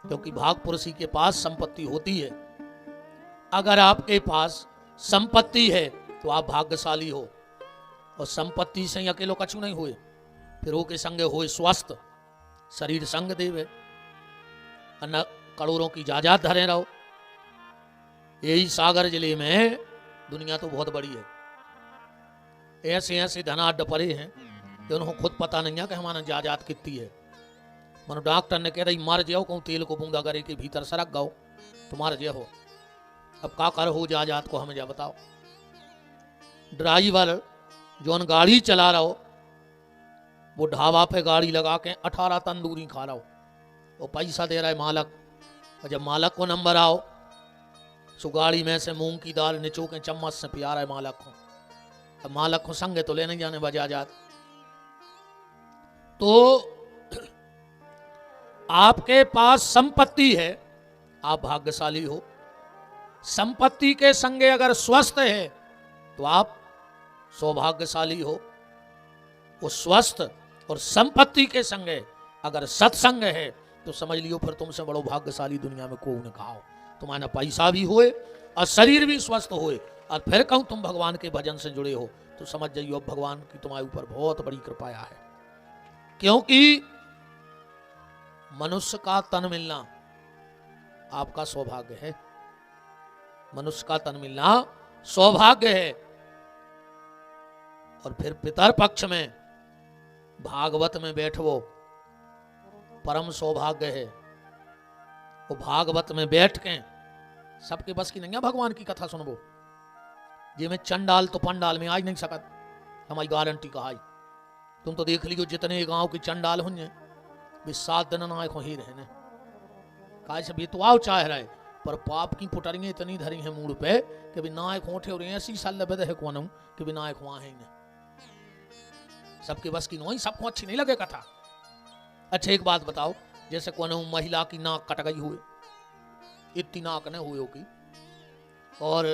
क्योंकि भागपुरुषी के पास संपत्ति होती है। अगर आपके पास संपत्ति है तो आप भाग्यशाली हो, और संपत्ति से अकेलो कछु नहीं हुए, फिर वो के संगे हुए स्वस्थ शरीर संग देवे, न करोड़ों की जायदाद धरे रहो। यही सागर जिले में दुनिया तो बहुत बड़ी है, ऐसे ऐसे धनाढ्य पड़े हैं कि उनको खुद पता नहीं है कि हमारा जायदाद कितनी है। मनो डॉक्टर ने कह रही मर जाओ, कहूँ तेल को बूंदा करे के भीतर सरक गाओ तो मर जाओ। अब का कर हो जायदाद को हमें जा बताओ। ड्राइवर जो गाड़ी चला रहा हो वो ढाबा पे गाड़ी लगा के 18 तंदूरी खा रहा हो, वो पैसा दे रहा है मालक, और जब मालक को नंबर आओ सो गाड़ी में से मूंग की दाल निचो के चम्मच से पिया रहा है मालक को। अब मालक को संगे तो ले नहीं जाने बजा जात। तो आपके पास संपत्ति है, आप भाग्यशाली हो। संपत्ति के संगे अगर स्वस्थ है तो आप सौभाग्यशाली हो। वो स्वस्थ और संपत्ति के संगे अगर सत्संग है तो समझ लियो फिर तुमसे बड़ो भाग्यशाली दुनिया में कोई न कहा। तुम्हारा पैसा भी होए और शरीर भी स्वस्थ होए, और फिर कहूं तुम भगवान के भजन से जुड़े हो तो समझ जाइयो अब भगवान की तुम्हारे ऊपर बहुत बड़ी कृपा है। क्योंकि मनुष्य का तन मिलना आपका सौभाग्य है, मनुष्य का तन मिलना सौभाग्य है। और फिर पितर पक्ष में भागवत में बैठवो परम सौभाग्य है। वो भागवत में बैठ के सबके बस की नहीं है भगवान की कथा सुनबो। जे में चंडाल तो पंडाल में आज नहीं सकत, हमारी गारंटी कहा। तुम तो देख लियो जितने गांव के चंडाल होंगे वे 7 दिन नायक ही रहने काय से बेतुआव चाह रहे, पर पाप की पुटरियां इतनी धरी हैं मूड पे कि भी नायक होठे और ऐसी साल लबे है कौन कि भी नायक वहां है नहीं। सबके बस की नहीं, सबको अच्छी नहीं लगे कथा। अच्छा एक बात बताओ, जैसे कौन महिला की नाक कट गई हुई, इतनी नाक न हुई होगी, और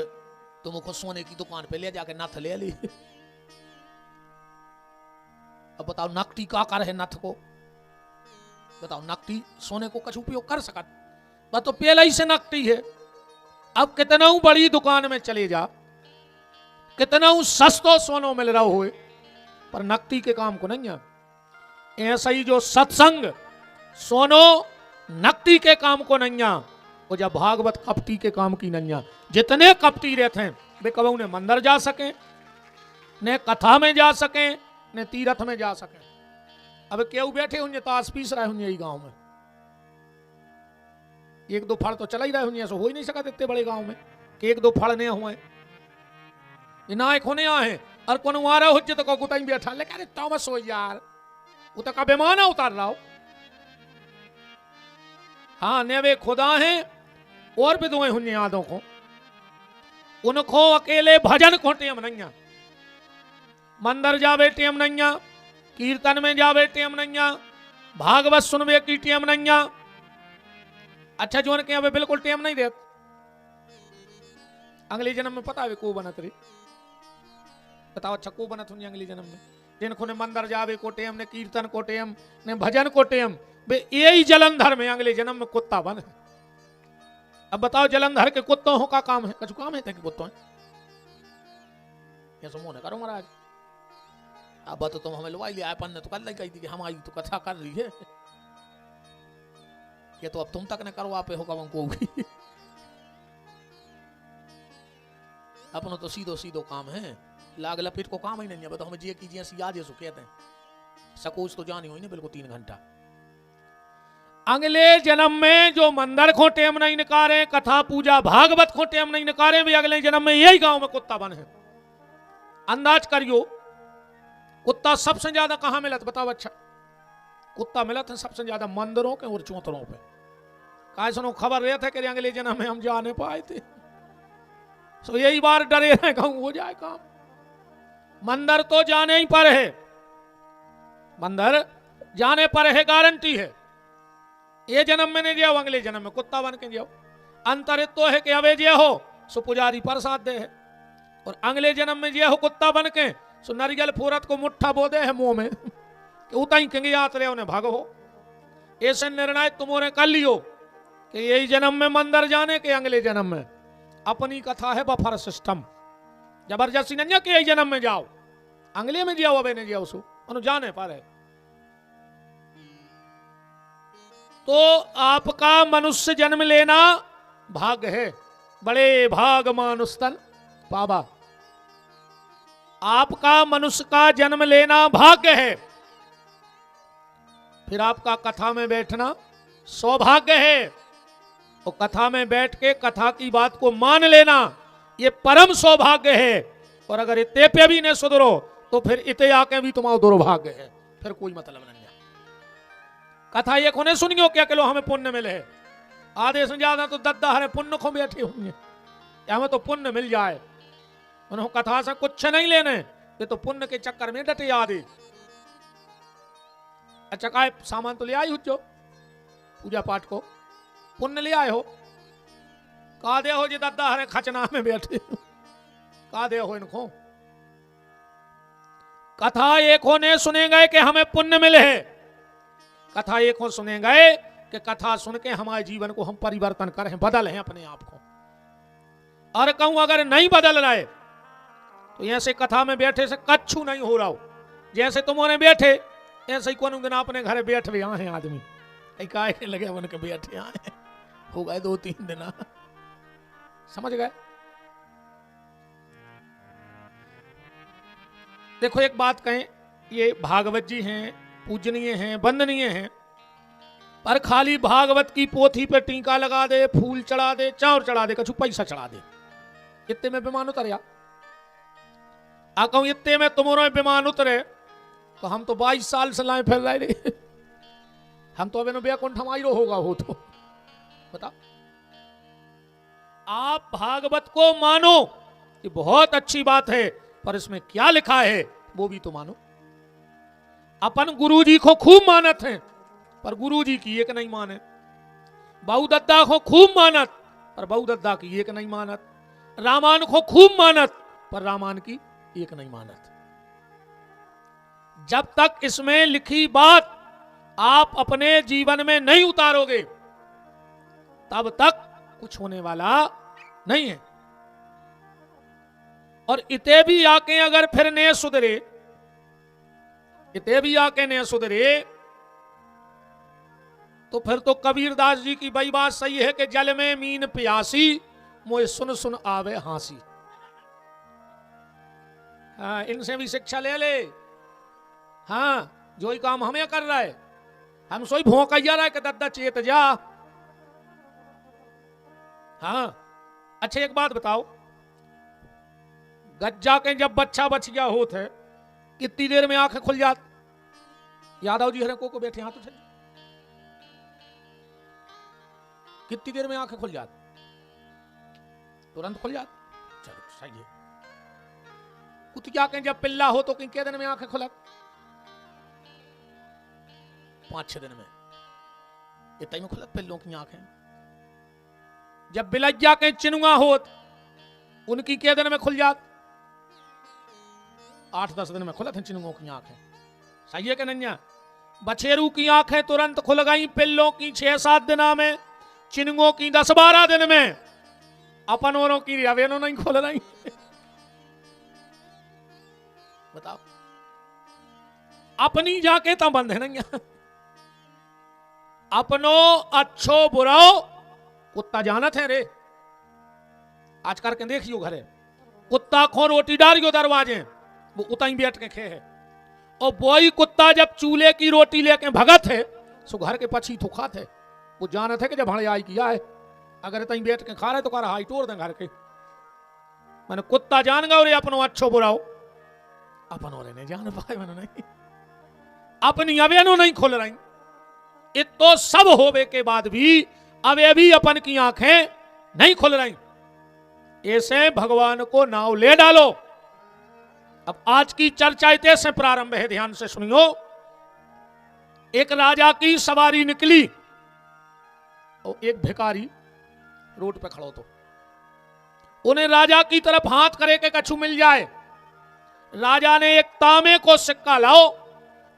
तुम को सोने की दुकान पे ले जाके नथ ले ली। अब बताओ नकटी का कर है नथ को, बताओ नकटी सोने को कुछ उपयोग कर सकत? बस तो पहले ही से नकटी है। अब कितना बड़ी दुकान में चले जा, कितना सस्तो सोनो मिल रहा हो, पर नकटी के काम को नहीं है। ऐसा ही जो सत्संग सोनो नकटी के काम को नहीं है, वो जब भागवत कपटी के काम की नहीं है। जितने कपटी रहते हैं वे कबू ने मंदिर जा सके, ने कथा में जा सके, ने तीर्थ में जा सके। अब क्यों बैठे होंगे ताश पीस रहे होंगे यही गांव में, 1-2 फल तो चला ही रहे होंगे, ऐसा हो ही नहीं सका इतने बड़े गांव में कि 1-2 फल नहीं हुए। नायक होने आए और कौन आ रहा हो तो गुताई बैठा ले, अरे तमस हो यार, वो तो का बेमाना उतार रहा हो। हाँ ने वे खुदा हैं और भी दुए होंगे यादों को, उनको अकेले भजन को टेम नहीं, मंदिर जावे टेम नहीं, कीर्तन में जावे टेम नहीं, भागवत सुनवे की टेम नहीं। अच्छा जो के अब बिल्कुल टेम नहीं देत, अगले जन्म में पता है को बनत रे, बताओ अच्छा को बनत होंगे अगले जन्म में? जिनको ने मंदिर जावे को टेम, ने कीर्तन को टेम, ने भजन को टेम, बे यही जलंधर में अगले जन्म में कुत्ता बन। अब बताओ जलंधर के कुत्तों का काम है, कुछ काम है कि कुत्तों ये समूह ने करो महाराज। अब तो तुम हमें लुवाई लिया अपन ने तो कल नहीं कही थी कि हमारी तो कथा कर रही है, ये तो अब तुम तक ने करवा पे होगा हमको भी। अपनो तो सीधो सीधो काम है, लाग लपेट को काम ही नहीं है। बताओ हमें जे कीजिए याद है सो कहते हैं, सकोच तो जानी हुई ना बिल्कुल 3 घंटा। अगले जन्म में जो मंदिर को टेम नहीं निकाले, कथा पूजा भागवत को टेम नहीं निकाले, भी अगले जन्म में यही गांव में कुत्ता बन है। अंदाज करियो कुत्ता सबसे ज्यादा कहां मिलत बताओ? अच्छा कुत्ता मिलत है सबसे ज्यादा मंदिरों के और चौतरों पे। काय सुनो खबर रहे थे कि अगले जन्म में हम जा नहीं पाए थे, सो यही बार डरे रहे कहूं हो जाए काम। मंदिर तो जाने ही पर है, मंदिर जाने पर है, गारंटी है। ये जन्म में नहीं जाओ, अगले जन्म में कुत्ता बन के जाओ। अंतर तो है कि अवे जे हो सो पुजारी प्रसाद दे है, और अगले जन्म में जे हो कुत्ता बन के सो नारियल फोरत को मुट्ठा बो दे है मुंह में कि उताई कहेंगे याद रहे उन्हें भागो हो। ऐसे निर्णय तुमने कर लियो कि यही जन्म में मंदिर जाने के अगले जन्म में। अपनी कथा है बफर सिस्टम, जबरदस्ती नहीं कि यही जन्म में जाओ, अगले में जाओ, अब नहीं जाओ सो मनु जाने पारे। तो आपका मनुष्य जन्म लेना भाग्य है, बड़े भाग मानुस्तन पावा। आपका मनुष्य का जन्म लेना भाग्य है, फिर आपका कथा में बैठना सौभाग्य है, और कथा में बैठ के कथा की बात को मान लेना ये परम सौभाग्य है। और अगर इतने पे भी नहीं सुधरो तो फिर इतने आके भी तुम्हारा दुर्भाग्य है, फिर कोई मतलब नहीं है। कथा ये कोने सुनियो क्या किलो हमें पुण्य मिले, आधे से ज्यादा तो दद्दा हरे पुण्य को बैठे होंगे, हमें तो पुण्य मिल जाए। उन्होंने कथा से कुछ नहीं लेने, ये तो पुण्य के चक्कर में डटे आदि। अच्छा काय सामान तो ले आई हो जो पूजा पाठ को, पुण्य ले आए हो, का दे हो जी दद्दा हरे खचना में बैठे, का दे हो इनको। कथा एक होने सुने गए कि हमें पुण्य मिले है, कथा एक हो सुने गए कि कथा सुन के हमारे जीवन को हम परिवर्तन करें, बदल हैं अपने आप को। और कहूं अगर नहीं बदल रहे तो ऐसे कथा में बैठे से कच्छू नहीं हो रहा हो। जैसे तुमने बैठे ऐसे ही कोनो दिन अपने घर बैठ भी आए आदमी, काय लगे बन के बैठे आए, हो गए 2-3 दिन, समझ गए। देखो एक बात कहें, ये भागवत जी हैं, पूजनीय हैं, वंदनीय हैं, पर खाली भागवत की पोथी पे टीका लगा दे, फूल चढ़ा दे, चाउर चढ़ा दे, कछु पैसा चढ़ा दे, इतने में विमान उतरिया। आ कहूं इतने में तुम्हारा विमान उतरे तो हम तो 22 साल से लाए फिर रहे, हम तो अभी बेकुंठ हमारी होगा हो तो बता। आप भागवत को मानो, ये बहुत अच्छी बात है, पर इसमें क्या लिखा है वो भी तो मानो। अपन गुरुजी को खूब मानत हैं, पर गुरुजी की एक नहीं माने। बहु दद्दा को खूब मानत, पर बहु दद्दा की एक नहीं मानत। रामायण को खूब मानत, पर रामायण की एक नहीं मानत। जब तक इसमें लिखी बात आप अपने जीवन में नहीं उतारोगे तब तक कुछ होने वाला नहीं है। और इते भी आके अगर फिर ने सुधरे, इते भी आके ने सुधरे तो फिर तो कबीरदास जी की बड़ी बात सही है कि जल में मीन प्यासी मोए सुन सुन आवे हांसी। हाँ, इनसे भी शिक्षा ले ले। हाँ, जो ही काम हमें कर रहा है, हम सोई भोंकैया रहा है कि दद्दा चेत जा। हाँ, अच्छा एक बात बताओ, गज्जा के जब बच्चा बचिया होता है कितनी देर में आंखें खुल जाती? यादव जी हरे को बैठे हाथ उठे, कितनी देर में आंखें खुल जाती? तुरंत खुल जाती। चलो सही है। कुतिया के जब पिल्ला हो तो कितने दिन में आंखें खुलत? 5-6 दिन में, इतनी में खुलत पिल्लों की आंखें। जब बिलैया के चिनुआ होत उनकी के दिन में खुल जात? 8-10 दिन में खुलत हैं चिनुओं की आंखें। सही है कि नहीं? बछेरू की आंखें तुरंत खुल गई, पिल्लों की 6-7 दिना में, चिनुओं की 10-12 दिन में, अपन औरों की अवेनो नहीं खोल रही। बताओ, अपनी जाके तो बंद है नहीं। अपनो अच्छो बुराओ कुत्ता जानत है रे। आज करके देखियो घरे कुत्ता खो रोटी डालियो दरवाजे, वो उताई बैठ के खे है। और वही कुत्ता जब चूल्हे की रोटी लेके भगत है सो घर के पछी तो खाते, वो जानत है कि जब हड़े आई किया है, अगर तई बैठ के खा रहे तो कर हाई तोड़ दे घर के। मैंने कुत्ता जान गए अपनो अच्छो बुराओ, अपन और नहीं जान पाए। मैंने नहीं, अपनी अवेनो नहीं खुल रही। इतो सब होवे के बाद भी अवे भी अपन की आंखें नहीं खुल रही। ऐसे भगवान को नाव ले डालो। अब आज की चर्चा इतने से प्रारंभ है, ध्यान से सुनियो। एक राजा की सवारी निकली और एक भिखारी रोड पे खड़ो तो उन्हें राजा की तरफ हाथ करे के कछु मिल जाए। राजा ने एक तांबे को सिक्का लाओ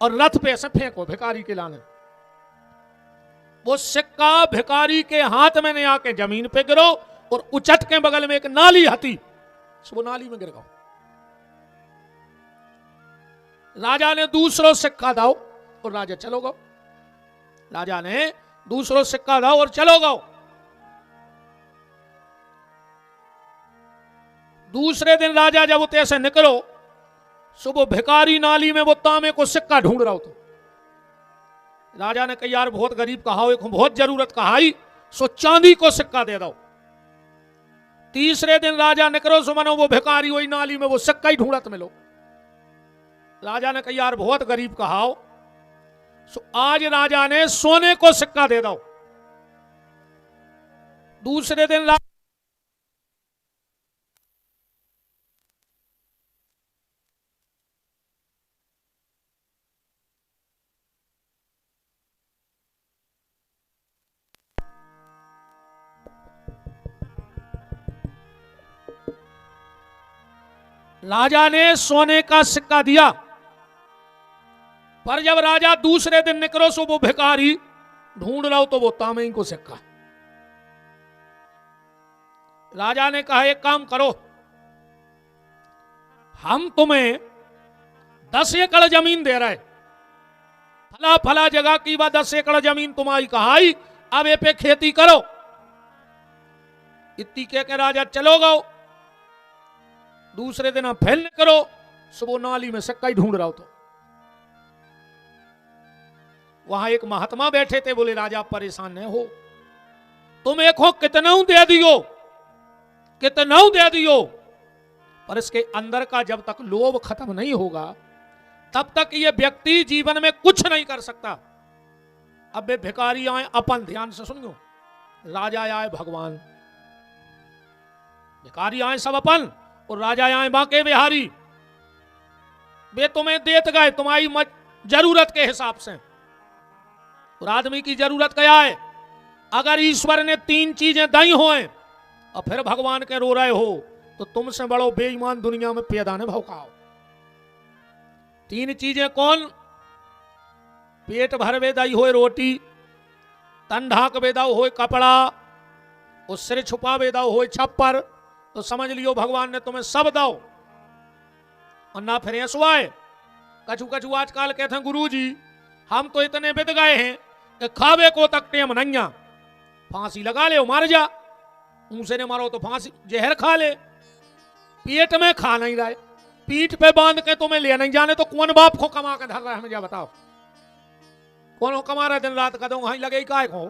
और रथ पे से फेंको भिखारी के लाने। वो सिक्का भिखारी के हाथ में ने आके जमीन पे गिरो और उचट के बगल में एक नाली हती, वो नाली में गिर गो। राजा ने दूसरो सिक्का दाओ और राजा चलो गो। राजा ने दूसरो सिक्का दाओ और चलो गो। दूसरे दिन राजा जब उते से निकलो, सुबह भिखारी नाली में वो तांबे को सिक्का ढूंढ रहा हो। तो राजा ने कहा यार बहुत गरीब कहा हो, एक बहुत जरूरत कहाई, सो चांदी को सिक्का दे दो। तीसरे दिन राजा निकलो सो मनो वो भिखारी वही नाली में वो सिक्का ही ढूंढत मिलो। राजा ने कहा यार बहुत गरीब कहा हो, सो आज राजा ने सोने को सिक्का दे दो। दूसरे दिन राजा ने सोने का सिक्का दिया। पर जब राजा दूसरे दिन निकलो सो वो भिखारी ढूंढ रहा हो तो वो तांबे को सिक्का। राजा ने कहा एक काम करो, हम तुम्हें 10 एकड़ जमीन दे रहे, फला फला जगह की बात 10 एकड़ जमीन तुम्हारी कहाई, अब ये पे खेती करो। इतनी कह के राजा चलो गो। दूसरे दिन आप फिर करो, सुबह नाली में सिक्का ही ढूंढ रहा हो। तो वहां एक महात्मा बैठे थे, बोले राजा परेशान न हो, तुम एक हो कितना दे दियो, कितना दे दियो, पर इसके अंदर का जब तक लोभ खत्म नहीं होगा तब तक ये व्यक्ति जीवन में कुछ नहीं कर सकता। अब वे भिखारी आए अपन, ध्यान से सुनियो, राजा आए भगवान, भिखारी आए सब अपन और राजा आए बांके बिहारी। वे तुम्हें देत गए तुम्हारी जरूरत के हिसाब से। और आदमी की जरूरत क्या है? अगर ईश्वर ने 3 चीजें दी होए और फिर भगवान के रो रहे हो तो तुमसे बड़ो बेईमान दुनिया में पैदा न भौकाओ। 3 चीजें कौन? पेट भर बेदाई होए रोटी, तन ढाक बेदाओ होए कपड़ा, और सिर छुपा बेदाओ होए छप्पर, तो समझ लियो भगवान ने तुम्हें सब दो। और ना फिर ऐसवाए कछु कछु आजकल कहते हैं गुरुजी हम तो इतने बिद गए हैं कि खावे को तक टेम नैया, फांसी लगा ले मार जा, ऊंसे ने मारो तो फांसी जहर खा ले, पेट में खा नहीं रहे, पीठ पे बांध के तुम्हें ले नहीं जाने तो कौन बाप को कमा के धर रहा है? मुझे बताओ कौन कमा रहा दिन रात का दो वहीं लगे काय को?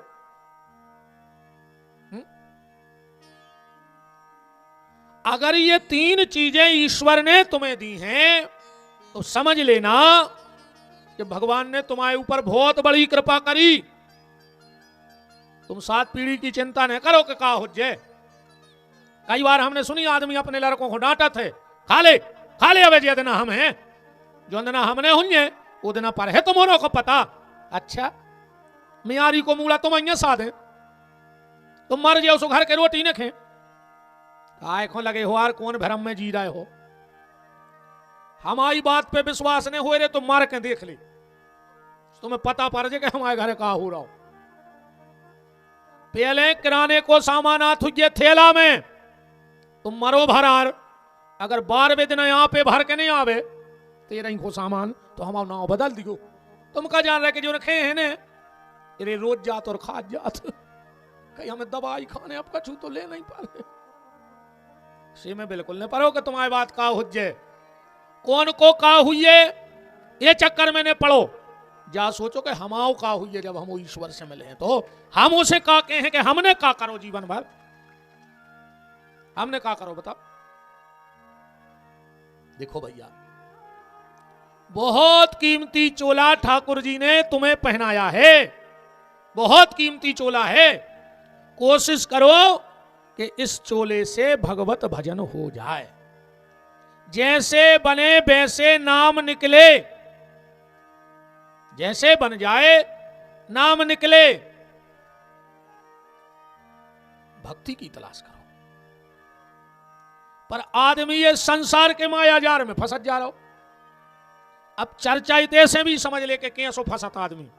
अगर ये 3 चीजें ईश्वर ने तुम्हें दी हैं तो समझ लेना कि भगवान ने तुम्हारे ऊपर बहुत बड़ी कृपा करी। तुम 7 पीढ़ी की चिंता न करो कि का हो जाए। कई बार हमने सुनी आदमी अपने लड़कों को डांटा थे, खा ले अबे जे दिन हम हैं, जो दिन हमने हुए वो दिन पर है तुम्हारों को पता। अच्छा मियारी को मूड़ा तुम अं सा दे, तुम मर जाओ सो घर के रोटी न खे, काय को लगे हो यार कौन भ्रम में जी रहे हो? हमारी बात पे विश्वास नहीं हो रहे तो मार के देख ले, तुम्हें पता पड़ जाए कि हमारे घर का हो रहा हो। पहले किराने को सामान आ तुझे थैला में, तुम मरो भरार, अगर 12वें दिन यहाँ पे भर के नहीं आवे 13 को सामान तो हमारा नाव बदल दियो। तुम क्या जान रहे कि जो रखे हैं ने अरे रोज जात और खा जात, कहीं हमें दवाई खाने अब कछु तो ले नहीं पा रहे। सी में बिल्कुल नहीं पढ़ो कि तुम्हारी बात का हो जाए, कौन को का हुई है ये चक्कर में ने पढ़ो। जा सोचो कि हमाओ का हुई है जब हम ईश्वर से मिले हैं तो हम उसे का कहे हैं कि हमने का करो जीवन भर, हमने का करो बताओ। देखो भैया बहुत कीमती चोला ठाकुर जी ने तुम्हें पहनाया है, बहुत कीमती चोला है। कोशिश करो कि इस चोले से भगवत भजन हो जाए, जैसे बने वैसे नाम निकले, जैसे बन जाए नाम निकले। भक्ति की तलाश करो। पर आदमी ये संसार के माया जार में फंसत जा रहा हो। अब चर्चा इतने से भी समझ ले के कैसो फंसत आदमी।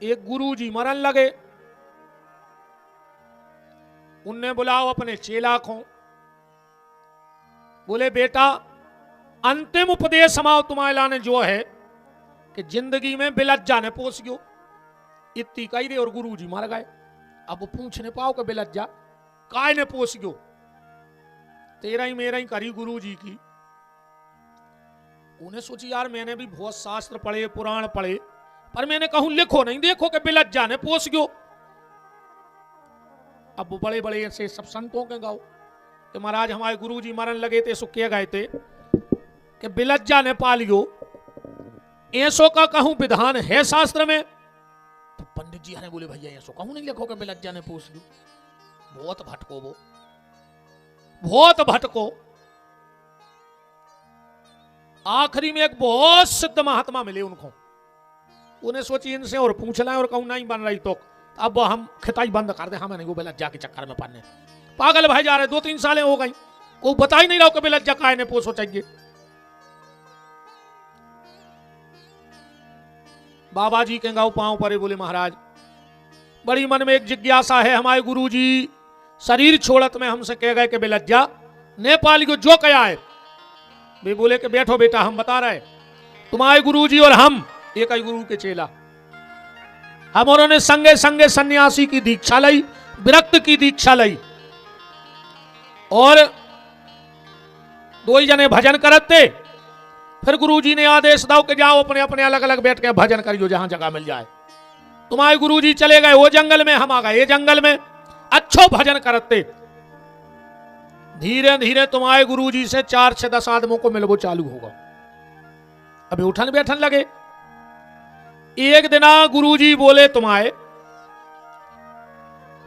एक गुरुजी मरन लगे, उनने बुलाओ अपने चेला को, बोले बेटा अंतिम उपदेश समाओ तुम्हारे लाने जो है कि जिंदगी में बिलज्जा ने पोस गयो। इतनी कही रे और गुरुजी मर गए। अब वो पूछने पाओ कि बिलज्जा काय ने पोस गयो, तेरा ही मेरा ही करी गुरुजी की। उन्हें सोची यार मैंने भी बहुत शास्त्र पढ़े, पुराण पढ़े, पर मैंने कहूं लिखो नहीं, देखो कि बिलज्जा ने पोस गयो। अब वो बड़े बड़े ऐसे सब संतों के गाओ कि महाराज हमारे गुरुजी मरन लगे थे, सो कह गए थे कि बिलज्जा ने पालियो, ऐसो का कहूं विधान है शास्त्र में। तो पंडित जी ने बोले भैया ऐसो कहूं नहीं लिखो कि बिलज्जा ने पोस लियो। बहुत भटको, वो बहुत भटको। आखिरी में एक बहुत सिद्ध महात्मा मिले उनको, उन्हें सोची इनसे और पूछ लाए, और कहूं नहीं बन रही तो अब हम खिताई बंद कर दे, हमें नहीं वो बिलज्जा के चक्कर में पड़ने। पागल भाई जा रहे, 2-3 सालें हो गई, कोई बता ही नहीं रहा कि बिलज्जा काय ने पोसो चाहिए। बाबा जी के गाँव पांव परे, बोले महाराज बड़ी मन में एक जिज्ञासा है, हमारे गुरुजी शरीर छोड़त में हमसे कह गए कि बिलज्जा नेपाल को जो कया है। वे बोले कि बैठो बेटा हम बता रहे, तुम्हारे गुरुजी और हम एक ही गुरु के चेला, हम उन्होंने संगे संगे सन्यासी की दीक्षा ली, विरक्त की दीक्षा ली, और 2 ही जने भजन करते। फिर गुरुजी ने आदेश दाओ कि जाओ अपने अपने अलग अलग बैठ के भजन करियो जहां जगह मिल जाए। तुम्हारे गुरुजी चले गए वो जंगल में, हम आ गए ये जंगल में, अच्छो भजन करते। धीरे धीरे तुम्हारे गुरुजी से 4 से 10 आदमों को मिलवो चालू होगा। अभी उठन बैठन लगे। एक दिन गुरुजी बोले तुम्हारे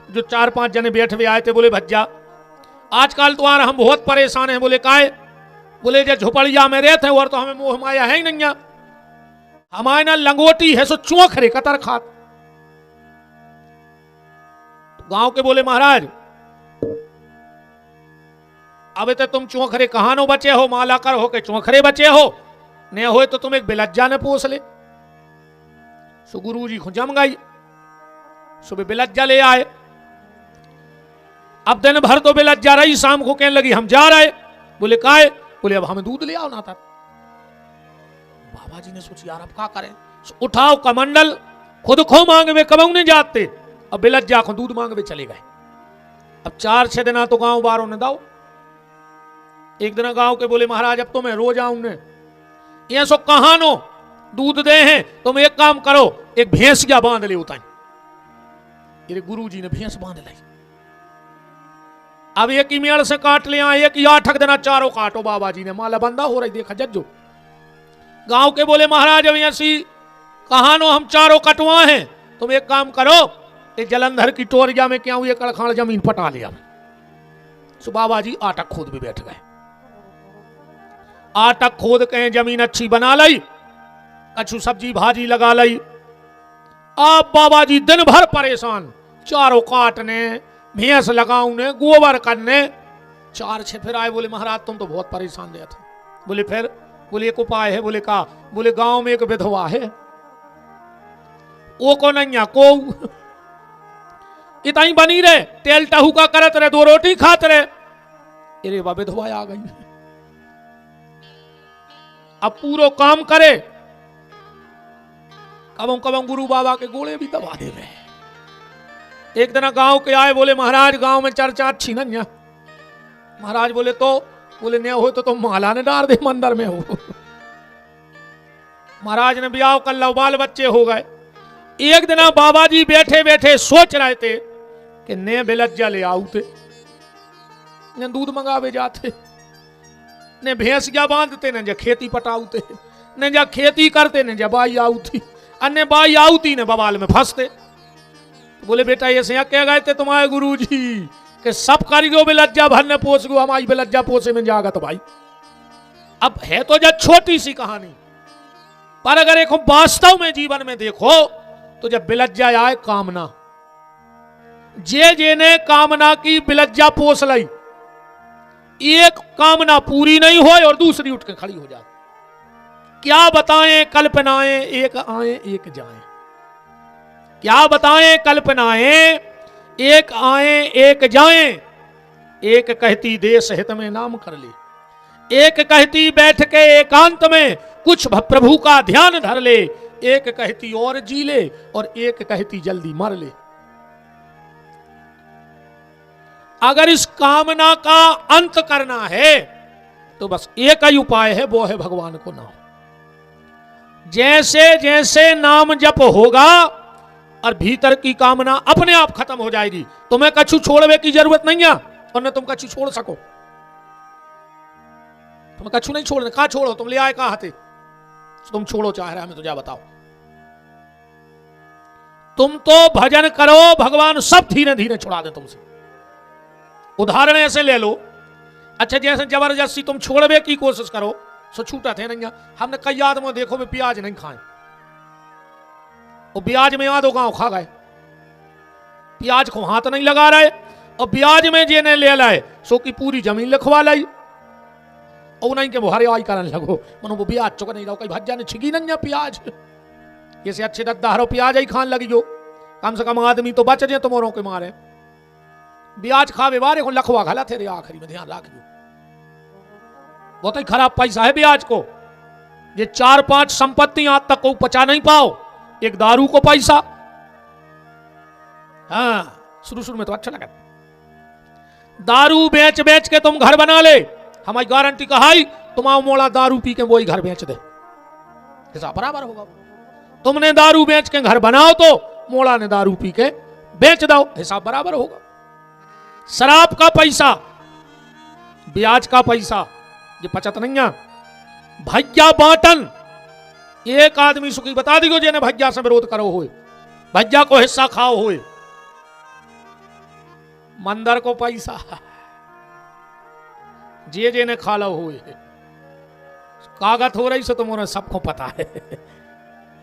जो 4-5 जने बैठ हुए आए थे, बोले भज्जा आजकल तुम्हारा हम बहुत परेशान हैं। बोले काहे? बोले जो झोपड़िया में रहते हैं और तो हमें मोह माया है ही नहीं, हमारे ना लंगोटी है सो चौखरे कतर खात। गांव के बोले महाराज अब तो तुम चौखरे कहानो बचे हो, माला कर हो के चौखरे बचे हो, ने हो तो तुम एक बिलज्जा ने पोस ले। सो गुरुजी को जम गई, सुबह बिलज्जा ले आए। अब दिन भर तो बिलज्जा रही, शाम को कहने लगी हम जा रहे। बोले काहे? बोले अब हमें दूध ले आओ ना था। बाबा जी ने सोची यार अब क्या करें, उठाओ कमंडल खुद खो मांगे वे कब नहीं जाते। अब बिलज्जा को दूध मांगे वे चले गए। अब 4-6 दिन तो गांव बारों ने दाओ। एक दिन गांव के बोले महाराज अब तो मैं रोज आऊं ने, ये सो कहानो दूध दे हैं, तुम एक काम करो एक भैंस क्या बांध ले उताई। ये गुरुजी ने भैंस बांध ली। अब एक ही मेड़ से काट लिया, एक ही 8 दिन चारों काटो। बाबा जी ने माला बंदा हो रही देखा जज्जो। गांव के बोले महाराज अब ऐसी कहानो हम चारों कटवा हैं, तुम एक काम करो ये जलंधर की टोरिया में क्या हुई कड़खाड़ जमीन पटा लिया। सो बाबा जी आटक खोद भी बैठ गए। आटक खोद के जमीन अच्छी बना ली, कछु सब्जी भाजी लगा ली। अब बाबा जी दिन भर परेशान, चारों काटने, भैंस लगाने, गोबर करने। 4-6 फिर आए, बोले महाराज तुम तो बहुत परेशान रहे थे। बोले फिर? बोले एक उपाय है। बोले का? बोले गांव में एक विधवा है, वो को नहीं को इतना ही बनी रहे, तेल टहू का करत रहे, 2 रोटी खाते रहे। अरे बा विधवा आ गई, अब पूरा काम करे, कबम कबम गुरु बाबा के गोले भी दबा दे रहे। एक दिन गांव के आए, बोले महाराज गांव में चर्चा अच्छी नहीं। महाराज बोले तो? बोले नहीं हो तो तुम माला ने डाल दे मंदिर में हो। महाराज ने ब्याह कर लो, बाल बच्चे हो गए। एक दिन बाबा जी बैठे बैठे सोच रहे थे कि ने बिलज्जा ले आउते, ने दूध मंगावे जाते, ने भैंस क्या बांधते, ने जा खेती पटाउते, ने जा खेती करते, ने जा बाई आउती, अन्य बाई आउती ने बवाल में फंसते। तो बोले बेटा ऐसे कह गए थे तुम्हारे गुरुजी कि सब कारीगो बिलज्जा भरने पोस गो, हमारी बिलज्जा पोसे में जागा। तो भाई अब है तो जब छोटी सी कहानी, पर अगर एक वास्तव में जीवन में देखो तो जब बिलज्जा आए कामना, जे ने कामना की बिलज्जा पोस लाई, एक कामना पूरी नहीं हो और दूसरी उठ के खड़ी हो जाती। क्या बताएं कल्पनाएं, एक आए एक जाए। क्या बताएं कल्पनाएं, एक आए एक जाएं, एक कहती देश हित में नाम कर ले, एक कहती बैठ के एकांत में कुछ प्रभु का ध्यान धर ले, एक कहती और जी ले और एक कहती जल्दी मर ले। अगर इस कामना का अंत करना है तो बस एक ही उपाय है, वो है भगवान को नाम। जैसे जैसे नाम जप होगा और भीतर की कामना अपने आप खत्म हो जाएगी। तुम्हें कछु छोड़ने की जरूरत नहीं है और न तुम कछु छोड़ सको। तुम कछु नहीं छोड़ने, कहां छोड़ो, तुम ले आए कहां थे, तुम छोड़ो चाह रहे हमें तो जा बताओ। तुम तो भजन करो, भगवान सब धीरे धीरे छुड़ा दे तुमसे। उदाहरण ऐसे ले लो, अच्छा जैसे जबरदस्ती तुम छोड़ने की कोशिश करो सो छूटा थे नहीं। हमने कई आदमी देखो वे प्याज नहीं खाए, और ब्याज में आधो गांव खा गए, प्याज को हाथ नहीं लगा रहे, और ब्याज में जेने ले लाए सो की पूरी जमीन लिखवा लाई, और नहीं के बुहारे आई करने लगो, मनो वो ब्याज चुका नहीं रहो, कई भज्जा ने छिगी नहीं प्याज, जैसे अच्छे 10 प्याज ही खान लगी जो, कम से कम आदमी तो बच जाए तुम्हारों के मारे। ब्याज खावे बारे को लखवा घला थे रे, आखिरी में ध्यान रखियो, बहुत ही खराब पैसा है ब्याज को। ये 4-5 संपत्ति आज तक को पचा नहीं पाओ, एक दारू को पैसा। हाँ शुरू में तो अच्छा लगा, दारू बेच बेच के तुम घर बना ले, हमारी गारंटी कहाई तुम्हारा मोड़ा दारू पी के वही घर बेच दे, हिसाब बराबर होगा। तुमने दारू बेच के घर बनाओ तो मोड़ा ने दारू पी के बेच दो, हिसाब बराबर होगा। शराब का पैसा, ब्याज का पैसा, ये पचत नहीं है। भैया बांटन, एक आदमी सुखी बता दियो जेने भैया से विरोध करो हुए, भैया को हिस्सा खाओ हुए। मंदिर को पैसा जे जेने खा लो हुए, कागज हो रही से तुम्हारे सबको पता है।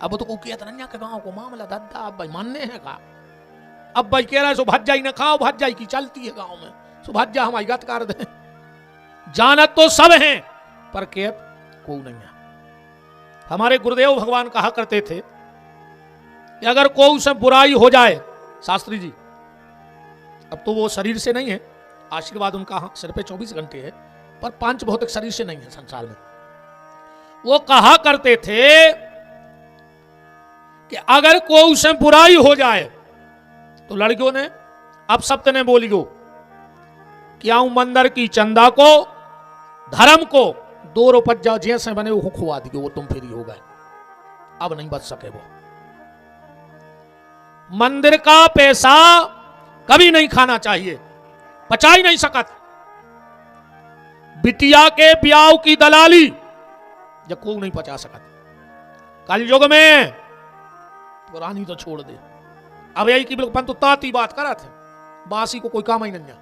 अब तो को किया था के गांव को मामला दादा, अब भाई मानने हैं का, अब भाई कह रहा है सो भज्जा ही ना खाओ, भज्जा की चलती है गांव में, सो भज्जा हमारी गत कर दे। जानत तो सब हैं पर केत को नहीं है। हमारे गुरुदेव भगवान कहा करते थे कि अगर कोई से बुराई हो जाए, शास्त्री जी अब तो वो शरीर से नहीं है, आशीर्वाद उनका सिर पे 24 घंटे है, पर 5 भौतिक शरीर से नहीं है संसार में। वो कहा करते थे कि अगर कोई से बुराई हो जाए तो लड़कियों ने अब सप्त ने बोलियो कि आऊं मंदिर की चंदा को, धर्म को 2 रुपया जैसे बने वो खुआ दियो, वो तुम फ्री हो गए, अब नहीं बच सके वो। मंदिर का पैसा कभी नहीं खाना चाहिए, पचा ही नहीं सकत। बिटिया के ब्याह की दलाली जब कोई नहीं पचा सकत। कलयुग में पुरानी तो छोड़ दे, अब यही की बिल्कुल ताती बात करा थे, बासी को कोई काम ही नहीं है,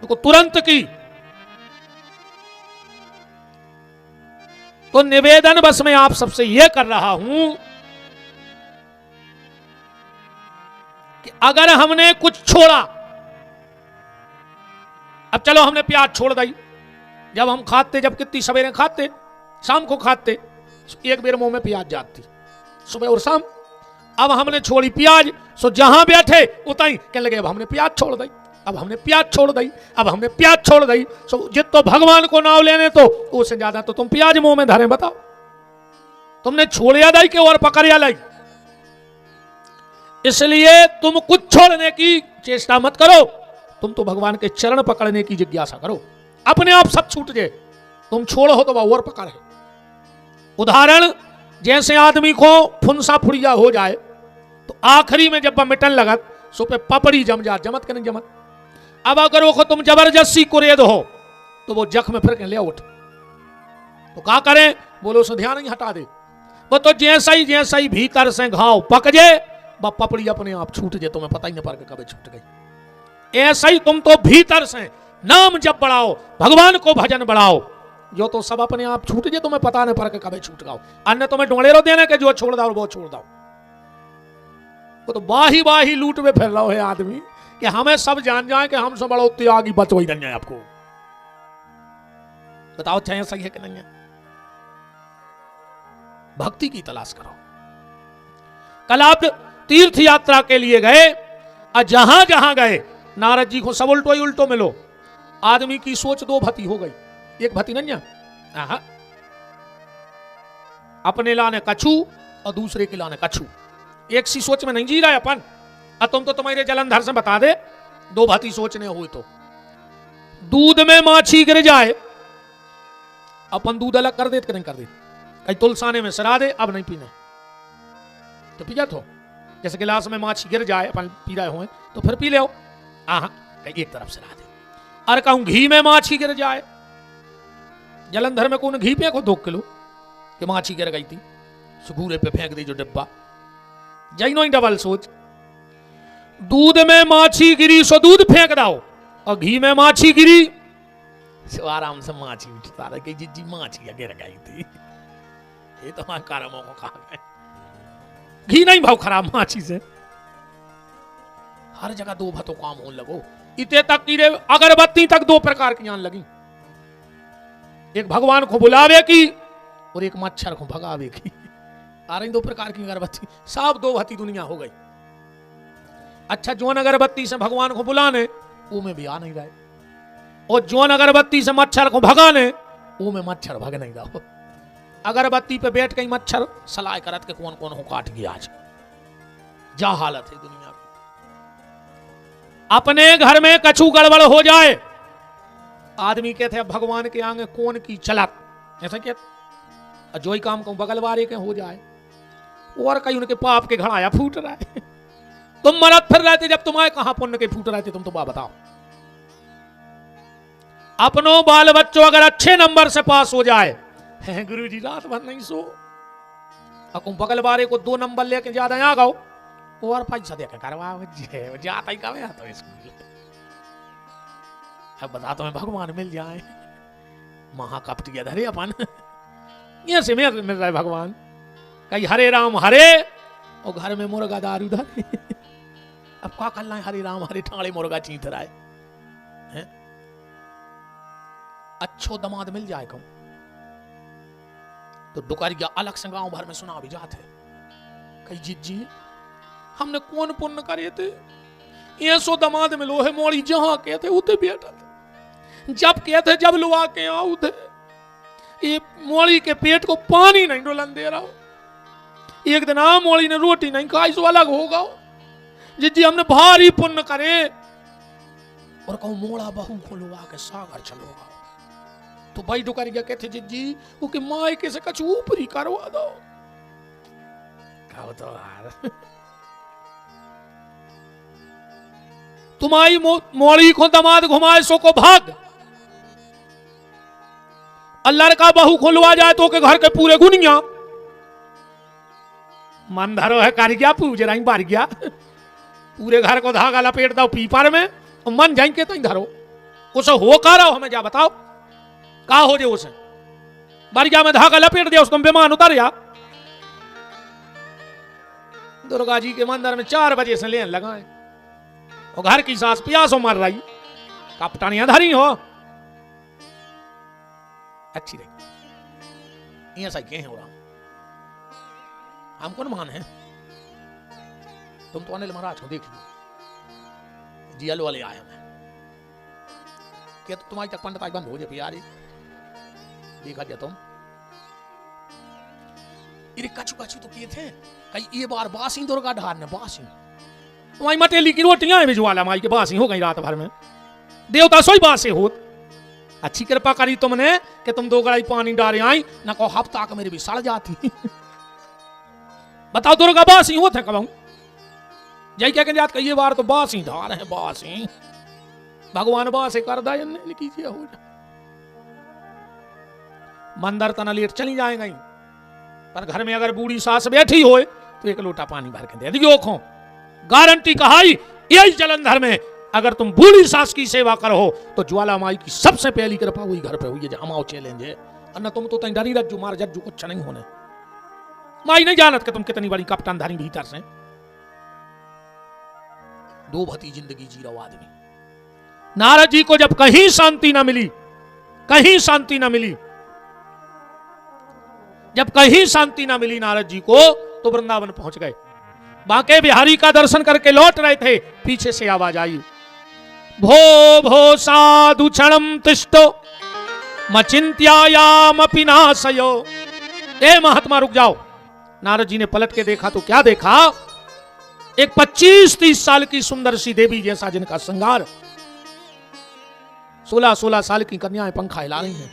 तो तुरंत की। तो निवेदन बस मैं आप सबसे यह कर रहा हूं कि अगर हमने कुछ छोड़ा, अब चलो हमने प्याज छोड़ दी, जब हम खाते, जब कितनी सवेरे खाते, शाम को खाते, एक बेर मुंह में प्याज जाती सुबह और शाम। अब हमने छोड़ी प्याज, सो जहां बैठे उताई कहने लगे अब हमने प्याज छोड़ दी, अब हमने प्याज छोड़ दी, अब हमने प्याज छोड़ दी। सो जित तो भगवान को नाम लेने तो उससे ज्यादा तो तुम प्याज मुंह में धरे, बताओ तुमने छोड़िया दी के और पकड़िया लाई। इसलिए तुम कुछ छोड़ने की चेष्टा मत करो, तुम तो भगवान के चरण पकड़ने की जिज्ञासा करो, अपने आप सब छूट जाए। तुम छोड़ो तो वह और पकड़े। उदाहरण, जैसे आदमी को फुंसा फुड़िया हो जाए तो आखिरी में जब वह मिटन लगत सो पे पपड़ी जम जा, जमत के नहीं जमत। अब अगर वो तुम जबरदस्ती कुरेद हो तो वो जख्म फिर के ले उठ, तो क्या करें, बोलो सो ध्यान ही हटा दे। वो तो जैसा ही भीतर से घाव पक जाए वह पपड़ी अपने आप छूट जाए, तुम्हें पता ही नहीं पड़ के कभी छूट गई। ऐसा ही तुम तो भीतर से नाम जब बढ़ाओ, भगवान को भजन बढ़ाओ, जो तो सब अपने आप छूट जाए, तुम्हें पता नहीं पड़ के कभी छूट गओ। अन्य तुम्हें ढोड़ेरो देने के जो छोड़ दो वो छोड़ दो। वो तो बाही बाही लूट में फिर रहा है आदमी कि हमें सब जान जाए कि हमसे बड़ा त्यागी बच वही नहीं है। आपको बताओ चाहे सही है कि नहीं है? भक्ति की तलाश करो। कल आप तीर्थ यात्रा के लिए गए और जहां जहां गए नारद जी को सब उल्टो ही उल्टो मिलो। आदमी की सोच दो भती हो गई, एक भती नहीं है, अपने लाने कछू और दूसरे के लाने कछू, एक सी सोच में नहीं जी रहा है अपन। तुम तो तुम्हारे जलंधर से बता दे, दो भांति सोचने हुई तो दूध में माछी गिर जाए, अपन दूध अलग कर दे कि नहीं कर दे, कहीं तुलसाने में सरा दे, अब नहीं पीने तो पी जा। तो जैसे गिलास में माछी गिर जाए, अपन पी रहे हो तो फिर पी ले, एक तरफ सरा दे। और कहूं घी में माछी गिर जाए, जलंधर में कौन घी फेंको 2 किलो कि माछी गिर गई थी, सुगूरे पे फेंक दी जो डिब्बा, जैनो ही डबल सोच। दूध में माछी गिरी सो दूध फेंक दो, और घी में माछी गिरी सो आराम से माछी उठता रहे कि जी माछी गिर गई थी, ये तो हमारे कारणों को कहा गया। घी नहीं भाव खराब माछी से, हर जगह दो भतो काम होने लगो। इतने तक की रे अगरबत्ती तक 2 प्रकार की आने लगी, एक भगवान को बुलावे की और एक मच्छर को भगावे की। आ रही 2 प्रकार की अगरबत्ती, सब 2 भती दुनिया हो गई। अच्छा, जोन अगरबत्ती से भगवान को बुलाने वो में भी आ नहीं रहे, और जोन अगरबत्ती से मच्छर को भगाने वो में मच्छर भग नहीं रहा। अगरबत्ती पे बैठ गई मच्छर सलाह करत के कौन कौन हो काट गया, आज जा हालत है दुनिया की। अपने घर में कछु गड़बड़ हो जाए, आदमी कहते हैं भगवान के आगे कौन की चलत, ऐसा कहते, जो ही काम को बगल वाले के हो जाए, और कहीं उनके पाप के घड़ाया फूट रहा है। तुम मरत फिर रहे थे, जब तुम्हारे कहां पुण्य के फूट रहे थे, तुम तो बात बताओ। अपनों बाल बच्चों अगर अच्छे नंबर से पास हो जाए, गुरु जी रात भर नहीं सो, अकुम बगल वाले को 2 नंबर लेके ज्यादा आ गओ, और पैसा देकर करवाओ, जाता ही कब तो स्कूल। अब बता तुम्हें भगवान मिल जाए, महाकपटी धरे अपन ये से मिल रहा है भगवान, कहीं हरे राम हरे और घर में मुर्गा दारू धरे। अब क्या करना है, हरे राम हरे ठाणे मुर्गा चींत रहा है। अच्छो दमाद मिल जाए कम तो डुकारिया अलग से गांव भर में सुना भी जाते, कई जीत जी हमने कौन पुण्य करे थे, ये सो दमाद में लोहे मोड़ी जहां कहते उते बेटा थे, जब कहते जब लुआ के आओ थे, ये मोड़ी के पेट को पानी नहीं डोलन दे रहा हो, एक दिन आ मोड़ी ने रोटी नहीं खाई सो अलग होगा। जी हमने भारी पुण्य करे, और कहूं मोड़ा बहू को लुआ के सागर चलोगा, तो भाई डुकारिया कहते जी वो कि माई के से कछु ऊपरी करवा दो। कहो तो यार तुम्हारी मोड़ी को दमाद घुमाए सो को भाग, अल्लाह का बहू खुलवा जाए तो के घर के पूरे गुनिया मन धरो है कर गया, पूज रही बार गया, पूरे घर को धागा लपेट दो पीपर में, और मन जाएंगे तो धरो उसे हो का रहो, हमें जा बताओ का हो जे उसे बारिया में धागा लपेट दिया, उसको बेमान उतर जा। दुर्गा जी के मंदिर में 4 बजे से लेन लगाए, और घर की सास प्यासों मर रही, कपटानियां धरी हो, अच्छी रही ये सही कहे हो रहा। हम कौन मान है, तुम तो अनिल महाराज को देख लो, जियल वाले आया मैं क्या तो तुम्हारी तक पंडित बंद हो जाए यार, देखा जा तुम इरे कछु कछु तो किए थे, कई ये बार बासी दुर्गा ढार ने बासी तुम्हारी मटेली की रोटियां भिजवाला माई के बासी हो गई रात भर में, देवता सोई बासे होत। अच्छी कृपा करी तुमने कि तुम 2 गड़ाई पानी डाले आई, ना को हफ्ता का मेरी भी सड़ जाती। बताओ दुर्गा बासी होते कब जय क्या कहते कई बार तो बासी धार है, बासी भगवान बासे कर दायन कीजिए हो जा। मंदिर तना लेट चली जाएंगे, पर घर में अगर बूढ़ी सास बैठी हो तो 1 लोटा पानी भर के दे दियो खो, गारंटी कहाई यही जलंधर में अगर तुम बूढ़ी सास की सेवा करो तो ज्वाला माई की सबसे पहली कृपा हुई घर पे हुई है, हमाओ चैलेंज है। अन्ना तुम तो डरी रज्जू मार जज्जू कुछ नहीं होने, माई नहीं जानत कि तुम कितनी बड़ी कप्तान धारी भीतर से। 2 भती जिंदगी जी रहा आदमी। नारद जी को जब कहीं शांति ना मिली, कहीं शांति ना मिली, जब कहीं शांति ना मिली नारद जी को, तो वृंदावन पहुंच गए। बांके बिहारी का दर्शन करके लौट रहे थे, पीछे से आवाज आई, भो भो साधु क्षणम तिष्ठो मचिंत्यायामपि नाशयो। ए महात्मा रुक जाओ। नारद जी ने पलट के देखा तो क्या देखा, एक 25-30 साल की सुंदर सी देवी जैसा, जिनका श्रृंगार 16-16 साल की कन्याएं पंखा हिला रही हैं,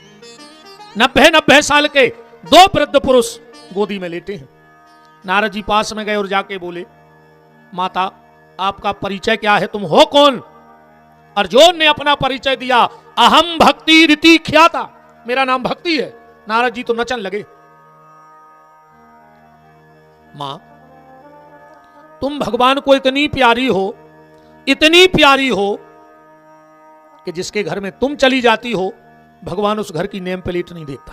90-90 साल के 2 वृद्ध पुरुष गोदी में लेटे हैं। नारद जी पास में गए और जाके बोले, माता आपका परिचय क्या है, तुम हो कौन? अर्जुन ने अपना परिचय दिया, अहम भक्ति रीति ख्याता, मेरा नाम भक्ति है। नारद जी तो नचन लगे। मां तुम भगवान को इतनी प्यारी हो कि जिसके घर में तुम चली जाती हो भगवान उस घर की नेम प्लेट नहीं देखता।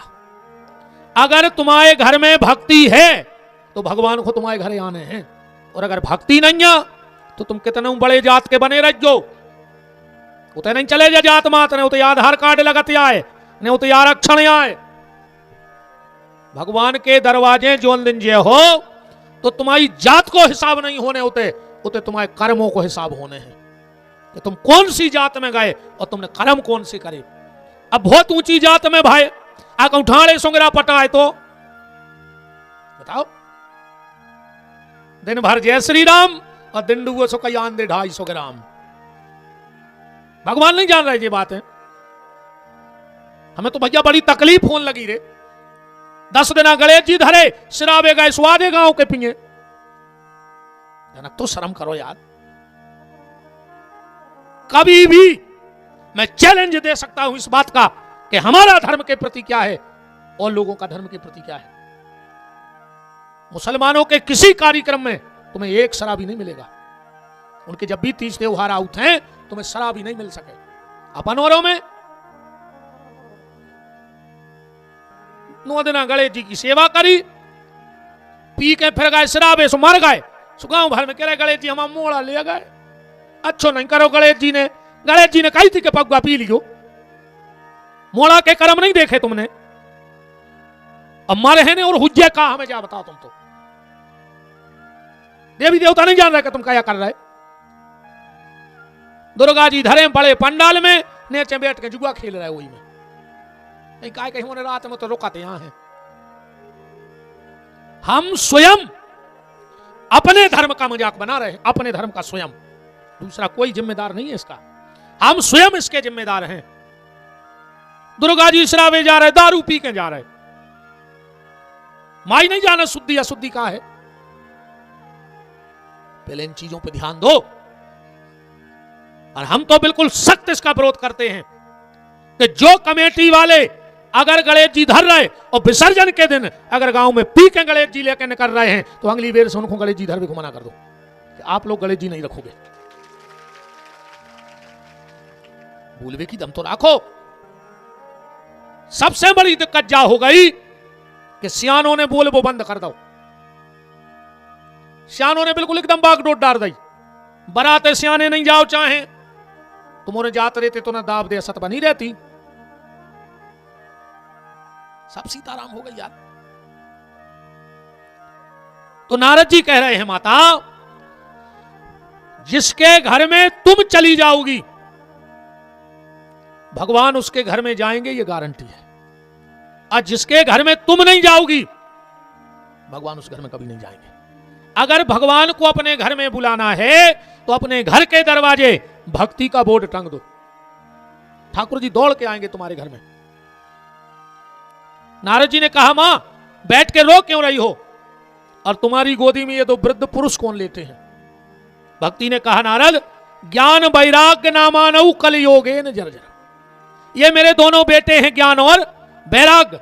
अगर तुम्हारे घर में भक्ति है तो भगवान को तुम्हारे घर आने हैं, और अगर भक्ति नहीं है तो तुम कितने बड़े जात के बने रहो, उतने नहीं चले जा जात मात ने, उतने आधार कार्ड लगत आए ने, उतने आरक्षण आए। भगवान के दरवाजे जो दिन जे हो तो तुम्हारी जात को हिसाब नहीं होने उते तुम्हारे कर्मों को हिसाब होने हैं कि तुम कौन सी जात में गए और तुमने कर्म कौन से करे। अब बहुत ऊंची जात में भाई आक उठाड़े सुंगरा पटाए तो बताओ, दिन भर जय श्री राम और दिन डूबो सो कयान दे 250 ग्राम। भगवान नहीं जान रहे ये बात है। हमें तो भैया बड़ी तकलीफ होने लगी रे। 10 दिन गणेश जी धरे शराबे गए स्वादे गांव के पिए। जनक तो शर्म करो यार। कभी भी मैं चैलेंज दे सकता हूं इस बात का कि हमारा धर्म के प्रति क्या है और लोगों का धर्म के प्रति क्या है। मुसलमानों के किसी कार्यक्रम में तुम्हें एक शराबी नहीं मिलेगा। उनके जब भी तीज त्योहार आउट हैं तुम्हें शराबी नहीं मिल सके। अपन औरों में 9 दिन गणेश जी की सेवा करी, पी के फिर गए शराबे सो मर गए। गांव भर में कह रहे गणेश जी हम मोड़ा ले गए। अच्छो नहीं करो गणेश जी ने कही थी कि पगुआ पी लियो। मोड़ा के कर्म नहीं देखे तुमने। अब मरे हैं और हुज्जे का हमें क्या बताओ। तुम तो देवी देवता नहीं जान रहे कि तुम क्या कर रहे। दुर्गा जी धरे बड़े पंडाल में नीचे बैठ के जुआ खेल रहे वही में। नहीं काय कहीं उन्हें रात में तो रुकाते यहां है। हम स्वयं अपने धर्म का मजाक बना रहे हैं, अपने धर्म का स्वयं। दूसरा कोई जिम्मेदार नहीं है इसका, हम स्वयं इसके जिम्मेदार हैं। दुर्गा जी शराबे जा रहे, दारू पी के जा रहे। माई नहीं जाना शुद्धि अशुद्धि का है। पहले इन चीजों पे ध्यान दो। और हम तो बिल्कुल सख्त इसका विरोध करते हैं कि जो कमेटी वाले अगर गणेश जी धर रहे और विसर्जन के दिन अगर गांव में पी के गणेश जी लेकर निकल रहे हैं तो अगली बेर से उनको गणेश जी धर भी मना कर दो कि आप लोग गणेश जी नहीं रखोगे। बोलवे की दम तो राखो। सबसे बड़ी दिक्कत जा हो गई कि सियानों ने बोले वो बंद कर दो। सियानों ने बिल्कुल एकदम बागडोर डाल दी। बराते सियाने नहीं जाओ चाहे तुम्हारे जात रहते तो ना दाब दे सत बनी रहती। सब सीताराम हो गई यार। तो नारद जी कह रहे हैं माता जिसके घर में तुम चली जाओगी भगवान उसके घर में जाएंगे, ये गारंटी है। और जिसके घर में तुम नहीं जाओगी भगवान उस घर में कभी नहीं जाएंगे। अगर भगवान को अपने घर में बुलाना है तो अपने घर के दरवाजे भक्ति का बोर्ड टंग दो। ठाकुर जी दौड़ के आएंगे तुम्हारे घर में। नारद जी ने कहा मां बैठ के रो क्यों रही हो और तुम्हारी गोदी में ये 2 वृद्ध पुरुष कौन लेते हैं। भक्ति ने कहा नारद ज्ञान वैराग्य नामानऊ कल योगे न जर्जर। ये मेरे दोनों बेटे हैं ज्ञान और वैराग्य।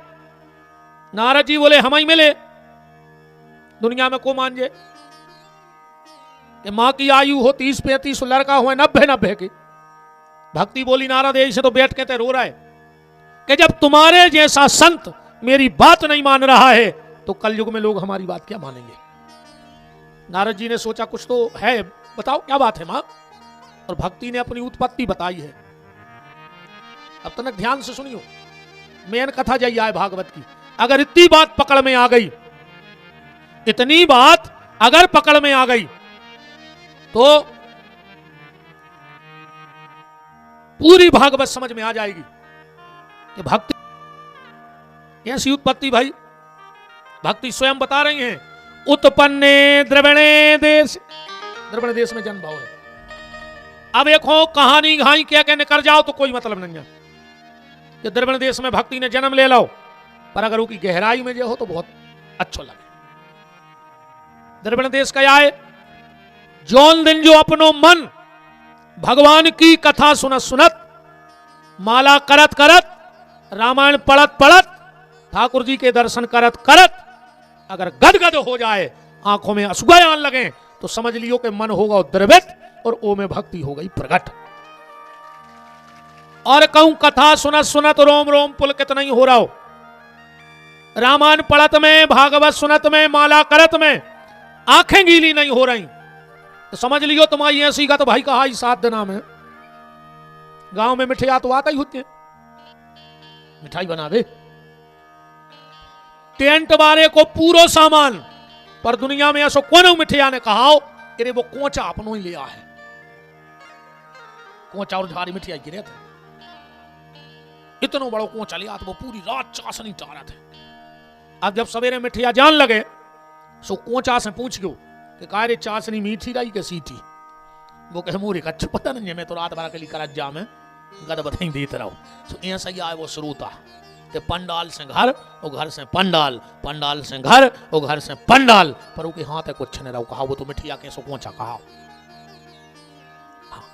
नारद जी बोले हम ही मिले दुनिया में को मान जे कि मां की आयु हो 30-35 लड़का हो 90-90 की। भक्ति बोली नारद ऐसे तो बैठ के ते रो रहा है कि जब तुम्हारे जैसा संत मेरी बात नहीं मान रहा है तो कलयुग में लोग हमारी बात क्या मानेंगे। नारद जी ने सोचा कुछ तो है, बताओ क्या बात है मां। और भक्ति ने अपनी उत्पत्ति बताई है। अब तक ध्यान से सुनियो, मेन कथा जाइए आए भागवत की। अगर इतनी बात पकड़ में आ गई, इतनी बात अगर पकड़ में आ गई तो पूरी भागवत समझ में आ जाएगी कि भक्ति ऐसी उत्पत्ति, भाई भक्ति स्वयं बता रही हैं, उत्पन्ने द्रविणे देश, द्रविण देश में जन्म भाव है। अब एक हो कहानी घाई क्या कहने कर जाओ तो कोई मतलब नहीं है कि द्रविण देश में भक्ति ने जन्म ले लो, पर अगर उसकी गहराई में जो हो तो बहुत अच्छा लगे। द्रविण देश का आए जौन दिन जो अपनो मन भगवान की कथा सुनत सुनत, माला करत करत, रामायण पढ़त पढ़त, ठाकुर जी के दर्शन करत करत अगर गदगद हो जाए, आंखों में असुगय आने लगे, तो समझ लियो कि मन होगा द्रवित और ओ में भक्ति हो गई प्रकट। और कहूं कथा सुनत सुनत रोम रोम पुलकित नहीं हो रहा हो, रामायण पढ़त में, भागवत सुनत में, माला करत में आंखें गीली नहीं हो रही, तो समझ लियो तुम्हारी ऐसी का तो भाई कहा ही 7 दिना में गांव में मिठाई तो आता ही होती है, मिठाई बना दे, टेंट वाले को पूरा सामान, पर दुनिया में ऐसा कौन मिठिया ने कहा हो अरे वो कोचा अपनों ही लिया है, कोचा और झाड़ी मिठिया गिरे थे, इतना बड़ा कोचा लिया तो वो पूरी रात चाशनी चारा थे। अब जब सवेरे मिठिया जान लगे सो कोचा से पूछ गयो कि का रे चाशनी मीठी रही के सीठी, वो कहे मोरे का पता नहीं है, मैं तो रात भर के लिए करत जा में गद बधाई देते रहो। सो ऐसा ही आए वो शुरू था कि पंडाल से घर और घर से पंडाल, पंडाल से घर और घर से पंडाल, पर वो के हाथ है कुछ नहीं रहा, कहा वो तो मिठिया के सो कोचा कहा। हाँ।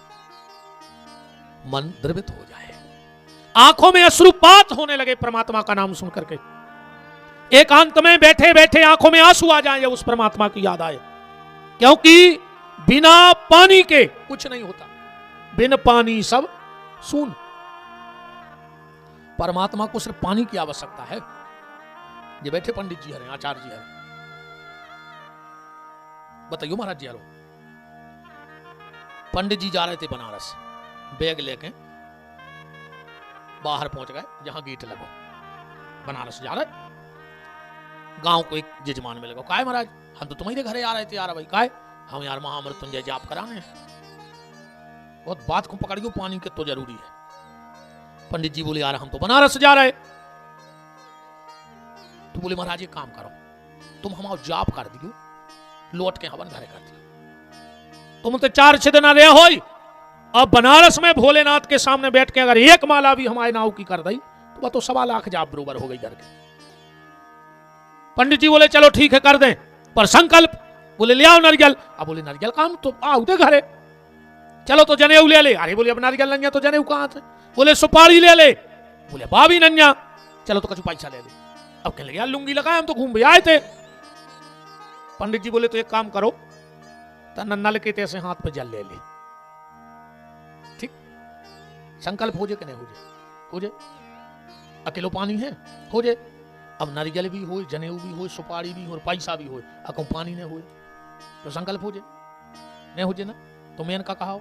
मन द्रवित हो जाए, आंखों में अश्रुपात होने लगे परमात्मा का नाम सुन करके, एकांत में बैठे बैठे आंखों में आंसू आ जाए, उस परमात्मा की याद आए, क्योंकि बिना पानी के कुछ नहीं होता, बिन पानी सब सून। परमात्मा को सिर्फ पानी की आवश्यकता है। ये बैठे पंडित जी हरे, आचार्य जी हरे, बताइयो महाराज जी हरो, पंडित जी जा रहे थे बनारस, बैग लेके बाहर पहुंच गए जहां गेट लगो, बनारस जा रहे, गांव को एक जजमान मिल गया, काय महाराज हम तो तुम्हारे घरे आ रहे थे यार, भाई काय हम यार महामृत्युंजय जाप कराने हैं, बहुत बात को पकड़ियो, पानी के तो जरूरी है। पंडित जी बोले यार हम तो बनारस जा रहे, तो बोले महाराज ये काम करो, तुम हमारा जाप कर दियो, लौट के हवन घरे कर दियो, तुम तो 4-6 दिन रहे हो, अब बनारस में भोलेनाथ के सामने बैठ के अगर एक माला भी हमारे नाव की कर दी तो वह तो 1.25 लाख जाप बरोबर हो गई घर के। पंडित जी बोले चलो ठीक है कर दें, पर संकल्प, बोले ले आओ नारियल, अब बोले नारियल काम तो आओ दे घरे, चलो तो जनेऊ ले ले, अरे बोले अब नारियल नहीं तो जनेऊ कहां थे, बोले सुपारी ले ले, बोले बाबी नन्या, चलो तो कछु पैसा ले ले, अब कहने लगे यार लुंगी लगाए हम तो घूम भी आए थे। पंडित जी बोले तो एक काम करो, नल के तैसे हाथ पे जल ले ले, ठीक संकल्प हो जाए कि नहीं हो जाए, हो जाए, अकेलो पानी है हो जाए, अब नारियल भी हो, जनेऊ भी हो, सुपारी भी हो, पैसा भी हो, अको पानी नहीं हो तो संकल्प हो जाए, नहीं हो जाए ना तो मैंने का कहा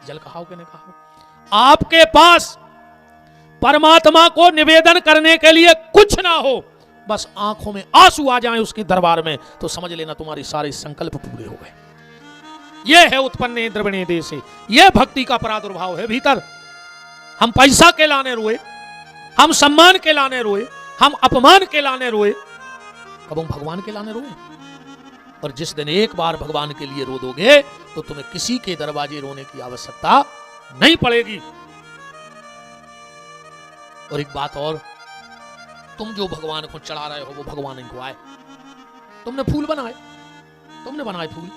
जल कहाओ कि नहीं कहाओ। आपके पास परमात्मा को निवेदन करने के लिए कुछ ना हो, बस आंखों में आंसू आ जाएं उसके दरबार में, तो समझ लेना तुम्हारी सारे संकल्प पूरे हो गए। यह है उत्पन्ने द्रविणे देशे, यह भक्ति का प्रादुर्भाव है भीतर। हम पैसा के लाने रोए, हम सम्मान के लाने रोए, हम अपमान के लाने रोए, कब हम भगवान के लाने रोए। और जिस दिन एक बार भगवान के लिए रो दोगे तो तुम्हें किसी के दरवाजे रोने की आवश्यकता नहीं पड़ेगी। और एक बात और, तुम जो भगवान को चढ़ा रहे हो वो भगवान इनको आए, तुमने फूल बनाए, तुमने बनाए फूल,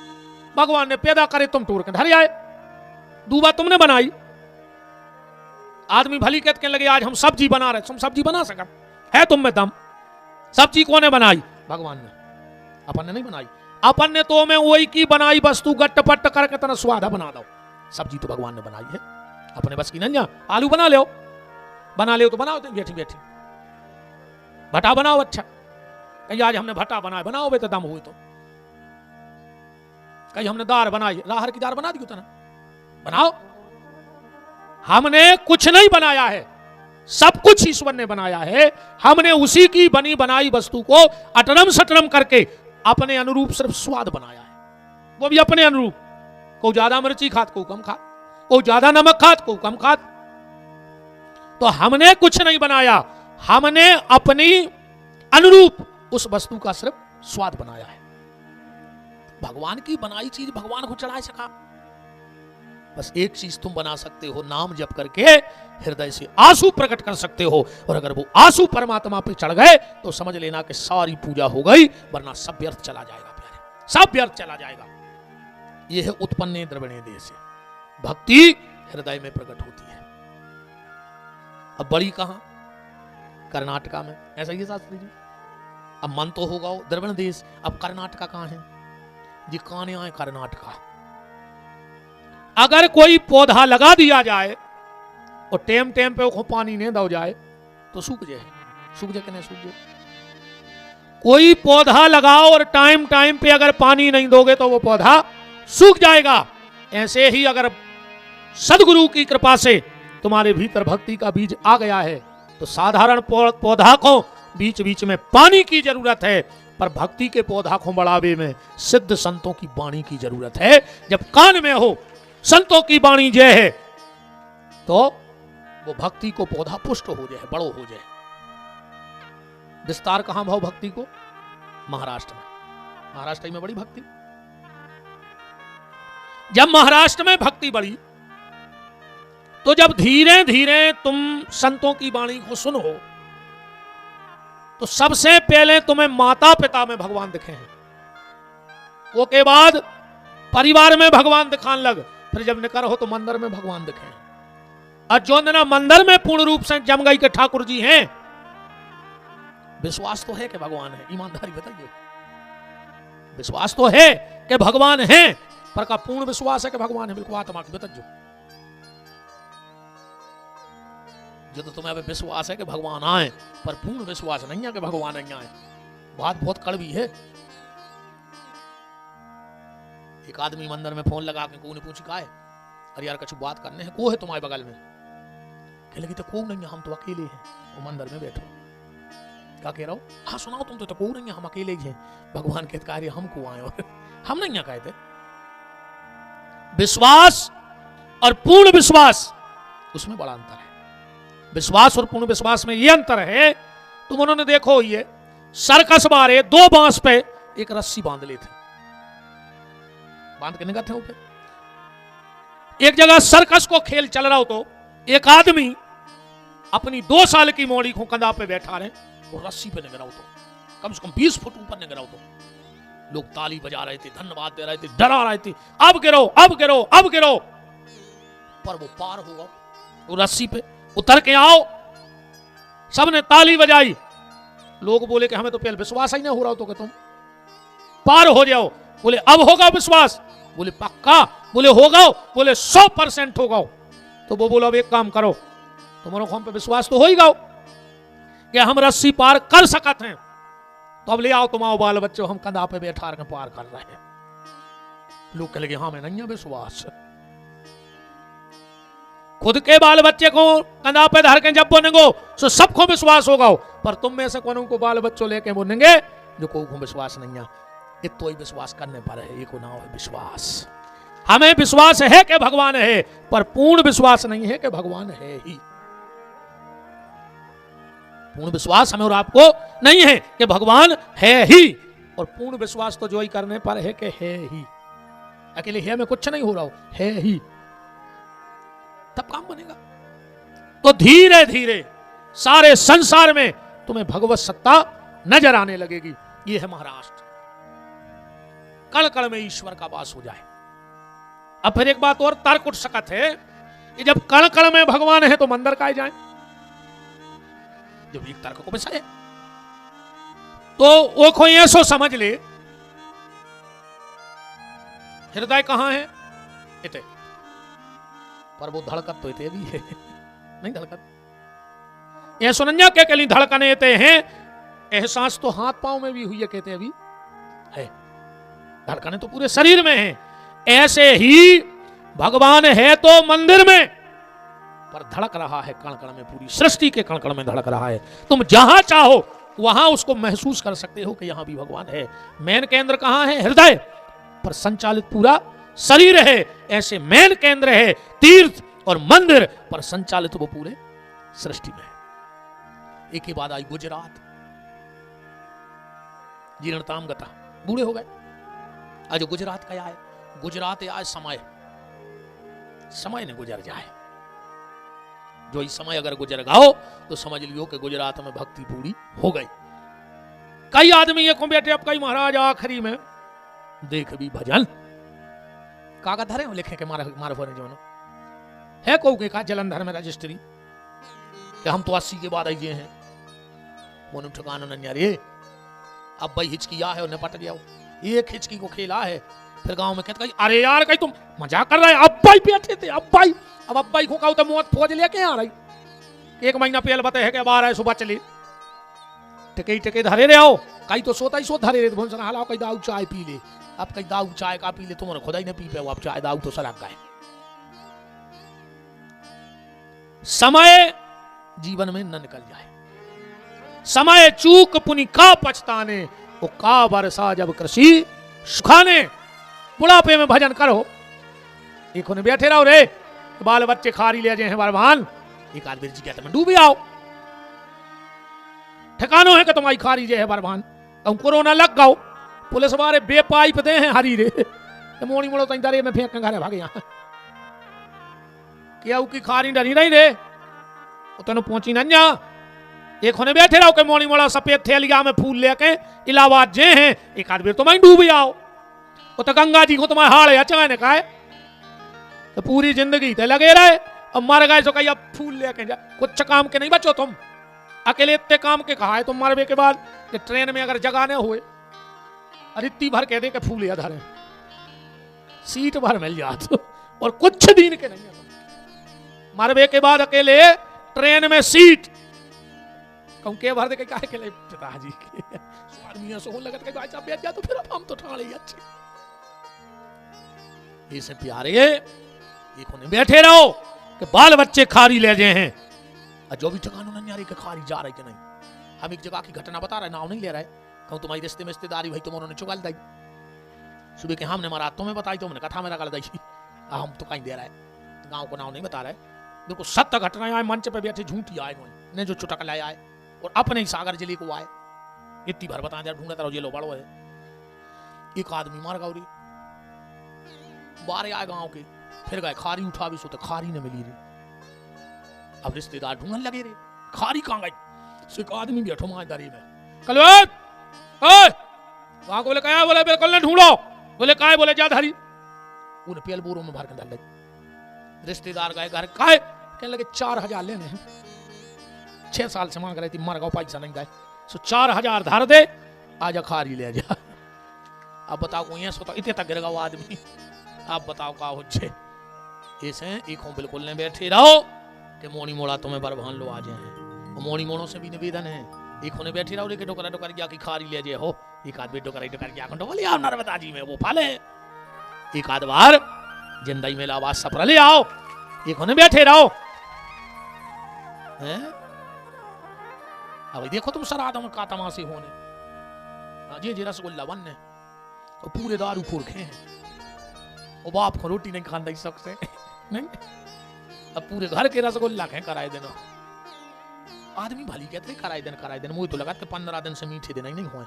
भगवान ने पैदा करे, तुम तोड़ के धर आए, दूबा तुमने बनाई। आदमी भली कहते लगे आज हम सब्जी बना रहे, तुम सब्जी बना सका है तुम में दम, सब्जी कौन बनाई? भगवान ने, अपन ने नहीं बनाई। अपन ने तो में वही की बनाई वस्तु गट्ट पट्ट करके तना स्वादा बना दो, सब्जी तो भगवान ने बनाई है, अपने बस की नहीं। आलू बना ले तो बनाओ, तुम बैठी बैठी भटा बनाओ, अच्छा कहीं आज हमने भटा बनाए, बनाओ बे तो दम हुई तो, कहीं हमने दार बनाई, राहर की दार बना दी तना, बनाओ। हमने कुछ नहीं बनाया है, सब कुछ ईश्वर ने बनाया है। हमने उसी की बनी बनाई वस्तु को अटरम सटरम करके अपने अनुरूप सिर्फ स्वाद बनाया है, वो भी अपने अनुरूप। को ज्यादा मिर्ची खात, को कम खात, को ज्यादा नमक खात, को कम खात। तो हमने कुछ नहीं बनाया, हमने अपनी अनुरूप उस वस्तु का सिर्फ स्वाद बनाया है। भगवान की बनाई चीज भगवान को चढ़ा सका। बस एक चीज तुम बना सकते हो, नाम जप करके हृदय से आंसू प्रकट कर सकते हो, और अगर वो आंसू परमात्मा पे चढ़ गए तो समझ लेना कि सारी पूजा हो गई, वरना सब व्यर्थ चला जाएगा प्यारे, सब व्यर्थ चला जाएगा। यह है उत्पन्ने द्रविणे देश। भक्ति हृदय में प्रकट होती है। अब बड़ी कहां? कर्नाटका में, ऐसा ही है शास्त्री जी। अब मन तो होगा द्रविण देश, अब कर्नाटका कहां है जी? कहां आए कर्नाटका। अगर कोई पौधा लगा दिया जाए और टेम टेम पे उसको पानी नहीं दो जाए तो सूख जाए। सूख जाए कि नहीं सूख जाए? कोई पौधा लगाओ और टाइम टाइम पे अगर पानी नहीं दोगे तो वो पौधा सूख जाएगा। ऐसे ही अगर सदगुरु की कृपा से तुम्हारे भीतर भक्ति का बीज आ गया है तो साधारण पौधा को बीच बीच में पानी की जरूरत है, पर भक्ति के पौधा को बढ़ावे में सिद्ध संतों की वाणी की जरूरत है। जब कान में हो संतों की वाणी जय है तो वो भक्ति को पौधा पुष्ट हो जाए, बड़ो हो जाए। विस्तार कहां भाव भक्ति को? महाराष्ट्र में। महाराष्ट्र में बड़ी भक्ति। जब महाराष्ट्र में भक्ति बढ़ी तो जब धीरे धीरे तुम संतों की वाणी को सुनो तो सबसे पहले तुम्हें माता पिता में भगवान दिखे हैं, वो के बाद परिवार में भगवान दिखाने लग, फिर जब निकर हो तो मंदिर में भगवान दिखे हैं। और जो ना मंदिर में पूर्ण रूप से जम गई के ठाकुर जी हैं, विश्वास तो है कि भगवान है, ईमानदारी बताइए। विश्वास तो है कि भगवान है, पर का पूर्ण विश्वास है कि भगवान है? बिल्कुल आत्मा की बताइए। जो तो तुम्हें विश्वास है कि भगवान आए, पर पूर्ण विश्वास नहीं है कि भगवान नहीं आए। बात बहुत कड़वी है। एक आदमी मंदिर में फोन लगा के को ने पूछ का है, अरे यार कुछ बात करने हैं, को है तुम्हारे बगल में? कह लगी तो को नहीं है, हम तो अकेले हैं। वो मंदिर में बैठो, क्या कह रहा हूं? हाँ सुनाओ, तुम तो को नहीं है, हम अकेले ही हैं। भगवान के कार्य हमको आए और हम नहीं कहते। विश्वास और पूर्ण विश्वास, उसमें बड़ा अंतर है। विश्वास और पूर्ण विश्वास में ये अंतर है। तुम उन्होंने देखो, ये सर्कस मारे दो बांस पे एक रस्सी बांध लेते, बांध के निकलते हो। एक जगह सर्कस को खेल चल रहा हो तो एक आदमी अपनी 2 साल की मोड़ी को कंधा पे बैठा रहे, वो रस्सी पे निकला हो तो कम से कम 20 फुट ऊपर निकला हो तो लोग ताली बजा रहे थे, धन्यवाद दे रहे थे, डरा रहे थे, अब गिरो अब गिरो अब गिरो। पर वो पार होगा, वो रस्सी पे उतर के आओ। सबने ताली बजाई। लोग बोले कि हमें तो पहले विश्वास ही नहीं हो रहा तो कि तुम पार हो जाओ। बोले अब होगा विश्वास? बोले पक्का? बोले होगा? बोले 100% होगा। तो वो बोलो अब एक काम करो, तुम्हारे हम पे विश्वास तो हो ही गो कि हम रस्सी पार कर सकते हैं, तो अब ले आओ तुम आओ बाल बच्चों, हम कंधा पे बैठा कर पार कर रहे हैं। लोग कह लगे हाँ मैं नहीं है विश्वास। खुद के बाल बच्चे को कंधा पे धर के जब बोलेंगे तो सबको विश्वास होगा, पर तुम में से कौन को बाल बच्चों लेके बोलेंगे जो को विश्वास नहीं है। इतो ही विश्वास करने पर है, एक नाम है विश्वास। हमें विश्वास है कि भगवान है, पर पूर्ण विश्वास नहीं है कि भगवान है ही। पूर्ण विश्वास हमें और आपको नहीं है कि भगवान है ही, और पूर्ण विश्वास तो जो ही करने पर है कि है ही। अकेले है में कुछ नहीं हो रहा हो, है ही, तब काम बनेगा। तो धीरे धीरे सारे संसार में तुम्हें भगवत सत्ता नजर आने लगेगी। ये है महाराष्ट्र, कण कण में ईश्वर का वास हो जाए। अब फिर एक बात और तर्क उठ सकत है कि जब कण कण में भगवान है तो मंदिर काहे जाए? जब एक तर्क को बिसाए तो वो कोई ऐसो समझ ले हृदय कहां है? इते, पर वो धड़कत तो इते भी है नहीं धड़कत। ऐसो नन्या के लिए धड़कने इते हैं, एहसास तो हाथ पांव में भी हुई है, कहते अभी है, धड़कने तो पूरे शरीर में है। ऐसे ही भगवान है तो मंदिर में, पर धड़क रहा है कण कण में, पूरी सृष्टि के कण कण में धड़क रहा है। तुम जहां चाहो वहां उसको महसूस कर सकते हो कि यहां भी भगवान है। मेन केंद्र कहां है? हृदय पर संचालित पूरा शरीर है। ऐसे मेन केंद्र है तीर्थ और मंदिर पर संचालित वो पूरे सृष्टि में है। एक के बाद आई गुजरात, जीर्णताम गता, बूढ़े हो गए। आज गुजरात का है, गुजरात आज समय ने गुजर जाए। जो इस समय अगर गुजर गाओ तो समझ लियो कि गुजरात में भक्ति पूरी हो गई। कई आदमी ये को बैठे, अब कई महाराज आखिरी में देख भी भजन कागज धरे लिखे के मारे जो है को के का जलंधर में रजिस्ट्री कि हम तो 80 के बाद आइए हैं। मोनू ठिकाना नन्या रे, अब भाई हिचकिया है और निपट गया। एक हिचकी को खेला है, फिर गांव में कहते अरे यार कहीं तुम मजाक कर रहे हैं। अब भाई बैठे थे, अब भाई को कहा तो मौत फौज लेके आ रही। 1 महीना पहले बताए है कि अब आ रहा है, सुबह चले टके धरे रहे हो। कहीं तो सोता ही सो धरे रहे भोन हालाओ, कहीं दाऊ चाय पी ले। अब कहीं दाऊ चाय का पी ले, तुम्हारे खुदा ही नहीं पी पे, अब चाय दाऊ तो सड़क गए। समय जीवन में न निकल जाए, समय चूक पुनि का पछताने, वो का बरसा जब कृषि सुखाने। बुढ़ापे में भजन करो, एक ने बैठे रहो रे, बाल बच्चे खारी ले जाए हैं बरभान, एक आदमी जी कहते मैं डूबे आओ। ठिकानो है कि तुम्हारी खारी जे है बरभान, तुम कोरोना लग गओ, पुलिस वाले बेपाइप दे हैं हरी रे, मोड़ी मोड़ो तई दरे में फेंक के घरे भागे यहाँ। क्या की खारी डरी नहीं रे, तेन पहुंची न जा। एक होने बैठे रहो के मोड़ी मोड़ा सफेद थैलिया में फूल लेके इलाहाबाद जे हैं, एक आदमी तुम्हारी डूबे आओ। वो तो गंगा जी को तुम्हारे हाड़ है अचानक आए तो पूरी जिंदगी ते लगे रहे, अब मर गए तो कहीं अब फूल लेके जा। कुछ काम के नहीं बचो तुम, अकेले इतने काम के कहा है तुम मरवे के बाद कि ट्रेन में अगर जगह न हुए अरे इतनी भर कह दे के फूल धरे सीट भर मिल जात और कुछ दिन के नहीं है। मरवे के बाद अकेले ट्रेन में सीट कहूं के भर दे के काहे के लिए पिताजी के आदमी सो लगत के भाई साहब बैठ जा तो फिर अब हम तो ठाणे अच्छे इसे प्यारे एक होने बैठे रहो कि बाल बच्चे खारी ले जाए हैं, और जो भी ठिकानों नहीं आ रही कि खारी जा रही कि नहीं। हम एक जगह की घटना बता रहे, नाम नहीं ले रहे, कहूं तुम्हारी रिश्ते में रिश्तेदारी भाई तुम उन्होंने चुगल दी। सुबह के हमने मारा तुम्हें बताई, तुमने कथा मेरा गल दी, हम तो कहीं दे रहा है, गांव को नाम नहीं बता रहे। देखो सत्य घटनाएं आए, मंच पे बैठे झूठी आए ने जो चुटक लाए आए और अपने ही सागर जिले को आए, इतनी भर बता ढूंढता रहो जेलो बड़ो है। एक आदमी मार गौरी बारे आए गांव के, फिर गए खारी उठा भी सो तो खारी न मिली रे। अब रिश्तेदार ढूंढने लगे रे, खारी कहां गई। सो एक आदमी बैठो माजदारी में, कल वहां को बोले क्या, बोले बिल्कुल ने ढूंढो, बोले काय, बोले जा धारी उन्हें पेल बोरों में भर के डाल लगे। रिश्तेदार गए घर, काय कहने लगे 4000 लेने हैं, 6 साल से मांग रही थी, मर गओ पैसा नहीं गए, सो 4000 धर दे, आजा खारी ले जा। अब बताओ कोई सोता इतने तक गिर गया आदमी, आप बताओ का हो छे। ऐसे एक हो बिल्कुल ने बैठे रहो कि मोनी मोड़ा तुम्हें बरभान लो आ जाए। मोनी मोड़ों से भी निवेदन है, एक होने बैठे रहो लेके डोकरा डोकर गया की खारी ले जाए हो, एक आदमी डोकर गया खंडो बोले आओ नर्मदा जी में वो फाले, एक आध बार जिंदगी में लावाज सफर ले आओ। एक होने बैठे रहो हैं, अब देखो तुम सरादों में का तमाशे होने, जी रसगुल्ला बनने तो पूरे दारू फोरखे हैं, वो बाप को रोटी नहीं खाना इस शौक से नहीं, अब पूरे घर के रसगुल्ला कहें कराए देना। आदमी भली कहते कराए देना, मुझे तो लगा कि 15 दिन से मीठे दिन नहीं हुए,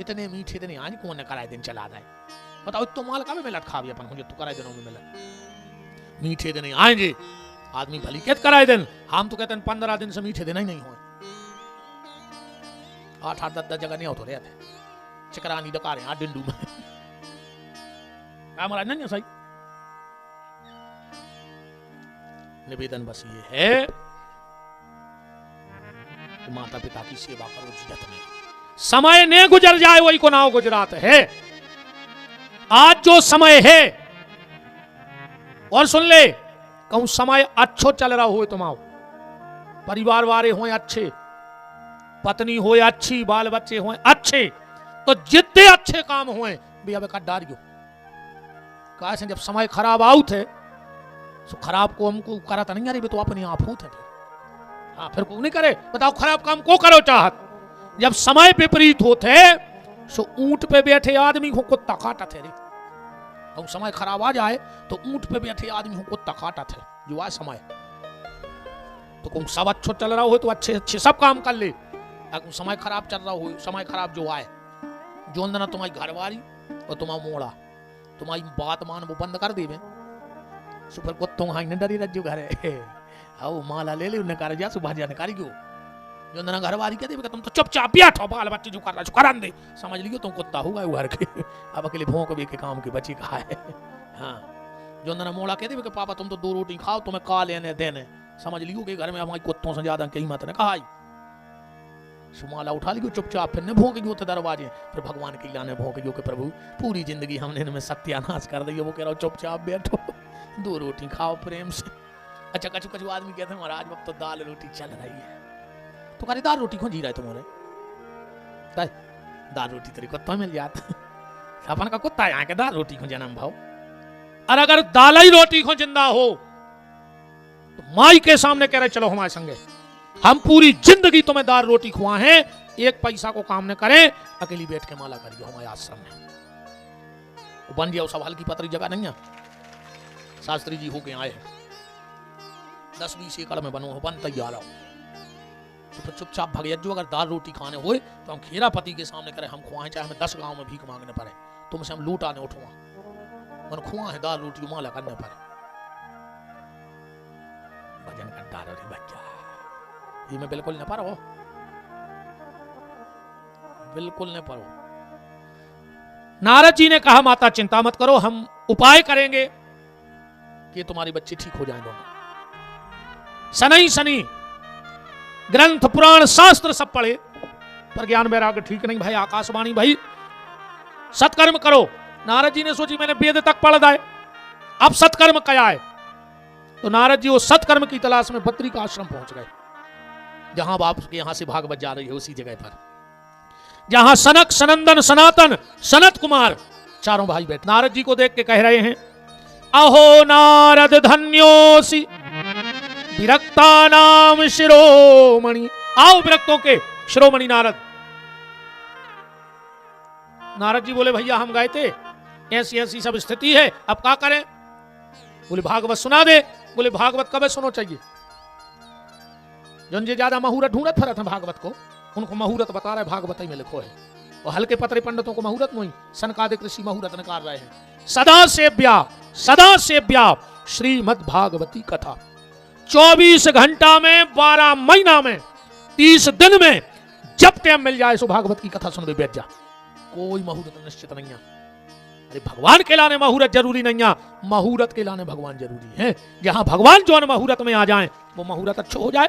इतने मीठे दिन आज कौन ने कराए दिन चला जाए। बताओ तो माल का भी मिलत खा भी अपन मुझे तो कराए दिनों में मिलत, मीठे दिन आएंगे आदमी भली कहते कराए दिन, हम तो कहते हैं 15 दिन से मीठे दिन ही नहीं हुए। 8-8 10 जगह नहीं होते रहते चकरानी डकार यहाँ डिंडू में हमारा नहीं सही। निवेदन बस ये है कि माता पिता की सेवा करो जियत में, समय ने गुजर जाए वही को नाव गुजरात है। आज जो समय है, और सुन ले कहूं समय अच्छो चल रहा हो तुम आओ, परिवार वाले हो अच्छे, पत्नी हो अच्छी, बाल बच्चे हो अच्छे, तो जितने अच्छे काम हुए भी अब कट डारियो कहा जब समय खराब आउट है तो खराब को हमको करा तो नहीं आ रही, तो अपने आप होते फिर हाँ फिर को नहीं करे। बताओ खराब काम को करो चाहत, जब समय विपरीत होते सो ऊंट पे बैठे आदमी को कुत्ता काटा थे रे। अब समय खराब आ जाए तो ऊंट पे बैठे आदमी को कुत्ता काटा थे जो आए समय। तो कौन सब अच्छा चल रहा हो तो अच्छे अच्छे सब काम कर ले, अगर समय खराब चल रहा हो, समय खराब जो आए जो अंदर तुम्हारी घरवाली और तुम्हारा मोड़ा तुम्हारी बात मान वो बंद कर देवे सुपर कुत्तों हाँ ने डरी रज्जो घर आओ माला ले ले उन्हें कर जा सुबह जाने कारी क्यों जो अंदर घरवाली कह देवे तुम तो चुपचाप बैठो बाल बच्चे जो कर रहा करा दे समझ लियो तुम कुत्ता होगा घर के अब अकेले भोंक भी के काम के बची कहा है। हाँ जो अंदर मोड़ा कह देवे कि पापा तुम तो 2 रोटी खाओ तुम्हें का लेने देने समझ लियो कि घर में हमारी कुत्तों से ज्यादा कीमत ने कहा सुमाला उठा लियो चुपचाप फिर ने भोंक गयो दरवाजे फिर भगवान के लाने भोंक गयो कि प्रभु पूरी जिंदगी हमने इनमें सत्यानाश कर दिया। वो कह रहा चुपचाप बैठो 2 रोटी खाओ प्रेम से। अच्छा कछु कछु आदमी कहते हैं महाराज अब तो दाल रोटी चल रही है तो कह दाल रोटी क्यों जी रहा है तुम्हारे दाल रोटी तेरे कुत्ता मिल जाता अपन का कुत्ता यहाँ के दाल रोटी को जन्म भाव। और अगर दाल ही रोटी को जिंदा हो तो माई के सामने कह रहे चलो हमारे संगे हम पूरी जिंदगी तुम्हें दाल रोटी खुआ हैं 1 पैसा को काम न करें अकेली बैठ के माला करियो हमारे आश्रम में बन गया सब हल्की पतरी जगह नहीं है। शास्त्री जी होके आए 10-20 एकड़ में बनो बन तैयार आओ तो चुपचाप भगैया जो अगर दाल रोटी खाने हुए तो हम खेरापति के सामने करें हम खुआएं चाहे हमें 10 गांव में भीख मांगने पड़े तुमसे हम लूटाने उठवा मन खुआ है दाल रोटी माला करने पड़े भजन का डाल बच्चा ये मैं बिल्कुल न पारो बिल्कुल न पारो। नारद जी ने कहा माता चिंता मत करो हम उपाय करेंगे कि तुम्हारे बच्चे ठीक हो जाएं दोनों। सनई सनी ग्रंथ पुराण शास्त्र सब पढ़े पर ज्ञान वैराग्य ठीक नहीं भाई आकाशवाणी भाई सत्कर्म करो। नारद जी ने सोची मैंने वेद तक पढ़ दाए अब सत्कर्म क्या है तो नारद जी वो सत्कर्म की तलाश में बद्री का आश्रम पहुंच गए जहां बाप के यहां से भागवत जा रही है उसी जगह पर जहां सनक सनंदन सनातन सनत कुमार चारों भाई बैठे नारद जी को देख के कह रहे हैं अहो नारद धन्योसी विरक्ता नाम शिरोमणि। आओ विरक्तों के शिरोमणि नारद। नारद जी बोले भैया हम गए थे ऐसी ऐसी सब स्थिति है अब क्या करें। बोले भागवत सुना दे। बोले भागवत कब सुनो चाहिए जो ज्यादा मुहूर्त ढूंढत फिरत है भागवत को उनको मुहूर्त बता रहे भागवत ही में लिखो है और हल्के पतरे पंडितों को मुहूर्त नहीं सनकादिक ऋषि मुहूर्त निकाल रहे हैं। सदा सेव्या श्रीमद् भागवती कथा 24 घंटा में 12 महीना में 30 दिन में जब टाइम मिल जाए सो भागवत की कथा सुन बैठ जा कोई मुहूर्त निश्चित नहीं है। अरे भगवान के लाने मुहूर्त जरूरी नहीं है मुहूर्त के लाने भगवान जरूरी है। जहां भगवान जो मुहूर्त में आ जाए वो मुहूर्त अच्छा हो जाए।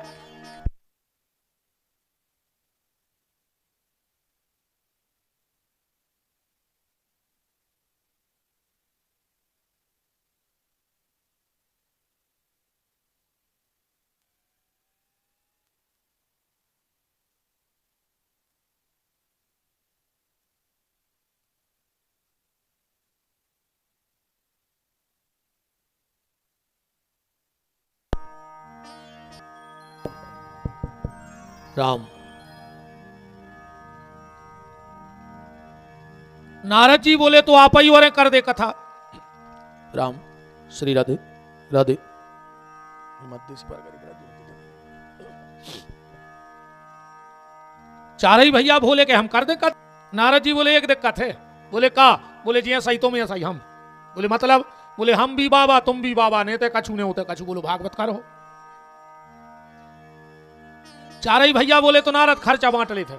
राम नारद जी बोले तो आप ही और कर दे कथा। राम श्री राधे राधे चार ही भैया बोले कि हम कर दे कथा। नारद जी बोले एक दिक्कत है। बोले का। बोले जी ऐसा ही तुम ऐसा ही हम। बोले मतलब। बोले हम भी बाबा तुम भी बाबा नहीं थे कछु नहीं होते कछु। बोलो भागवत करो। चार ही भैया बोले तो नारद खर्चा बांट लेते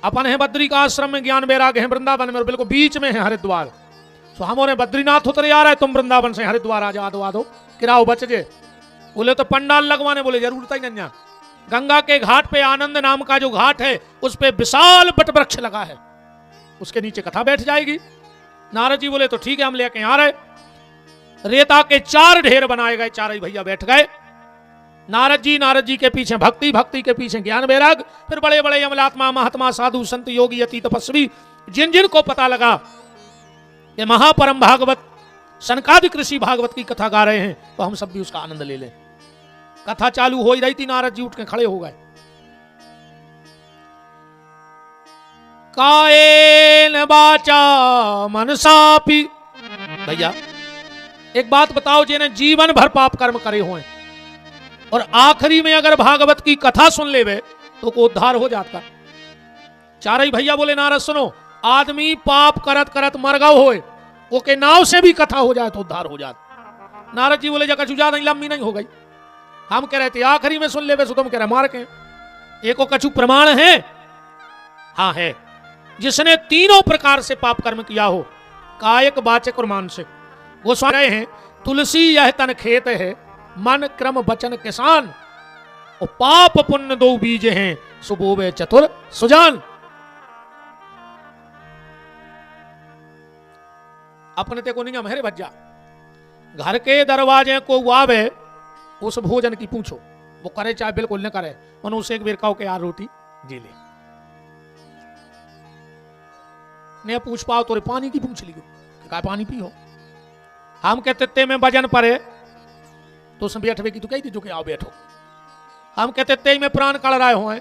अपन है बद्री का आश्रम में ज्ञान वैराग्य है वृंदावन में बिल्कुल बीच में है हरिद्वार। तो हमारे बद्रीनाथ उतरे आ रहा है तुम वृंदावन से हरिद्वार आ दो किराओ बच जे। बोले तो पंडाल लगवाने बोले जरूरत ही नहीं। गंगा के घाट पे आनंद नाम का जो घाट है उस पे विशाल वट वृक्ष लगा है उसके नीचे कथा बैठ जाएगी। नारद जी बोले तो ठीक है हम लेके आ रहे। रेता के 4 ढेर बनाए गए चार ही भैया बैठ गए। नारद जी के पीछे भक्ति भक्ति के पीछे ज्ञान वैराग फिर बड़े बड़े अमलात्मा महात्मा साधु संत योगी अति तपस्वी जिन जिन को पता लगा कि महापरम भागवत सनकादिक ऋषि भागवत की कथा गा रहे हैं तो हम सब भी उसका आनंद ले लें। कथा चालू हो ही रही थी नारद जी उठ के खड़े हो गए। कायेन वाचा मनसापि। भैया एक बात बताओ, जिन्हें जीवन भर पाप कर्म करे हुए और आखिरी में अगर भागवत की कथा सुन लेवे तो को उद्धार हो जाता। चार ही भैया बोले नारद सुनो, आदमी पाप करत करत मर गए होए, वो के नाव से भी कथा हो जाए तो उद्धार हो जाता। नारद जी बोले जगह ज्यादा नहीं लंबी नहीं हो गई, हम कह रहे थे आखिरी में सुन लेवे, सो तुम कह रहे मार के। एको कछु प्रमाण है? हाँ है, जिसने तीनों प्रकार से पाप कर्म किया हो, कायिक वाचक और मानसिक। वो स्व रहे हैं तुलसी यह तन खेत है, मन क्रम वचन किसान, और पाप पुण्य दो बीज हैं, सुबोवे चतुर सुजान। अपने ते को नहीं मेरे बच्चा, घर के दरवाजे को आवे उस भोजन की पूछो, वो करे चाहे बिल्कुल न करे, मनुष्य एक बेर खाओ के यार रोटी जी ले, ने पूछ पाओ तो पानी की पूछ लियो, क्या पानी पियो। हम कहते ते में वजन पड़े तो उसमें बैठवे की तो कही जो कि आओ बैठो। हम कहते ते में प्राण कड़ रहे हो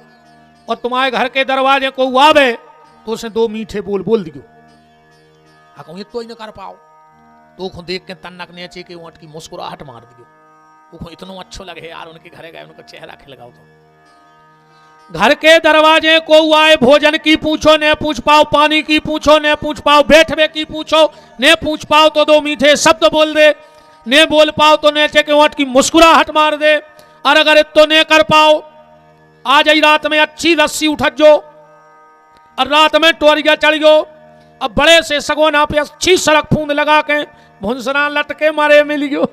और तुम्हारे घर के दरवाजे को आवे तो उसे दो मीठे बोल बोल दियो। हाँ कहूँ तो ही न कर पाओ तो खुद देख के तन्नक नेचे के ऊँट की मुस्कुराहट मार दियो, वो इतना अच्छा लगे यार, उनके घरे गए उनका चेहरा खिलगाओ। तो घर के दरवाजे को आए भोजन की पूछो ने पूछ पाओ, पानी की पूछो ने पूछ पाओ, बैठवे की पूछो ने पूछ पाओ तो दो मीठे शब्द बोल दे, ने बोल पाओ तो नेचे के ऊँट की मुस्कुराहट मार दे। और अगर इतो ने कर पाओ, आज ही रात में अच्छी रस्सी उठत जो और रात में टोरिया चढ़ गयो, अब बड़े से सगोना पे अच्छी सड़क फूंद लगा के भुंसरा लटके मारे मिल गयो।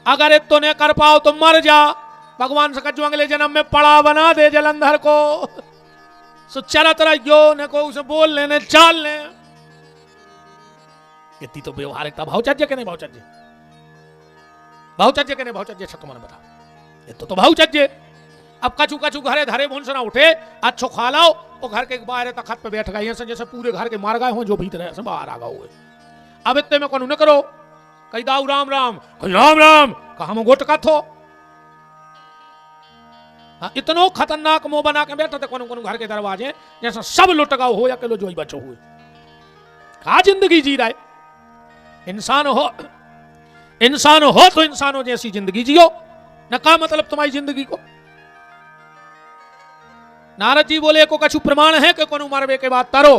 अगर इतो ने कर पाओ तो मर जा, भगवान से कचू अगले जन्म में पड़ा बना दे जलंधर को, सो चरत रहियो ने को उसे बोल लेने चाल ले। इतनी तो व्यवहारिकता भावचर्य के नहीं भावचर्य, भावचर्य के नहीं भावचर्य, अच्छा तुम्हारे बता ये तो भावचर्य। अब कचू कचू घरे धरे भुंसना उठे अच्छो खा लाओ, और घर के बाहर तखत पे बैठ गए जैसे पूरे घर के मार गए हो जो भीतर है बाहर आ गए। अब इतने में कौन न करो, कही दाऊ राम राम, कही राम राम, कहा हम गोट का थो। हाँ, इतनो खतरनाक मुंह बना के बैठा थे कौन घर के दरवाजे जैसा सब लुट गए हो या किलो जो ही बचो हुए। कहा जिंदगी जी रहा है, इंसान हो तो इंसानों जैसी जिंदगी जियो, न का मतलब तुम्हारी जिंदगी को। नारद जी बोले को कछु प्रमाण है कि कोनो मरवे के बाद तरो,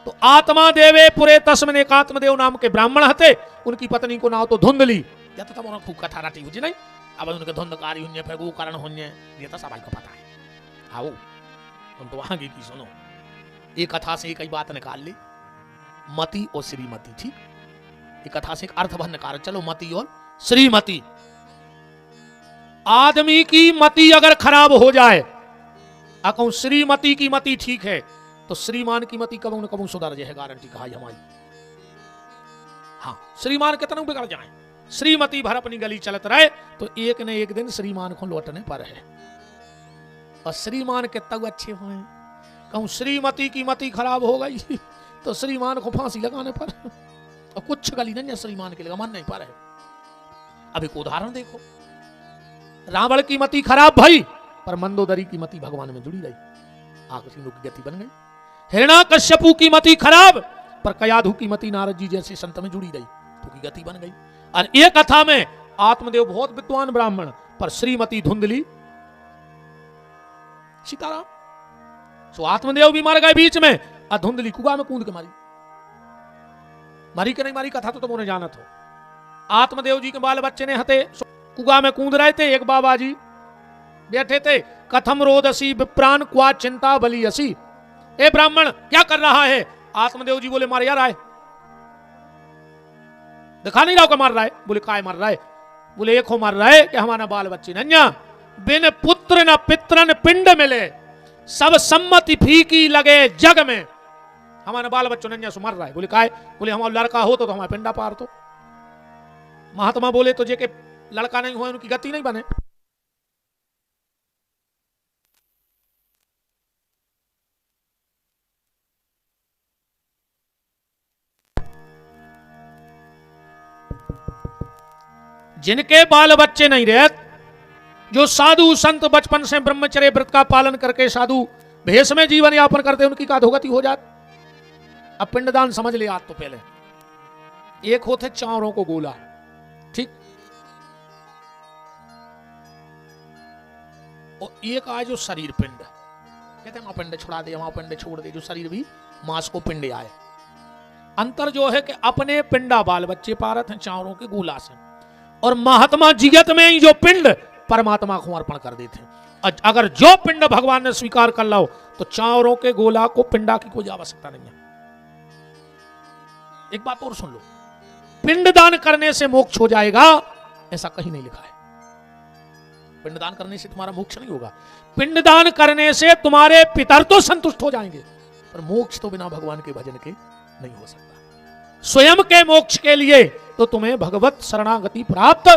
तो आत्मा देवे पुरे तस्मिन एक आत्मदेव नाम के ब्राह्मण हते, उनकी पत्नी को नाम तो धुंधली, या तो तमोना खूब कथा राटी हुई नहीं, अब उनके धुंधकारी हुन्ने फिर वो कारण हुन्ने, ये तो सबाई को पता है। आओ तुम तो आगे की सुनो, एक कथा से एक बात निकाल ली, मति और श्रीमती। ठीक, एक कथा से एक अर्थ भर निकाल, चलो मति और श्रीमती। आदमी की मति अगर खराब हो जाए, कहूं श्रीमती की मति ठीक है, तो श्रीमान की मति कबू न कबू सुधर जाए, गारंटी कहा हमारी। हाँ, श्रीमान कितना बिगड़ जाए, श्रीमती भर अपनी गली चलत रहे तो एक न एक दिन श्रीमान को लौटने पर है। और श्रीमान कितना अच्छे हुए, कहूं श्रीमती की मति खराब हो गई तो श्रीमान को फांसी लगाने पर, और कुछ गली नहीं है श्रीमान के लिए मन नहीं पर है। अब एक उदाहरण देखो, रावण की मति खराब भाई, पर मंदोदरी की मति भगवान में जुड़ी रही, आखिरी की गति बन गई। हिरण्याकश्यपु की मति खराब, पर कयाधु की मति नारद जी जैसे संत में जुड़ी रही, तो की गति बन गई। और एक कथा में आत्मदेव बहुत विद्वान ब्राह्मण, पर श्रीमती धुंधली सीताराम। सो आत्मदेव भी मर गए बीच में, और धुंधली कुआ में कूद के मारी। मारी के नहीं मारी कथा तो तुमने जाना था। आत्मदेव जी के बाल बच्चे ने हते कुआ में कूद रहे थे, एक बाबा जी बैठे थे, कथम रोदसी विप्राण क्वा चिंता बली असी। ए ब्राह्मण क्या कर रहा है? आत्मदेव जी बोले मार यार आए, दिखा नहीं रहा का मार रहा है। बोले काय मार रहा है? बोले एक हो मार रहा है कि हमारा बाल बच्चे नन्या, बिन पुत्र न पित्र न पिंड मिले, सब सम्मति फीकी लगे जग में, हमारा बाल बच्चों नन्या से मर रहा है। बोले काय? बोले हमारा लड़का हो तो हमारा पिंडा पार। तो महात्मा बोले तो जे के लड़का नहीं हुआ उनकी गति नहीं बने। जिनके बाल बच्चे नहीं रहे, जो साधु संत बचपन से ब्रह्मचर्य व्रत का पालन करके साधु भेष में जीवन यापन करते उनकी का अधोगति हो जाती। अब पिंडदान समझ ले आज तो पहले। एक होते चारों को गोला, ठीक, और एक आए जो शरीर पिंड, कहते हैं वहां पिंड छुड़ा दे, वहां पिंड छोड़ दे, जो शरीर भी मांस को पिंड आए। अंतर जो है कि अपने पिंडा बाल बच्चे पारत हैं चारों के गोला से, और महात्मा जिगत में ही जो पिंड परमात्मा को अर्पण कर देते हैं। अगर जो पिंड भगवान ने स्वीकार कर लो तो चारों के गोला को पिंडा की कोई आवश्यकता नहीं है। एक बात और सुन लो, पिंडदान करने से मोक्ष हो जाएगा ऐसा कहीं नहीं लिखा है। पिंडदान करने से तुम्हारा मोक्ष नहीं होगा। पिंडदान करने से तुम्हारे पितर तो संतुष्ट हो जाएंगे, पर मोक्ष तो बिना भगवान के भजन के नहीं हो सकता। स्वयं के मोक्ष के लिए तो तुम्हें भगवत शरणागति प्राप्त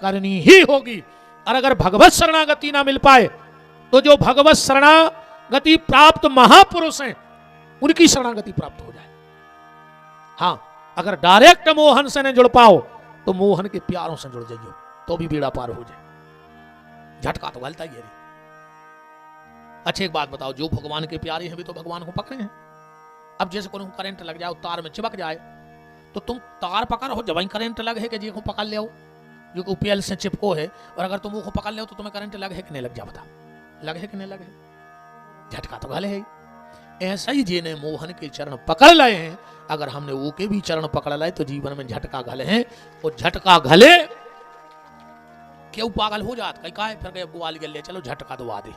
करनी ही होगी। और अगर भगवत शरणागति ना मिल पाए तो जो भगवत शरणागति प्राप्त महापुरुष हैं उनकी शरणागति प्राप्त हो जाए। हाँ, अगर डायरेक्ट मोहन से नहीं जुड़ पाओ तो मोहन के प्यारों से जुड़ जाइयो तो भी बेड़ा पार हो जाए। झटका तो गलता ही है। अच्छा एक बात बताओ, जो भगवान के प्यारे हैं भी तो भगवान को पकड़े हैं। अब जैसे कोई करंट लग जाए, तार में चिपक जाए, तो तुम तार पकड़ हो, जब करंट लग है कि जी को पकड़ ले, जो उपीएल से चिपको है, और अगर तुम वो पकड़ ले तो तुम्हें करंट लग है कि नहीं लग जा, बता लग है कि नहीं लग है। झटका तो गले है। ऐसा ही जिन्हें मोहन के चरण पकड़ लाए हैं, अगर हमने वो के भी चरण पकड़ लाए तो जीवन में झटका घले हैं। और झटका घले क्यों पागल हो जात, कहीं का है फिर कहीं बुआल गल ले, चलो झटका दवा दे,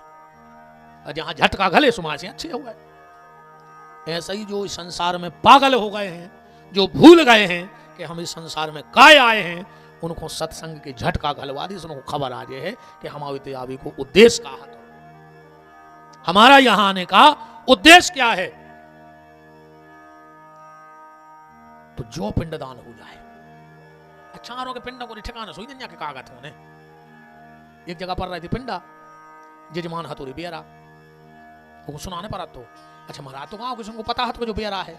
और जहां झटका घले सुमा से अच्छे हो गए। ऐसा ही जो इस संसार में पागल हो गए हैं, जो भूल गए हैं कि हम इस संसार में काय आए हैं, उनको सत्संग के झटका घलवा दी, उनको खबर आ जाए है कि हमारे आवी को उद्देश्य का है, हमारा यहां आने का उद्देश्य क्या है। तो जो पिंडदान हो जाए, चारों के पिंडों को ठिकाना सोई दुनिया के कागज होने। एक जगह पर रहे थे पिंडा, जजमान हथोरी बेरा, वो सुनाने पर तो अच्छा महाराज तो कहा किसी को पता है तो जो बेरा है,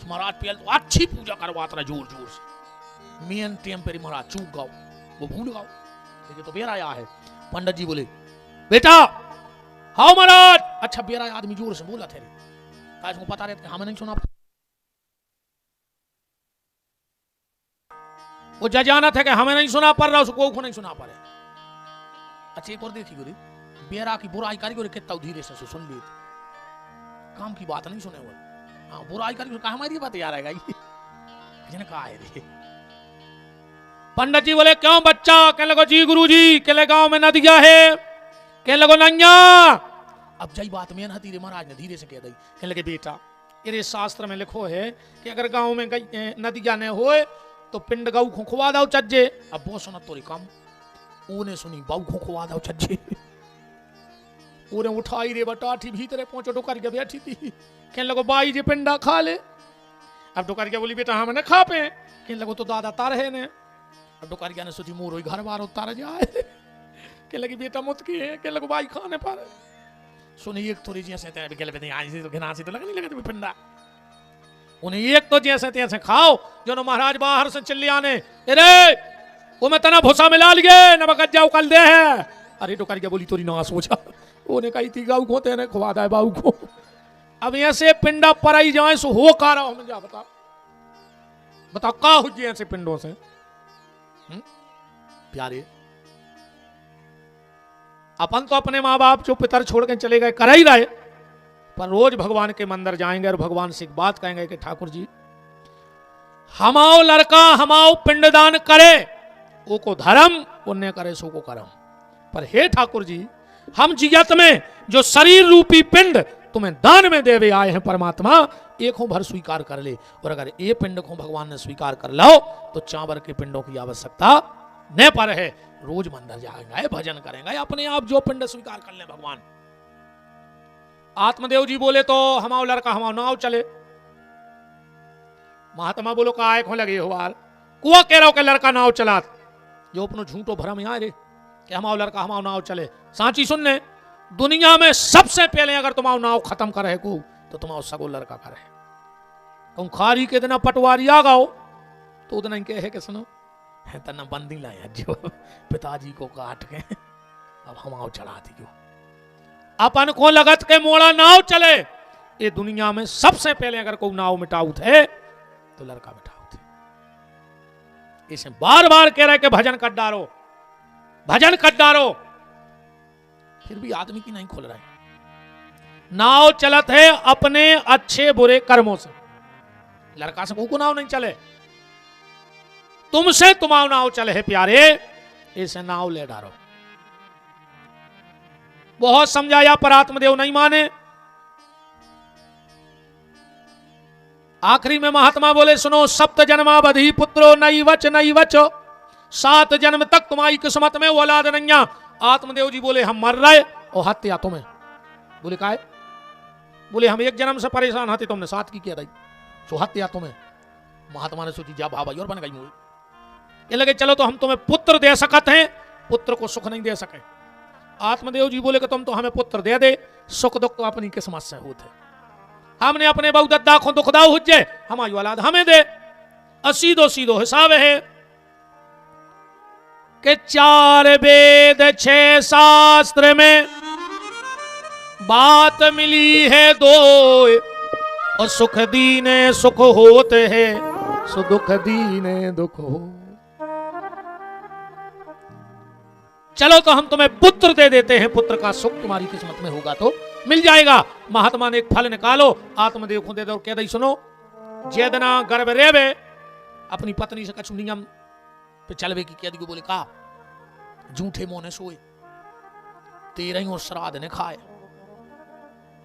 महाराज पहले तो अच्छी पूजा करवाता रहा जोर जोर से, मेन टेम पर महाराज चूक गाओ, वो भूल गाओ, लेकिन तो बेरा आया है। पंडित जी बोले बेटा हाँ महाराज, अच्छा बेरा आदमी जोर से बोला थे, को पता रहता हमें नहीं सुना, वो जजाना था कि हमें नहीं सुना पड़ रहा, उसको नहीं सुना पड़े। अच्छा एक और देखी गोरी, बेरा की बुराई करी कितना धीरे से सुन ली, काम की बात नहीं सुने हुए। हाँ बुराई करी कहा हमारी बात यार आएगा, कहा है रे। पंडित जी बोले क्यों बच्चा, कहने लगो जी गुरुजी, कहले गांव में नदिया है, कहने लगो नैया। अब जई बात में हतीरे महाराज ने धीरे से कह दी, कहने लगे बेटा ये शास्त्र में लिखो है कि अगर गांव में नदिया न होए तो पिंड गऊ को खुआ दाओ चज्जे। अब वो सुना तोरी कम, ऊने सुनी बाऊ को खुआ दाओ चज्जे, ऊने उठाई रे बटाठी भीतरे पहुंचो डोकर के बैठी थी, कहने लगो बाई जे पिंडा खा ले। अब डोकर के बोली बेटा हम न खा पे, कहने लगो तो दादा तार है ने। अब डोकर ने सोची मोर घर बार उतार जाए, कहने लगी बेटा मुत की है, कहने लगो बाई खाने पर सुनी एक थोड़ी जैसे आई से तो घिना से तो लग नहीं लगे पिंडा, उन्हें एक तो जैसे तैसे खाओ जो न महाराज बाहर से चिल्ली आने, अरे वो मैं तना भूसा मिला लिए न बगत जाओ कल दे है। अरे डोकर के बोली तोरी ना सोचा, उन्हें कही थी गाऊ को तेने खुआ दे बाऊ को। अब ऐसे पिंडा पर आई जाए सो हो का रहा हूं, जा बता बता का हो जी ऐसे पिंडों से। प्यारे अपन तो अपने माँ बाप जो पितर छोड़ के चले गए कर ही रहे, पर रोज भगवान के मंदिर जाएंगे और भगवान से एक बात कहेंगे कि ठाकुर जी हमाओ लड़का हमाओ पिंडदान करे वो को धर्म, पुण्य करे सो को करम। पर हे ठाकुर जी हम जियत में जो शरीर रूपी पिंड तुम्हें दान में देवे आए हैं परमात्मा, एक भर स्वीकार कर ले। और अगर ये पिंड को भगवान ने स्वीकार कर लो तो चावर के पिंडों की आवश्यकता न पर है। रोज मंदिर जाएंगे, भजन करेंगे, अपने आप जो पिंड स्वीकार कर ले भगवान। आत्मदेव जी बोले तो हमाओ लड़का हमाओ नाव चले, महात्मा बोलो का आए लगे हो वार कुआ कह रहा हो कि लड़का नाव चला, जो अपनो झूठो भरम यहाँ रे कि हमाओ लड़का हमाओ नाव चले। सांची सुनने दुनिया में सबसे पहले अगर तुम्हारा नाव खत्म करे को तो तुम्हारा सगो लड़का करे। कहूं खारी के दिन पटवारी आ गाओ तो उतना कहे कि सुनो है तना बंदी लाया जो पिताजी को काट के अब हमाओ चढ़ा दी। अपन को लगत के मोड़ा नाव चले। ये दुनिया में सबसे पहले अगर कोई नाव मिटाऊ थे तो लड़का मिटाऊ थे। इसे बार बार कह रहे कि भजन कर डालो, भजन कर डालो, फिर भी आदमी की नहीं खुल रहा है। नाव चलत है अपने अच्छे बुरे कर्मों से। लड़का से को नाव नहीं चले, तुमसे तुम्हारा नाव चले है प्यारे, इसे नाव ले डालो। बहुत समझाया पर आत्मदेव नहीं माने। आखिरी में महात्मा बोले सुनो, सप्त जन्मावधि पुत्रो नई वच नई वच, 7 जन्म तक तुम्हारी किस्मत में औलाद नहीं। आत्मदेव जी बोले हम मर रहे और हत्या तुम्हें। बोले काहे? बोले हम 1 जन्म से परेशान हते, तुमने 7 की किया रही, सो हत्या तुम्हें। महात्मा ने सोची जा भाई और बन गई मूवी। ये लगे चलो तो हम तुम्हें पुत्र दे सकते हैं, पुत्र को सुख नहीं दे सके। आत्मदेव जी बोले कि तुम तो हमें पुत्र दे दे, सुख दुख तो अपनी किस्मत से होते। हमने अपने बहु दद्दा को दुखदा हुज्जे, हमारी औलाद हमें दे। सीधो सीधो हिसाब है कि 4 वेद 6 शास्त्र में बात मिली है 2, और सुख दीने सुख होते हैं, सो दुख दीने दुख हो। चलो तो हम तुम्हें पुत्र दे देते हैं, पुत्र का सुख तुम्हारी किस्मत में होगा तो मिल जाएगा। महात्मा ने एक फल निकालो, आत्मदेव को दे दो, कह दई सुनो, जेदना गर्भ रेवे अपनी पत्नी से कछु नियम पे चलवे की कह दी। बोले का झूठे मोने सोए, 13 श्राद्ध ने खाए।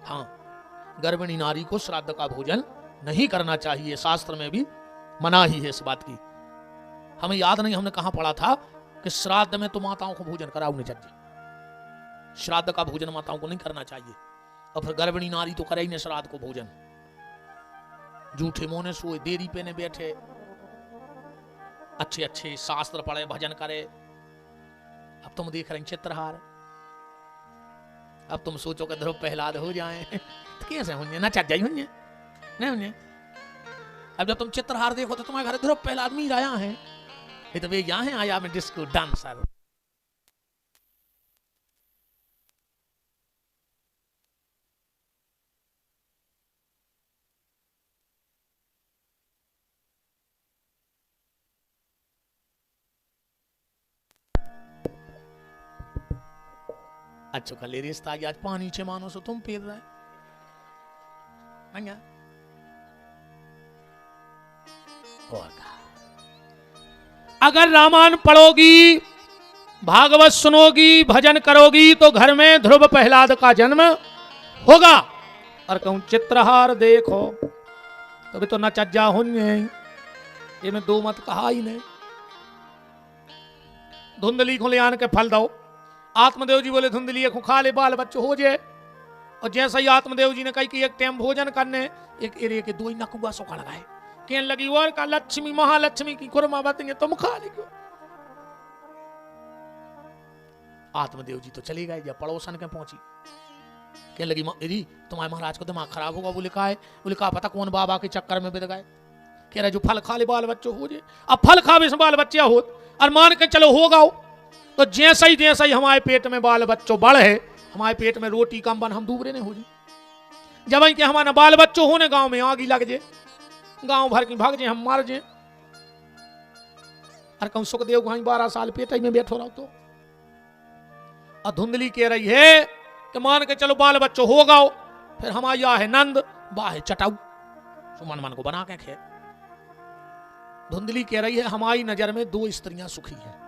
हाँ, गर्भिणी नारी को श्राद्ध का भोजन नहीं करना चाहिए, शास्त्र में भी मना ही है इस बात की। हमें याद नहीं हमने कहां पढ़ा था कि श्राद्ध में तो माताओं को भोजन कराओ नहीं चाहिए, श्राद्ध का भोजन माताओं को नहीं करना चाहिए। और फिर गर्भिणी नारी तो करे ही नहीं श्राद्ध को भोजन। झूठे मोने सोए, देरी पे ने बैठे, अच्छे अच्छे शास्त्र पढ़े, भजन करे। अब तुम देख रहे चित्रहार, अब तुम सोचो कि ध्रुव प्रहलाद हो जाए तो कैसे होंगे, ना चट जाई होंगे नहीं होंगे। अब जब तुम चित्रहार देखो तो तुम्हारे घर ध्रुव प्रहलाद मीर आया है, ये तो वे यहाँ है आया में डिस्को डांसर। अच्छा कल रिश्ता आ गया, आज पानी छे मानो सो तुम पी रहे हैं। अगर रामायण पढ़ोगी, भागवत सुनोगी, भजन करोगी तो घर में ध्रुव प्रहलाद का जन्म होगा। और कहूं चित्रहार देखो तो भी तो न चज्जा होंगे, ये में 2 मत कहा ही नहीं। धुंधली को ले आन के फल दो। आत्मदेव जी बोले धुंधली को खा ले, बाल बच्चे हो जाए। और जैसा ही आत्मदेव जी ने कही कि 1 टाइम भोजन करने, एक एरिया के 2 ही नकुआ सोखा लगाए। कहने लगी और का लक्ष्मी महालक्ष्मी की खुरमा बातेंगे तुम खा लेंगे। आत्मदेव जी तो चली गए, जब पड़ोसन के पहुंची कहने लगी दीदी तुम्हारे महाराज को दिमाग खराब होगा। बोले का है? बोले का पता कौन बाबा के चक्कर में बिद गए। कह रहे जो फल खा ले बाल बच्चे हो जाए। अब फल खावे से बाल बच्चे हो, और मान के चलो होगा तो जैसा ही हमारे पेट में बाल बच्चों बढ़े, हमारे पेट में रोटी कम बन, हम दूबरे नहीं हो जाए। जब कि हमारा बाल बच्चों होने गांव में आग ही लग जाए, गांव भर की भाग जाए, हम मार जाए। और कहूं सुखदेव को 12 साल पेट में बैठो रहो तो। और धुंधली कह रही है कि मान के चलो बाल बच्चों होगा, फिर हमारा है नंद, बाहे चटाऊ, सुमन मन को बना के खे। धुंधली कह रही है हमारी नजर में 2 स्त्रियां सुखी हैं।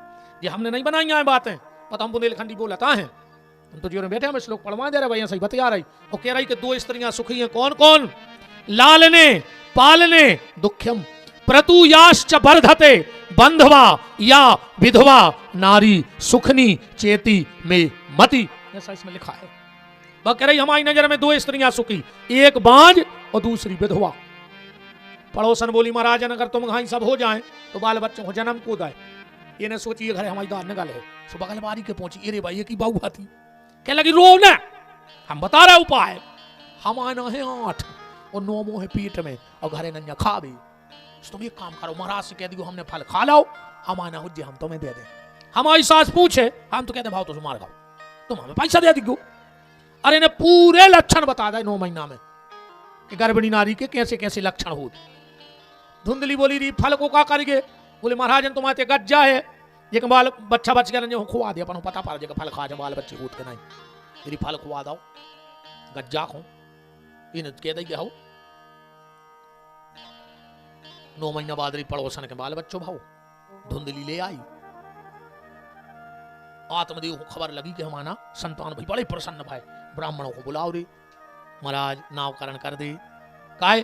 ये हमने नहीं बनाई हैं बातें, पता हम बुंदेलखंडी बोलता है। तुम तो जीवन बैठे हम श्लोक पढ़वा दे रहे भाई, सही बता रही। और कह रही कि 2 स्त्रियां सुखी हैं। कौन कौन? लालने पालने दुख्यम प्रतुयाश्च वर्धते बंधवा या विधवा नारी सुखनी चेती में मति, ऐसा इसमें लिखा है। वह कह रही हमारी नजर में 2 स्त्रियां सुखी, एक बांझ और दूसरी विधवा। पड़ोसन बोली महाराजन अगर तुम घाई सब हो जाएं तो बाल बच्चों को जन्म कूद आए। ये ने सोची घर हमारी दार निकाले, सो बगल बारी के पहुंची, अरे भाई ये की बाबू थी। कह लगी रो न, हम बता रहे उपाय। हम आना है 8 और 9 मोह है पेट में, और घरे नंजा खा भी। तुम एक काम करो, महाराज से कह दियो हमने फल खा लाओ, हम आना हो हम तुम्हें दे दें। हमारी सास पूछे, हम तो कहते भाव तो मार खाओ, तुम हमें पैसा दे दियो। अरे ने पूरे लक्षण बता दे 9 महीना में कि गर्भिणी नारी के कैसे कैसे लक्षण हो। धुंधली बोली रही फल को का करेंगे? बोले महाराजन तुम्हारे गज्जा है एक बाल बच्चा बच गया जो खुआ दे अपन पता पा जगह फल खा जा बाल बच्चे कूद के नहीं यदि फल खुआ दो गज्जा खो इन कह दे हो 9 महीना बाद रही पड़ोसन के बाल बच्चों भाव धुंधली ले आई। आत्मदेव को खबर लगी कि हमारा संतान भाई बड़े प्रसन्न भाई ब्राह्मणों को बुलाओ रे महाराज नामकरण कर दे। काहे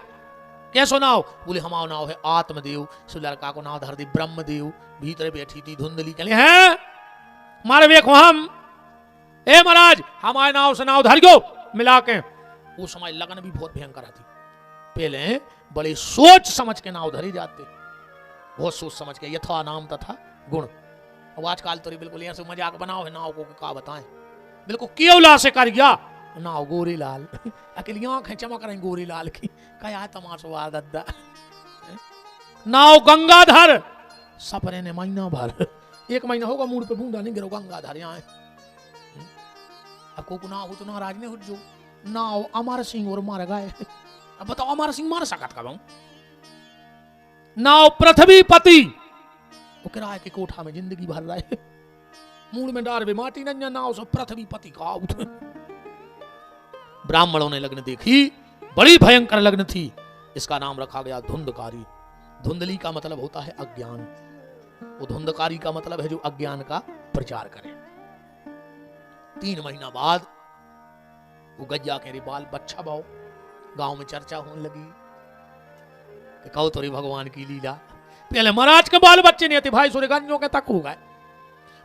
कैसो नाव? बोले हमारा नाव है आत्मदेव। सो लड़का को नाव धर दी ब्रह्मदेव। भीतर बैठी थी धुंधली कहले हैं मारे देखो हम ए महाराज हमारे नाव से नाव धर गयो मिला के। उस समय लगन भी बहुत भयंकर थी। पहले बड़े सोच समझ के नाव धरी जाते बहुत सोच समझ के यथा नाम तथा गुण। अब आजकल तो बिल्कुल ऐसे मजाक बनाओ है नाव को क्या बताएं बिल्कुल केवला से कर गया नाव गोरी लाल अकेली आंखें चमक रही गोरी लाल की क्या तमाशा दद्दा। नाव गंगाधर सपने ने महीना भर 1 महीना होगा मूड पे बूंदा नहीं गिरो गंगाधर यहाँ अब को नाव हो तो नाराज नहीं हो जो नाव अमर सिंह और मार गए। अब बताओ अमर सिंह मार सकत का नाव पृथ्वीपति वो किराए के कोठा में जिंदगी भर रहे मूड में डार माटी न नाव से पृथ्वीपति का ब्राह्मणों ने लग्न देखी बड़ी भयंकर लग्न थी। इसका नाम रखा गया धुंधकारी। धुंधली का मतलब होता है अज्ञान। वो धुंधकारी का मतलब है जो अज्ञान का प्रचार करे। 3 महीना बाद वो गज्जा के बाल बच्चा बाओ गांव में चर्चा होने लगी कि कहो तो रे भगवान की लीला। पहले महाराज के बाल बच्चे नहीं थे भाई सूर्यगंजों के तक हो गए।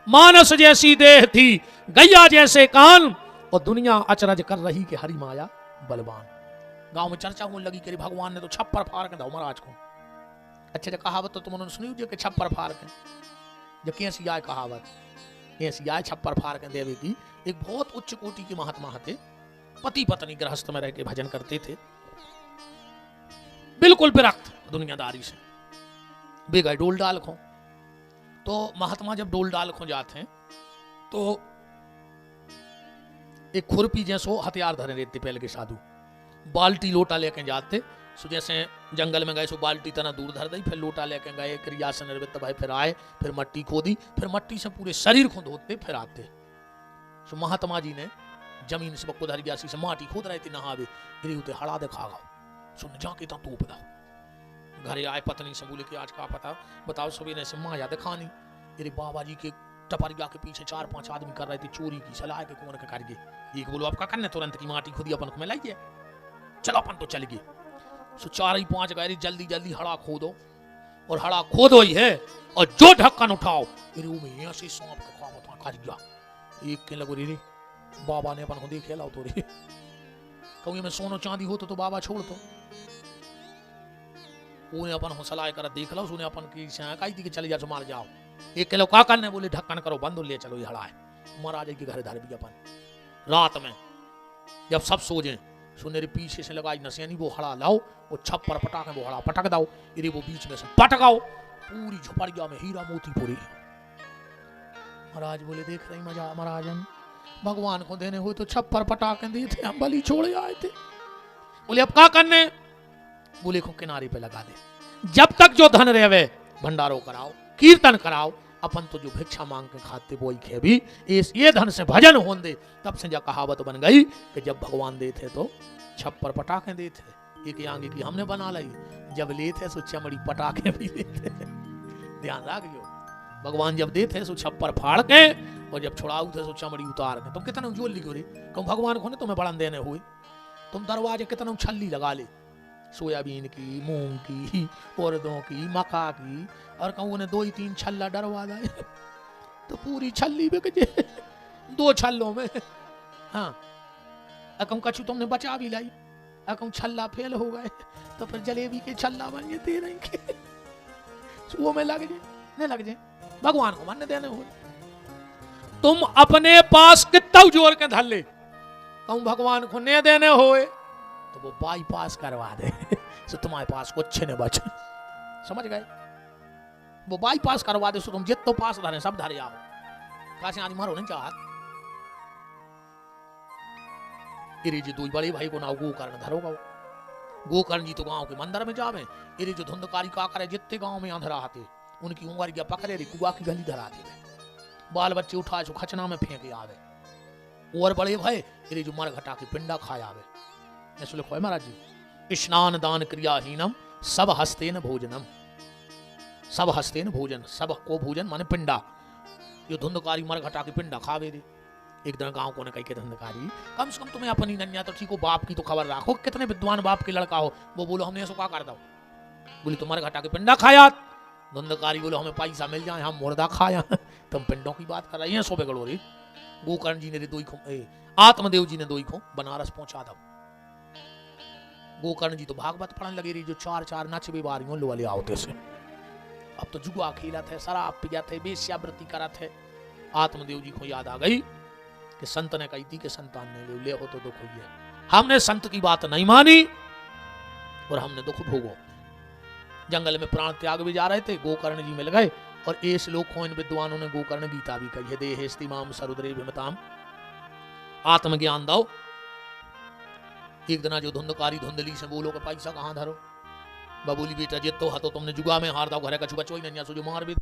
मानस जैसी देह थी गैया जैसे कान और दुनिया अचरज कर रही कि हरि माया बलवान। गांव में चर्चा होने लगी कि भगवान ने तो छप्पर फाड़ के दो महाराज को। अच्छे जो कहावत तो तुमने सुनी जो कि छप्पर फाड़ के जो कैसी आए कहावत ऐसी आए छप्पर फाड़ के देवे की। एक बहुत उच्च कोटि के महात्मा थे पति पत्नी गृहस्थ में रह के भजन करते थे बिल्कुल विरक्त दुनियादारी से। वे गए डोल डाल खो तो महात्मा जब डोल डाल खो जाते हैं तो एक खुरपी जैसो हथियार धरे रहते पहले के साधु बाल्टी लोटा लेके जाते। सो जैसे जंगल में गए सो बाल्टी तना दूर धर दी फिर लोटा लेके गए क्रिया से निर्वृत्त भाई फिर आए फिर मट्टी खोदी फिर मट्टी से पूरे शरीर को धोते फिर आते। सो महात्मा जी ने जमीन से बक्को धर गया से माटी खोद रहे थे नहावे गिरी उते हड़ा देखा गाओ सुन जाके ता तोप दाओ। घरे आए पत्नी से बोले कि आज का पता बताओ सवेरे से माया दिखानी। मेरे बाबा जी के टपरिया के पीछे 4-5 आदमी कर रहे थे चोरी की सलाह के कौन के करके एक बोलो आपका करने तुरंत की माटी खुदी अपन को में लाइए चलो अपन तो चल गए। सो 4-5 गए जल्दी जल्दी हड़ा खोदो और हड़ा खोदो ही है और जो ढक्कन उठाओ मेरे वो में ऐसे सांप का काम होता कर गया। एक के लगो रे बाबा ने अपन को देखे लाओ तो रे कहूँ में सोनो चांदी हो तो बाबा छोड़ तो उन्हें अपन सलाह कर देख लो उन्हें अपन की कही थी कि चले जा मार जाओ। एक किलो का करने बोले ढक्कन करो बंद ले चलो ये हड़ा है महाराज के घर धर भी अपन रात में जब सब सो जाए सुनेरे पीछे से लगाई नसेनी वो हड़ा लाओ वो छप्पर पटाखे वो हड़ा पटक दाओ इरे वो बीच में से पटकाओ पूरी झोपड़िया में हीरा मोती पूरी। महाराज बोले देख रही मजा महाराजन भगवान को देने हुए तो छप्पर पटाखे दिए थे हम बलि छोड़े आए थे। बोले अब क्या करने? बोले को किनारे पे लगा दे जब तक जो धन रहे भंडारो कराओ कीर्तन कराओ अपन तो जो भिक्षा मांग के खाते वो ही खे भी ये धन से भजन होने दे। तब से जब कहावत बन गई कि जब भगवान देते तो छप्पर पटाखे देते एक आगे की हमने बना लाई जब लेते सो चमड़ी पटाखे भी लेते। ध्यान रखियो भगवान जब देते सो छप्पर फाड़ के और जब छुड़ाऊ थे सो चमड़ी उतार के। तुम कितना जोल लिखो रे कहूँ भगवान को ने तुम्हें बड़न देने हुए तुम दरवाजे कितना छल्ली लगा ले सोयाबीन की मूंग की उड़दों की मक्का की और कहूँ ने 2-3 छल्ला डरवा दे तो पूरी छल्ली बिक जाए 2 छल्लों में। हाँ कहूँ कछु तुमने बचा भी लाई कहूँ छल्ला फेल हो गए तो फिर जलेबी के छल्ला बन गए दे रही के वो में लग जाए नहीं लग जाए भगवान को मन देने हुए। तुम अपने पास कितना जोर के धर ले कहूँ भगवान को नहीं देने हुए तो वो बाईपास करवा दे सो तुम्हारे पास कुछ नहीं बचा। समझ गए? वो बाईपास करवा दे सो तुम जित तो पास धरे सब धरे आओ कासे आज मारो नहीं चाहत इरे जो दुई बड़े भाई को नाव गोकर्ण धरोगा। गोकर्ण जी तो गांव के मंदिर में जावे। इरे जो धुंधकारी का करे जितने गांव में अंधरा आते उनकी उंगलियां पकड़े रे कुआ की गली धरा दे। बाल बच्चे उठा जो खचना में फेंके आवे। और बड़े भाई इरे जो मर घटा के पिंडा खाए आवे। ऐसे लिखो है महाराज जी, स्नान दान क्रियाहीनम सब हस्तेन भोजनम। सब हस्तेन भोजन, सब को भोजन माने पिंडा। ये धुंधकारी मर घटा के पिंडा खावे रे। एक दिन गांव को ने कही के धुंधकारी, कम से कम तुम्हें अपनी नन्या तो ठीक हो, बाप की तो खबर रखो, कितने विद्वान बाप के लड़का हो। वो बोलो हमने ऐसा क्या कर दो। बोली तुम मर घटा के पिंडा खाया। धुंधकारी बोलो हमें पैसा मिल जाए, हम मुर्दा खाया। तुम पिंडों की बात कर रही है। 100 बिगड़ो रे। गोकर्ण जी ने दो आत्मदेव जी ने दो बनारस पहुंचा दो। गोकर्ण जी तो भागवत पढ़ने लगे रही, जो 4 नचबे बारियों लो वाले आवते से। अब तो जुआ खेला थे, शराब पिया थे, वेश्यावृत्ति करा थे। आत्मदेव जी को याद आ गई कि संत ने कही थी कि संतान ने ले हो तो दुख हुई है। हमने संत की बात नहीं मानी और हमने दुख भोगो। जंगल में प्राण त्याग भी जा रहे थे, गोकर्ण जी मिल गए और ये श्लोक को इन विद्वानों ने गोकर्ण गीता भी कही है, देहेस्तिमाम सरुद्रे विमताम, आत्मज्ञान दो। एक दिन जो धुंधकारी धुंधली से बोलो कि पैसा कहां धरो। बबूली बेटा जितो हतो तुमने जुगा में हार दो, घरे कछु बचो ही नहीं, सो जो मार भी।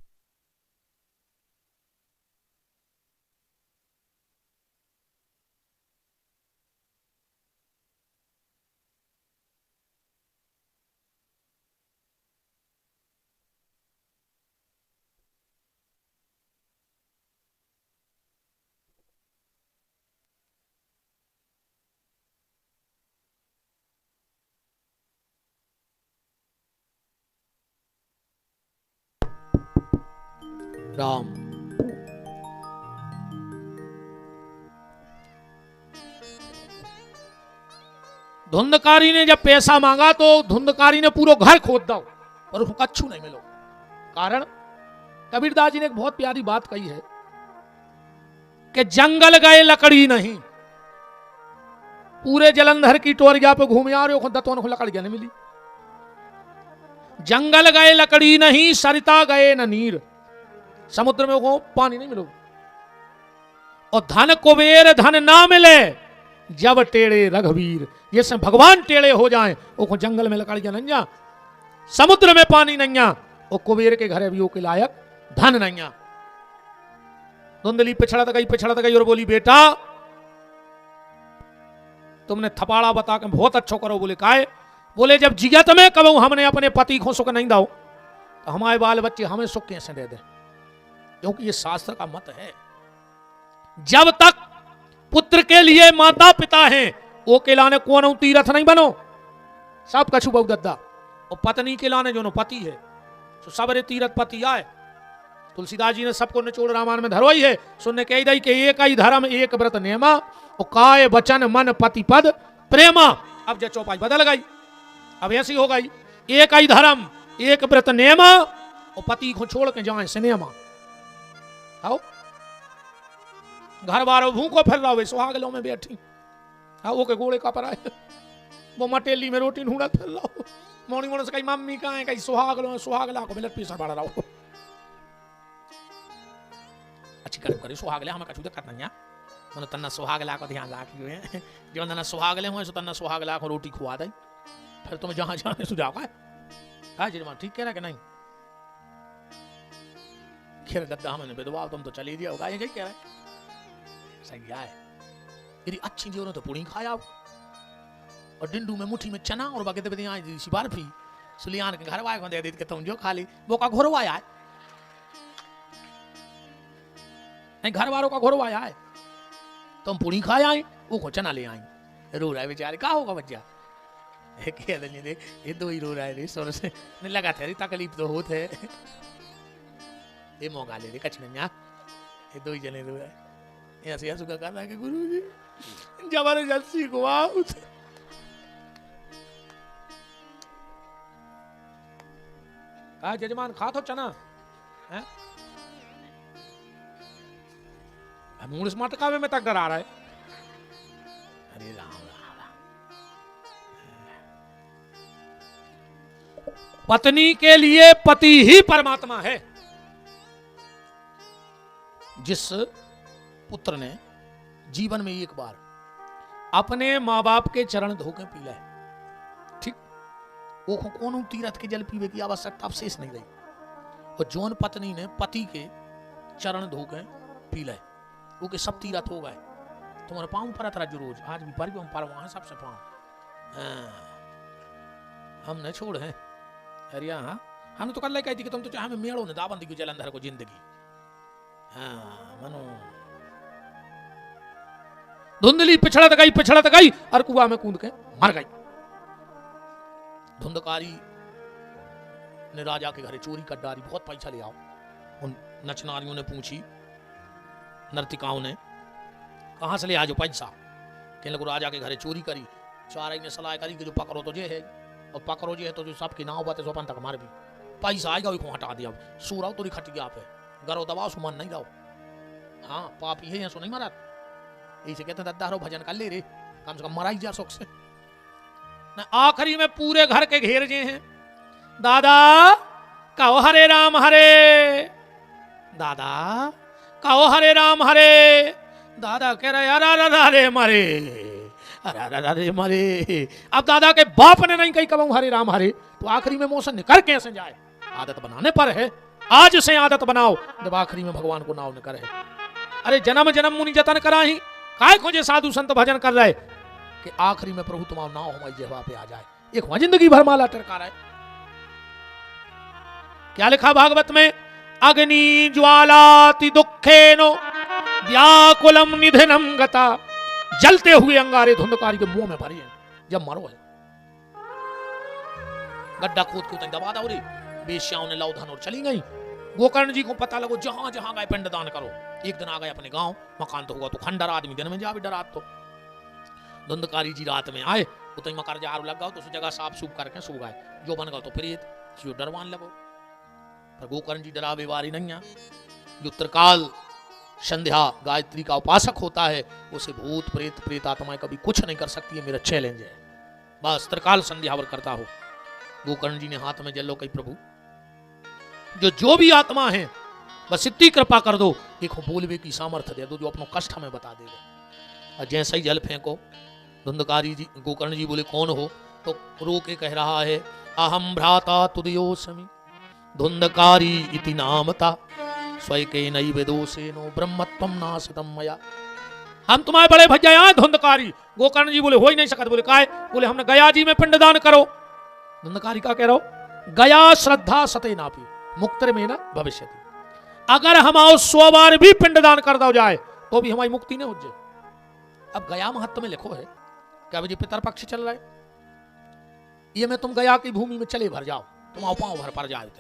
राम धुंधकारी ने जब पैसा मांगा तो धुंधकारी ने पूरा घर खोद दो पर उसको कच्छू नहीं मिलो। कारण कबीरदास जी ने एक बहुत प्यारी बात कही है कि जंगल गए लकड़ी नहीं। पूरे जलंधर की टोरिया पे घूमे आ रहे हो, दत्तों को लकड़ी नहीं मिली। जंगल गए लकड़ी नहीं, सरिता गए न नीर। समुद्र में वो पानी नहीं मिलो। और धन कुबेर धन ना मिले जब टेढ़े रघुवीर। ये सब भगवान टेढ़े हो जाएं, वो जंगल में लकड़ियां नहीं जा, समुद्र में पानी नहीं आ, और कुबेर के घर भी के लायक धन नहीं आ। धुंधली पिछड़त गई और बोली बेटा तुमने थपाड़ा बता के बहुत अच्छा करो। बोले काहे? बोले जब जिगत में कबू हमने अपने पति को सुख नहीं दो तो हमारे बाल बच्चे हमें सुख कैसे दे दे। क्योंकि ये शास्त्र का मत है, जब तक पुत्र के लिए माता पिता हैं वो के लाने कौन तीरथ नहीं बनो। सब कछु बहु दद्दा। और पत्नी के लाने जो नो पति है तो सब रे तीरथ पति आए। तुलसीदास जी ने सबको निचोड़ रामायण में धरोई है। सुनने कही दई कि एक ही धर्म एक व्रत नेमा, और काय वचन मन पति पद प्रेमा। अब जो चौपाई बदल गई, अब ऐसी हो गई एक ही धर्म एक व्रत नेमा, और पति को छोड़ के जाए सिनेमा। आओ घर बारो भूखो फिर रहा हो, सुहागलों में बैठी वो के गोले का पर आए, वो मटेली में रोटी ढूंढत फिर रहा हो। मोनी मोनी से कहीं मम्मी कहाँ है, कहीं सुहागलों सुहागला को मिलत पीछा पड़ रहा हो। अच्छी कर करे सुहागले हमें कछु दिक्कत नहीं है। मैंने तन्ना सुहागला को ध्यान रख जो है, जो तन्ना सुहागले हुए सो तन्ना सुहागला को रोटी खुआ दे, फिर तुम्हें जहां जाने सुझाव है। हाँ जी ठीक कह रहा कि नहीं? खेर दद्दा हमने विधवा तुम तो चली दिया होगा, ये कह रहा है सही है। यदि अच्छी जी तो पूरी खाया और डिंडू में मुट्ठी में चना और बाकी दे आई सी बर्फी सुलियान के घर वाले को दे दी कि तुम जो खा ली। वो का घोरवा आया है, नहीं घर वालों का घोरवा आया है। तुम पूरी खाया आई, वो को चना ले आई। रो रहा है बेचारे, क्या होगा बच्चा? ये दो ही रो रहा है सोर से नहीं लगा थे, तकलीफ तो होते है। ये मौका ले कच नहीं, ये दो ही जने रो रहा है। ऐसे ऐसे कर रहा है कि गुरुजी जबरदस्ती को आओ। कहा जजमान खा तो चना है, मूड मटकावे में तक डरा रहा है। अरे राम राम राम। पत्नी के लिए पति ही परमात्मा है। जिस पुत्र ने जीवन में एक बार अपने माँ बाप के चरण धोके पी ले, ठीक। वो कौन तीर्थ के जल पीवे की आवश्यकता शेष नहीं रही। और जौन पत्नी ने पति के चरण धोके पी ले, वो के सब तीर्थ हो गए। तुम्हारे पाँव परत रहा जो रोज, आज भी पर पर वहां सबसे पाँव हम न छोड़ हैं। अरे हाँ, हमने तो कल कही थी कि तुम तो चाहे हमें मेड़ो ने दाबंदी की जलंधर को जिंदगी। हाँ मनो धुंधली पिछड़त गई और कुआं में कूद के मर गई। धुंधकारी ने राजा के घरे चोरी कर डाली, बहुत पैसा ले आओ। उन नचनारियों ने पूछी, नर्तिकाओं ने, कहां से ले आज पैसा? कहने लगो राजा के घरे चोरी करी। चाराई ने सलाह करी कि जो पकड़ो तो जे है, और पकड़ो जे है तो जो सबकी नाव बातें सोपन तक मार भी पैसा आएगा वही को हटा दिया। सो रहा तो खटिया पे गरो दबाओ सुमन नहीं रहो। हाँ पापी है, सो नहीं मारा। ऐसे कहते दद्दा रो भजन कर ले रे, कम से कम मराई जा शौक से न। आखिरी में पूरे घर के घेर जे हैं। दादा कहो हरे राम हरे, दादा कहो हरे राम हरे। दादा कह रहे अरे मरे, अरे मरे। अब दादा के बाप ने नहीं कही कब हरे राम हरे, तो आखिरी में मोशन निकल कैसे जाए? आदत बनाने पर है, आज से आदत बनाओ, जब आखिरी में भगवान को नाव निकर है। अरे जन्म जन्म मुनि जतन करा ही, काय खोजे साधु संत भजन कर रहे कि आखिरी में प्रभु तुम्हारा नाव हमारी जेवा पे आ जाए। एक वहां जिंदगी भर माला टरका रहा है। क्या लिखा भागवत में? अग्नि ज्वालाति दुखेनो व्याकुलम निधनम गता। जलते हुए अंगारे धुंधकारी के मुंह में भरे हैं जब मरो है। गड्ढा खोद के दबा दो रे। बेश्याओं ने लौधन और चली गई। गोकर्ण जी को पता लगो जहां जहां गए पिंड दान करो। एक दिन आ गए अपने गांव, मकान तो हुआ तो खंडर, आदमी दिन में जा भी डरात। तो धुंधकारी जी रात में आए, तो मकर जार लग गया तो उस जगह साफ सूफ करके सो गए। जो बन गया तो प्रेत, जो डरवान लगो। पर गोकर्ण जी डरावे वारी नहीं है। जो त्रिकाल संध्या गायत्री का उपासक होता है, उसे भूत प्रेत प्रेत आत्माएं कभी कुछ नहीं कर सकती है। मेरा चैलेंज है, बस त्रिकाल संध्या वर करता हो। गोकर्ण जी ने हाथ में जल लो, कही प्रभु जो भी आत्मा है बस इतनी कृपा कर दो, एक बोलवे की सामर्थ्य दे दो जो अपनों कष्ट हमें बता देगा। और जैसे ही जल फेंको, धुंधकारी जी गोकर्ण जी बोले कौन हो? तो रो के कह रहा है, अहम भ्राता तुदयोसमि धुंधकारी इति नामता स्वयके नई वेदोसेनो ब्रह्मत्वम नासतम मया। हम तुम्हारे बड़े भैया आए धुंधकारी। गोकर्ण जी बोले हो ही नहीं सकता। बोले काय? बोले हमने गया जी में पिंडदान करो। धुंधकारी का कह रहा हो, गया श्रद्धा सते नापी मुक्तर में न भविष्यति। अगर हम आओ 100 बार भी पिंडदान कर दो जाए तो भी हमारी मुक्ति नहीं हो जाए। अब गया महत्व में लिखो है क्या बजे पितर पक्ष चल रहा है, ये में तुम गया की भूमि में चले भर जाओ, तुम आओ पांव भर पर जाए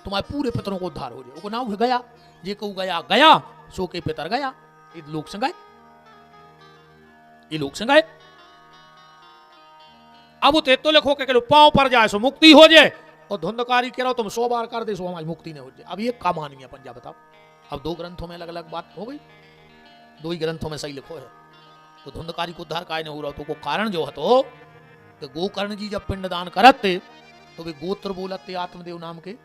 तुम्हारे पूरे पितरों को उद्धार हो जाए। वो नाम गया जे को गया गया सो के पितर गया। ये लोग संगाए, ये लोग संगाए। अब तो लिखो के पांव पर जाए सो मुक्ति हो जाए, और धुंधकारी कह रहा हो तुम 100 बार कर दे सो हमारी मुक्ति नहीं हो जाए। अब ये का मानी है पंजा बताओ। अब 2 ग्रंथों में अलग अलग बात हो गई, 2 ही ग्रंथों में सही लिखो है। तो धुंधकारी को उद्धार काय नहीं हो रहा, तो को कारण जो है तो गोकर्ण जी जब पिंडदान करते तो वे गोत्र बोलते आत्मदेव नाम के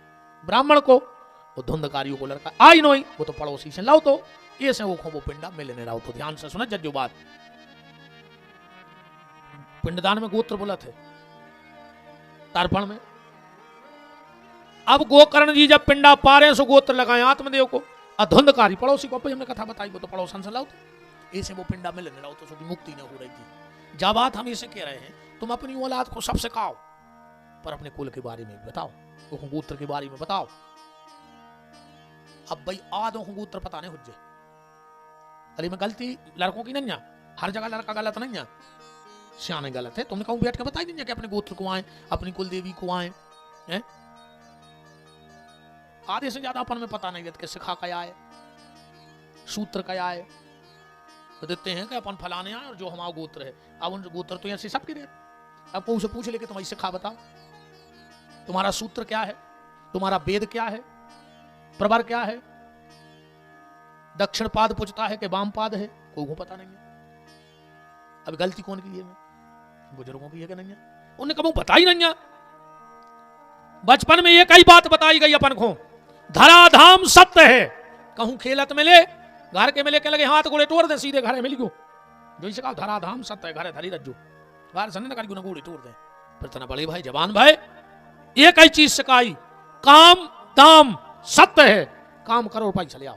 ब्राह्मण को, और धुंधकारियों को लड़का आई नहीं, वो तो पड़ोसी से लाओ, तो ये से वो पिंडा मिलने रहो। तो ध्यान से सुना जज्जो बात, पिंडदान में गोत्र बोला थे, तर्पण में। अब गोकर्ण जी जब पिंडा पारे सो गोत्र लगाए आत्मदेव को, और धुंधकारी पड़ोसी को, हमने कथा बताई, वो तो पड़ोसन से लाओ, तो ऐसे वो पिंडा मिलने रहो, तो उसकी मुक्ति नहीं हो रही थी। जब बात हम इसे कह रहे हैं, तुम अपनी औलाद को सब सिखाओ, पर अपने कुल के बारे में बताओ, गोत्र के बारे में बताओ। अब भाई आधों को गोत्र पता नहीं हो जाए। अरे मैं गलती लड़कों की नहीं है, हर जगह लड़का गलत नहीं है, सियाने गलत है। तुमने कहूं बैठ के बताई दीजिए कि अपने गोत्र को आए, अपनी कुल देवी को आए हैं। आधे से ज्यादा अपन में पता नहीं कि सिखा क्या है, सूत्र क्या है। तो देते हैं कि अपन फलाने आए और जो हमारा गोत्र है। अब उन गोत्र तो ऐसे सबके दे। अब को उसे पूछ ले कि तुम्हारी सिखा बताओ, तुम्हारा सूत्र क्या है, तुम्हारा वेद क्या है, प्रवर क्या है, दक्षिण पाद पूछता है कि वाम पाद है, कोई पता नहीं है। अब गलती कौन की है? बुजुर्गों की है कि नहीं है? उन्हें कभी पता ही नहीं है। बचपन में ये कई बात बताई गई अपन को, धराधाम सत्य है। कहूं खेलत मिले, घर के मिले के लगे हाथ गोड़े तोड़ दे, सीधे घर मिल गयो। जो इसे कहा धराधाम सत्य है, घरे धरी रज्जू बाहर सने कर गुना गुड़ी तोड़ दे। फिर तना बड़े भाई जवान भाई एक ही चीज सिखाई, काम दाम सत्य है, काम करो पैसा ले आओ।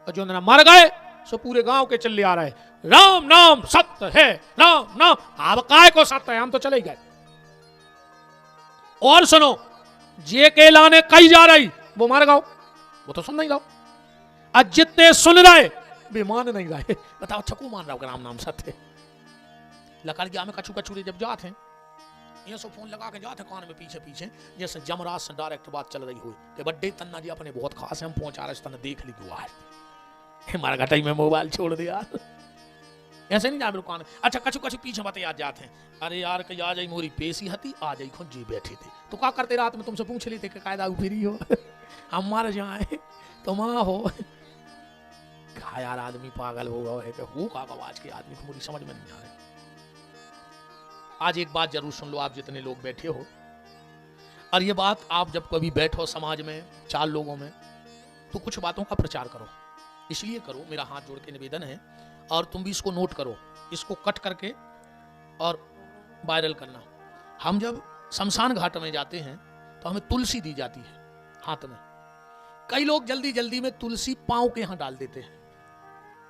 और जो ना मर गए सो पूरे गांव के चले आ रहे, राम नाम सत्य है, राम नाम। अब काय को सत्य है, हम तो चले गए। और सुनो, जे के लाने कही जा रही वो मर गओ, वो तो सुन नहीं रहो। आज जितने सुन रहे वे मान नहीं रहे। बताओ छकू मान रहा हो राम नाम सत्य। लकड़ गया में कछू कछूरे जब जाते हैं, ये सो फोन लगा के जाते कान में पीछे पीछे, जैसे जमराज से डायरेक्ट बात चल रही हुई कि बड्डे तन्ना जी अपने बहुत खास है, हम पहुंचा रहे तन्ना देख ली हुआ है, हमारा घटाई में मोबाइल छोड़ दे यार। ऐसे नहीं जा कान। अच्छा कछू कछू पीछे बातें याद जाते हैं, अरे यार कहीं आ जाई मोरी पेशी हती, आ जाई खुद जी बैठे थे तो क्या करते रात में तुमसे पूछ लेते कि कायदा फिरी हो हम मार जाए तो माँ हो। कहा यार आदमी पागल हो गया है कि हो का आवाज के आदमी को मुझे समझ में नहीं आ रही। आज एक बात जरूर सुन लो आप जितने लोग बैठे हो, और ये बात आप जब कभी बैठो समाज में 4 लोगों में तो कुछ बातों का प्रचार करो। इसलिए करो, मेरा हाथ जोड़ के निवेदन है, और तुम भी इसको नोट करो, इसको कट करके और वायरल करना। हम जब शमशान घाट में जाते हैं तो हमें तुलसी दी जाती है हाथ में। कई लोग जल्दी जल्दी में तुलसी पांव के यहाँ डाल देते हैं,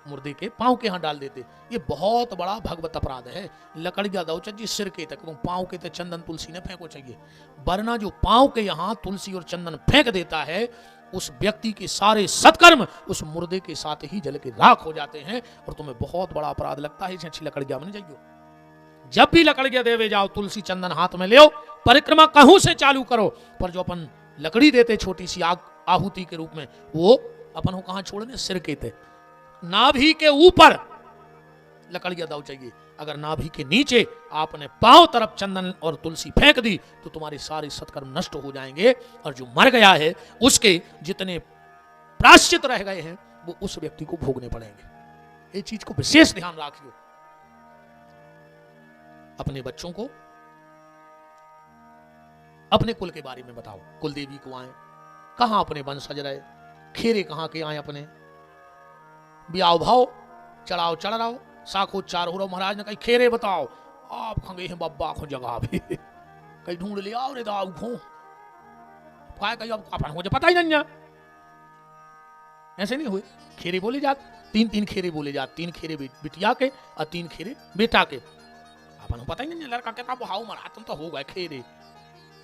मुर्दे के पांव के यहाँ डाल देते। ये बहुत बड़ा भगवत अपराध है। लकड़िया दो जी सिर के तक, पांव के तक चंदन तुलसी ने फेंको चाहिए, वरना जो पांव के यहाँ तुलसी और चंदन फेंक देता है उस व्यक्ति के सारे सत्कर्म उस मुर्दे के साथ ही जल के राख हो जाते हैं, और तुम्हें बहुत बड़ा अपराध लगता है। अच्छी लकड़िया बन जाइयो। जब भी लकड़िया देवे जाओ तुलसी चंदन हाथ में ले, परिक्रमा कहूं से चालू करो, पर जो अपन लकड़ी देते छोटी सी आहुति के रूप में, वो अपन को कहां छोड़ने, सिर के थे। नाभि के ऊपर लकड़ियां दाव चाहिए, अगर नाभि के नीचे आपने पांव तरफ चंदन और तुलसी फेंक दी तो तुम्हारे सारे सत्कर्म नष्ट हो जाएंगे, और जो मर गया है उसके जितने प्रायश्चित रह गए हैं वो उस व्यक्ति को भोगने पड़ेंगे। ये चीज को विशेष ध्यान रखियो। अपने बच्चों को अपने कुल के बारे में बताओ, कुल देवी को आए, कहां अपने वंशज रहे, खेरे कहां के आए, अपने ब्याह भाव चढ़ाओ चढ़ रहा हो, साखो चार हो रहा महाराज ने कहीं खेरे बताओ, आप खंगे हैं बब्बा को जगह भी कहीं ढूंढ लिया और दाऊ खो काय कहीं अब अपन मुझे पता ही नहीं है। ऐसे नहीं हुए, खेरे बोले जात, 3 खेरे बोले जात, 3 खेरे बिटिया के और 3 खेरे बेटा के। अपन पता ही नहीं, लड़का कहता हाउ मरा तुम तो हो गए खेरे,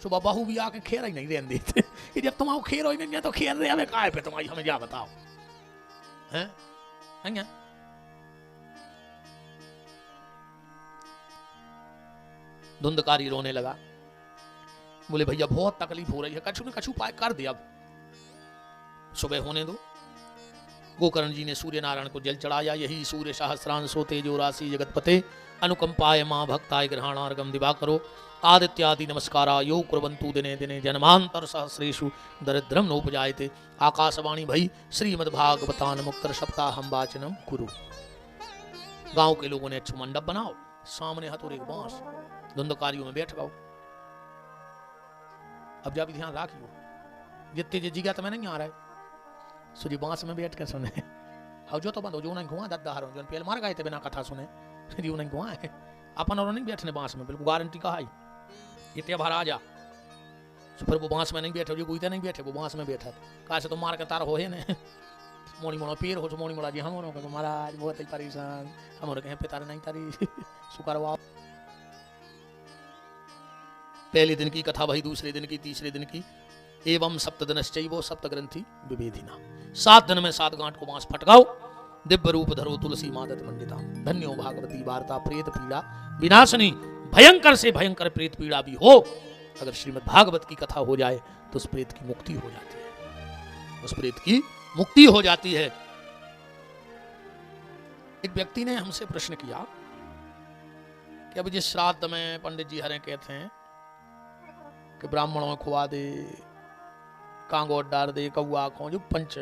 सुबह बहू भी आके खेर ही नहीं रहने देते कि जब तुम आओ खेर हो ही नहीं तो खेर रहे हमें काय पे तुम्हारी, हमें क्या बताओ हैं। धुंधकारी रोने लगा, बोले भैया बहुत तकलीफ हो रही है, कछु न कछु पाए कर दे, अब सुबह होने दो। गोकर्ण जी ने सूर्य नारायण को जल चढ़ाया, यही सूर्य सहस्रांशो तेजो राशि जगतपते, अनुकंपाय मां भक्ताय ग्रहणार्गम दिवाकरो, आदित्यादि नमस्कारा यो कुर्वन्तु दिने दिने जन्मांतर सहस्रेषु दरिद्रम नोपजायते। आकाशवाणी भई श्रीमद्भागवतान मुक्तर सप्ताहम वाचनम कुरु। गांव के लोगों ने अच्छा मंडप बनाओ, सामने हथौड़े एक बांस, धुंधकारियों में बैठ गओ। अब जब ध्यान रखियो, जितने जिगा तो मैं नहीं आ रहा है, सुजी बांस में बैठ कर सुने, और जो तो बंद हो जो नहीं घुमा दद्दा हारो जो पहले मार गए थे बिना कथा सुने, जो नहीं घुमा है अपन और नहीं बैठने बांस में, बिल्कुल गारंटी कहा है इतने भर आ जा। तो फिर वो बांस में नहीं बैठे, जो गुईते नहीं बैठे, वो बांस में बैठा कहा से तो मार के तार हो है ने मोनी मोड़ा पीर हो, मोनी मोड़ा जी हम महाराज बहुत ही परेशान, हमारे कहीं पे तारे नहीं तारी सुकारवा। पहले दिन की कथा वही, दूसरे दिन की, तीसरे दिन की, एवं सप्तदिनश्चैव सप्तग्रंथि विभेदिना, 7 दिन में 7 गांठ को बांस फटकाओ, दिव्य रूप धरो तुलसी मादत मंडिता, धन्यो भागवती वार्ता प्रेत पीड़ा विनाशनी। भयंकर से भयंकर प्रेत पीड़ा भी हो, अगर श्रीमद् भागवत की कथा हो जाए तो उस प्रेत की मुक्ति हो जाती है, उस प्रेत की मुक्ति हो जाती है। एक व्यक्ति ने हमसे प्रश्न किया कि अब जिस श्राद्ध में पंडित जी हरे कहते हैं कि ब्राह्मणों में खुआ दे, कांगोट डाल दे, कौआ खो, जो पंच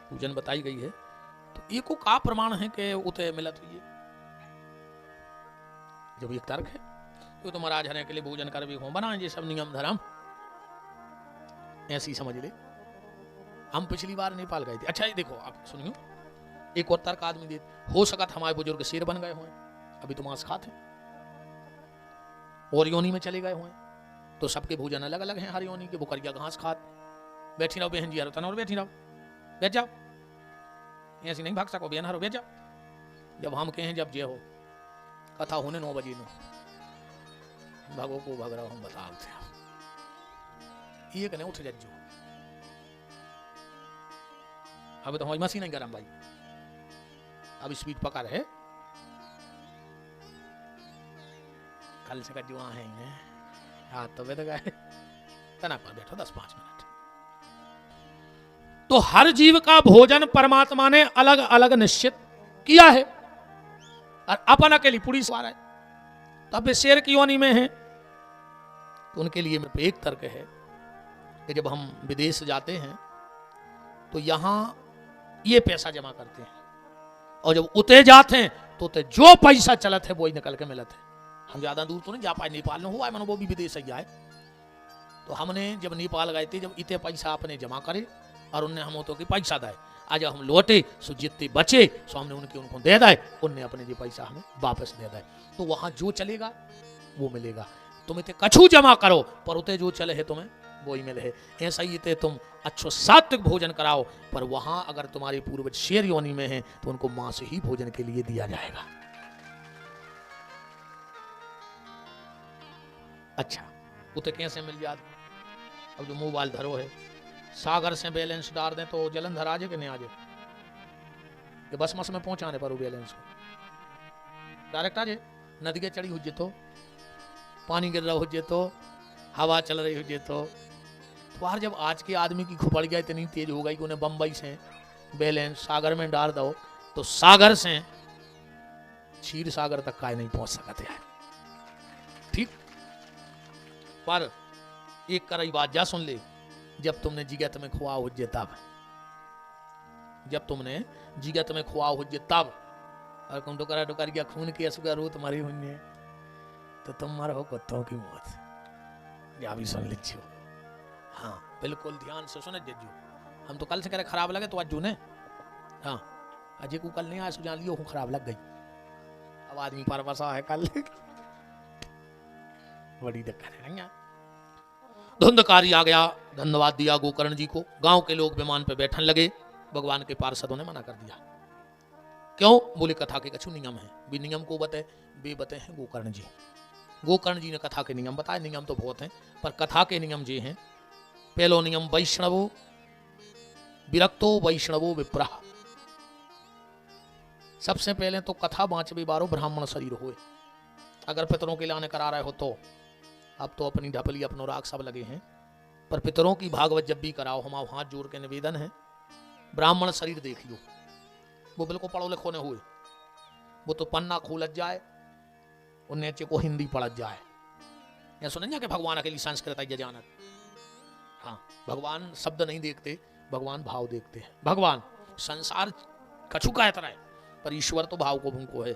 पूजन बताई गई है, तो ये को का प्रमाण है कि उते मिलत हुई है? जब एक तर्क है तो महाराज हरे के लिए भोजन कर भी हो बनाए ये सब नियम धर्म, ऐसी समझ ले। हम पिछली बार नेपाल गए थे। अच्छा ये देखो आप सुनियो, एक और तर्क आदमी दे, हो सका हमारे बुजुर्ग शेर बन गए हों, अभी तो मांस खाते हैं, और योनि में चले गए हुए तो सबके भोजन अलग अलग हैं। हर योनि के बुकरिया घास खात। बैठी रहो बहन जी, यार और बैठी रहो, बैठ जाओ, ऐसी नहीं भाग सको बहन, हरो बैठ जाओ। जब हम कहें जब जे हो कथा होने 9 बजे नो भागो को भाग रहा हम बताते ये कने उठ जज्जो। अब तो हमारी मशीन नहीं गरम भाई, अब स्पीड पका रहे। कल से जुआ है हाथ तो बैठ गए, तना पर बैठो 10-5 मिनट। तो हर जीव का भोजन परमात्मा ने अलग अलग निश्चित किया है और अपन अकेली पूरी सवार है। तो अब शेर की योनि में है तो उनके लिए एक तर्क है कि जब हम विदेश जाते हैं तो यहां ये पैसा जमा करते हैं और जब उते जाते हैं तो उते जो पैसा चलत है वो ही निकल के मिलत है। हम ज्यादा दूर तो नहीं जा पाए, नेपाल में हुआ है मैंने, वो भी विदेश ही आए। तो हमने जब नेपाल गए थे, जब इतने पैसा अपने जमा करे और उनने हम तो की पैसा दाए, आज हम लौटे सो जितने बचे सो हमने उनको दे दाए, उनने अपने जो पैसा हमें वापस दे दाए। तो वहां जो चलेगा वो मिलेगा। तुम इतने कछु जमा करो पर उते जो चले है तुम्हें वो ही मिले है। ऐसा ही इतने तुम अच्छो सात्विक भोजन कराओ पर वहां अगर तुम्हारे पूर्वज शेर योनि में है तो उनको मांस ही भोजन के लिए दिया जाएगा। अच्छा उते कैसे मिल जात? अब जो मोबाइल धरो है सागर से बैलेंस डाल दें तो जलंधर आ जाए कि नहीं आ जाए? कि बस मस में पहुंचाने पर वो बैलेंस को डायरेक्ट आ जाए। नदी के चढ़ी हुई तो पानी गिर रहा हो तो हवा चल रही हो तो यार जब आज के आदमी की खुपड़ गया इतनी तेज हो गई कि उन्हें बम्बई से बैलेंस सागर में डाल दो तो सागर से क्षीर सागर तक का नहीं पहुंच सकते है। ठीक, पर एक करई बात जा सुन ले, जब तुमने जिगत में खुआ हो तब, जब तुमने जिगत में खुआ हो तब और तुम तो करा गया खून की असुगर हो तुम्हारी हुई तो तुम मरो कुत्तों की मौत। या भी सुन लीजिए। हाँ बिल्कुल ध्यान से सुने जज्जू। हम तो कल से करे खराब लगे तो अज्जू ने, हाँ अजय को कल नहीं आया सुझा लियो हूँ खराब लग गई। अब आदमी पर बसा है कल बड़ी दिक्कत है नहीं। धुंधकारी आ गया, धन्यवाद दिया गोकर्ण जी को। गांव के लोग विमान पे बैठन लगे, भगवान के पार्षदों ने मना कर दिया। क्यों? बोले कथा के कछु नियम है। भी नियम को बते बे बते हैं गोकर्ण जी। गोकर्ण जी ने कथा के नियम बताए। नियम तो बहुत हैं पर कथा के नियम जी हैं। पहलो नियम वैष्णवो विरक्तो वैष्णवो विप्रह। सबसे पहले तो कथा बाँचवे बारो ब्राह्मण शरीर होए। अगर पितरों के लाने करा रहे हो तो अब तो अपनी ढपली अपनो राग सब लगे हैं, पर पितरों की भागवत जब भी कराओ हमारा हाथ जोड़ के निवेदन है ब्राह्मण शरीर देखियो। वो बिल्कुल पढ़ो लिखो ने हुए, वो तो पन्ना खोलत जाए उन्हें को हिंदी पढ़त जाए। या सुनेंगे कि भगवान अकेली संस्कृत है जानत। हाँ भगवान शब्द नहीं देखते, भगवान भाव देखते हैं। भगवान संसार कछु का तरह है पर ईश्वर तो भाव को भूको है।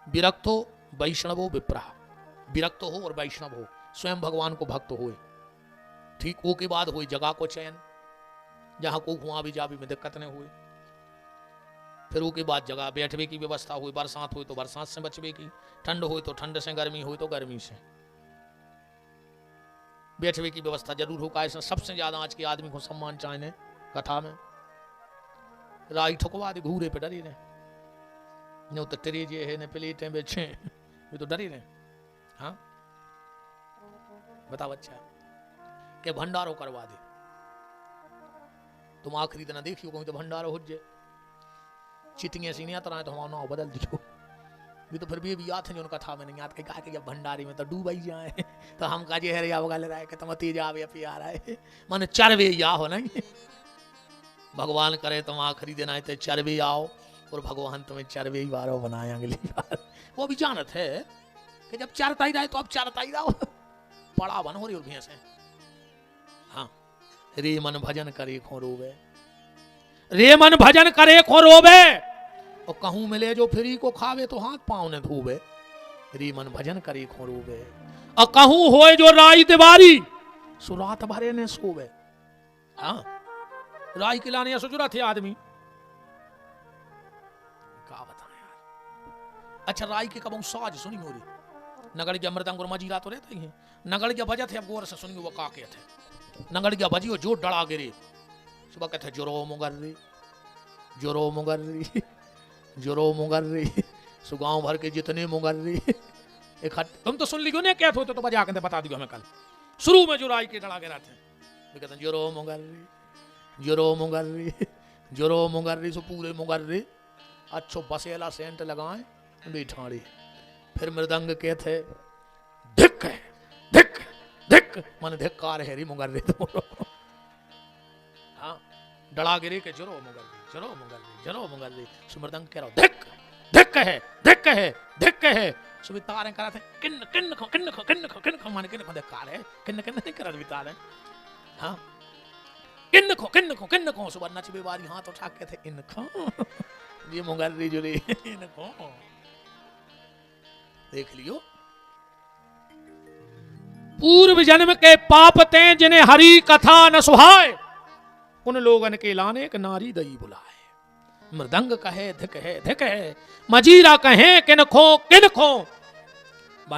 विरक्तो वैष्णवो विप्रह। विरक्त हो और वैष्णव हो, स्वयं भगवान को भक्त हो। ठीक वो के बाद हुई जगह को चयन, जहां को वहां भी जाबी में दिक्कत नहीं हुई। फिर वो के बाद जगह बैठने की व्यवस्था हुई। बरसात हुई तो बरसात से बचने की, ठंड हुई तो ठंड से, गर्मी हुई तो गर्मी से। बैठने की व्यवस्था जरूर होगा। ऐसा सबसे ज्यादा आज के आदमी को सम्मान चाहिए कथा में। राई ठुकवा दे घूरे पे डरी ने, न तो टेरे जे है न प्लेट बेचे ये तो डरी ने। हाँ बताओ अच्छा के भंडारो करवा दे। तुम आखिरी दिन देखियो कहीं तो भंडारो हो जाए। चिटिंग ऐसी नहीं आता है तो हमारा नाव बदल दियो। भी तो फिर भी याद है जो उनका था मैंने याद कहा कि जब भंडारी में तो डूब ही जाए तो हम का जे हरिया बगा ले रहा है कि तुम तेज आवे पिया रहा है माने चरवे या हो नहीं। भगवान करे तुम आखिरी दिन आए तो चरवे आओ और भगवान तुम्हें चरवे ही बारो बनाए अगली बार। वो भी जानत है कि जब चरता ही रहे तो अब चरता ही रहो। पड़ा बन हो रही और भैंस है। हाँ रे मन भजन करे खो रोवे, रे मन भजन करे खो रोवे। और कहूं मिले जो फ्री को खावे तो हाथ पांव ने धोवे। रे मन भजन करे खो रोवे। और कहूं होए जो राई तिवारी सो रात भरे ने सोवे। हाँ राई खिलाने सोच रहा थे आदमी, क्या बताएं यार। अच्छा राय के कब साज सुनी हो रही नगड़ गया मृदंग और मजीरा तो रहते ही हैं नगड़ गया बजा थे अब गौर से सुनिए वो काके थे नगड़ गया बजी जो डड़ा गिरे सुबह कहते जोरो मुगर्री जोरो मुगर्री जोरो मुगर्री सो गाँव भर के जितने मुगर्री तुम तो सुन लियो ना क्या थे तो बजा के बता दियो हमें कल शुरू में जो राय के डड़ा गिरा थे कहते जोरो मुगर्री जोरो मुगर्री जोरो मुगर्री सो पूरे मुगर्री अच्छो बसेला सेंट लगाए बैठाड़ी फिर मृदंग के थे धिक धिक धिक मन धिक्कार है री मुगर्री तो हाँ डड़ा गिरे के जरो मुगर्री सो मृदंग कह रहा धिक धिक है धिक है धिक है सो वितारे करा थे किन्न किन्न खो किन्न खो किन्न खो किन्न खो माने किन्न खो धिक्कार है किन्न किन्न नहीं करा वितारे हाँ किन्न खो सुबह नच बेवारी हाथ उठा के थे इन खो ये मुगर्री जुली इन खो देख लियो पूर्व जन्म के पाप ते जिन्हें हरि कथा न सुहाए उन लोगन के लाने एक नारी दई बुलाए मृदंग कहे धिक है मजीरा कहे किन खो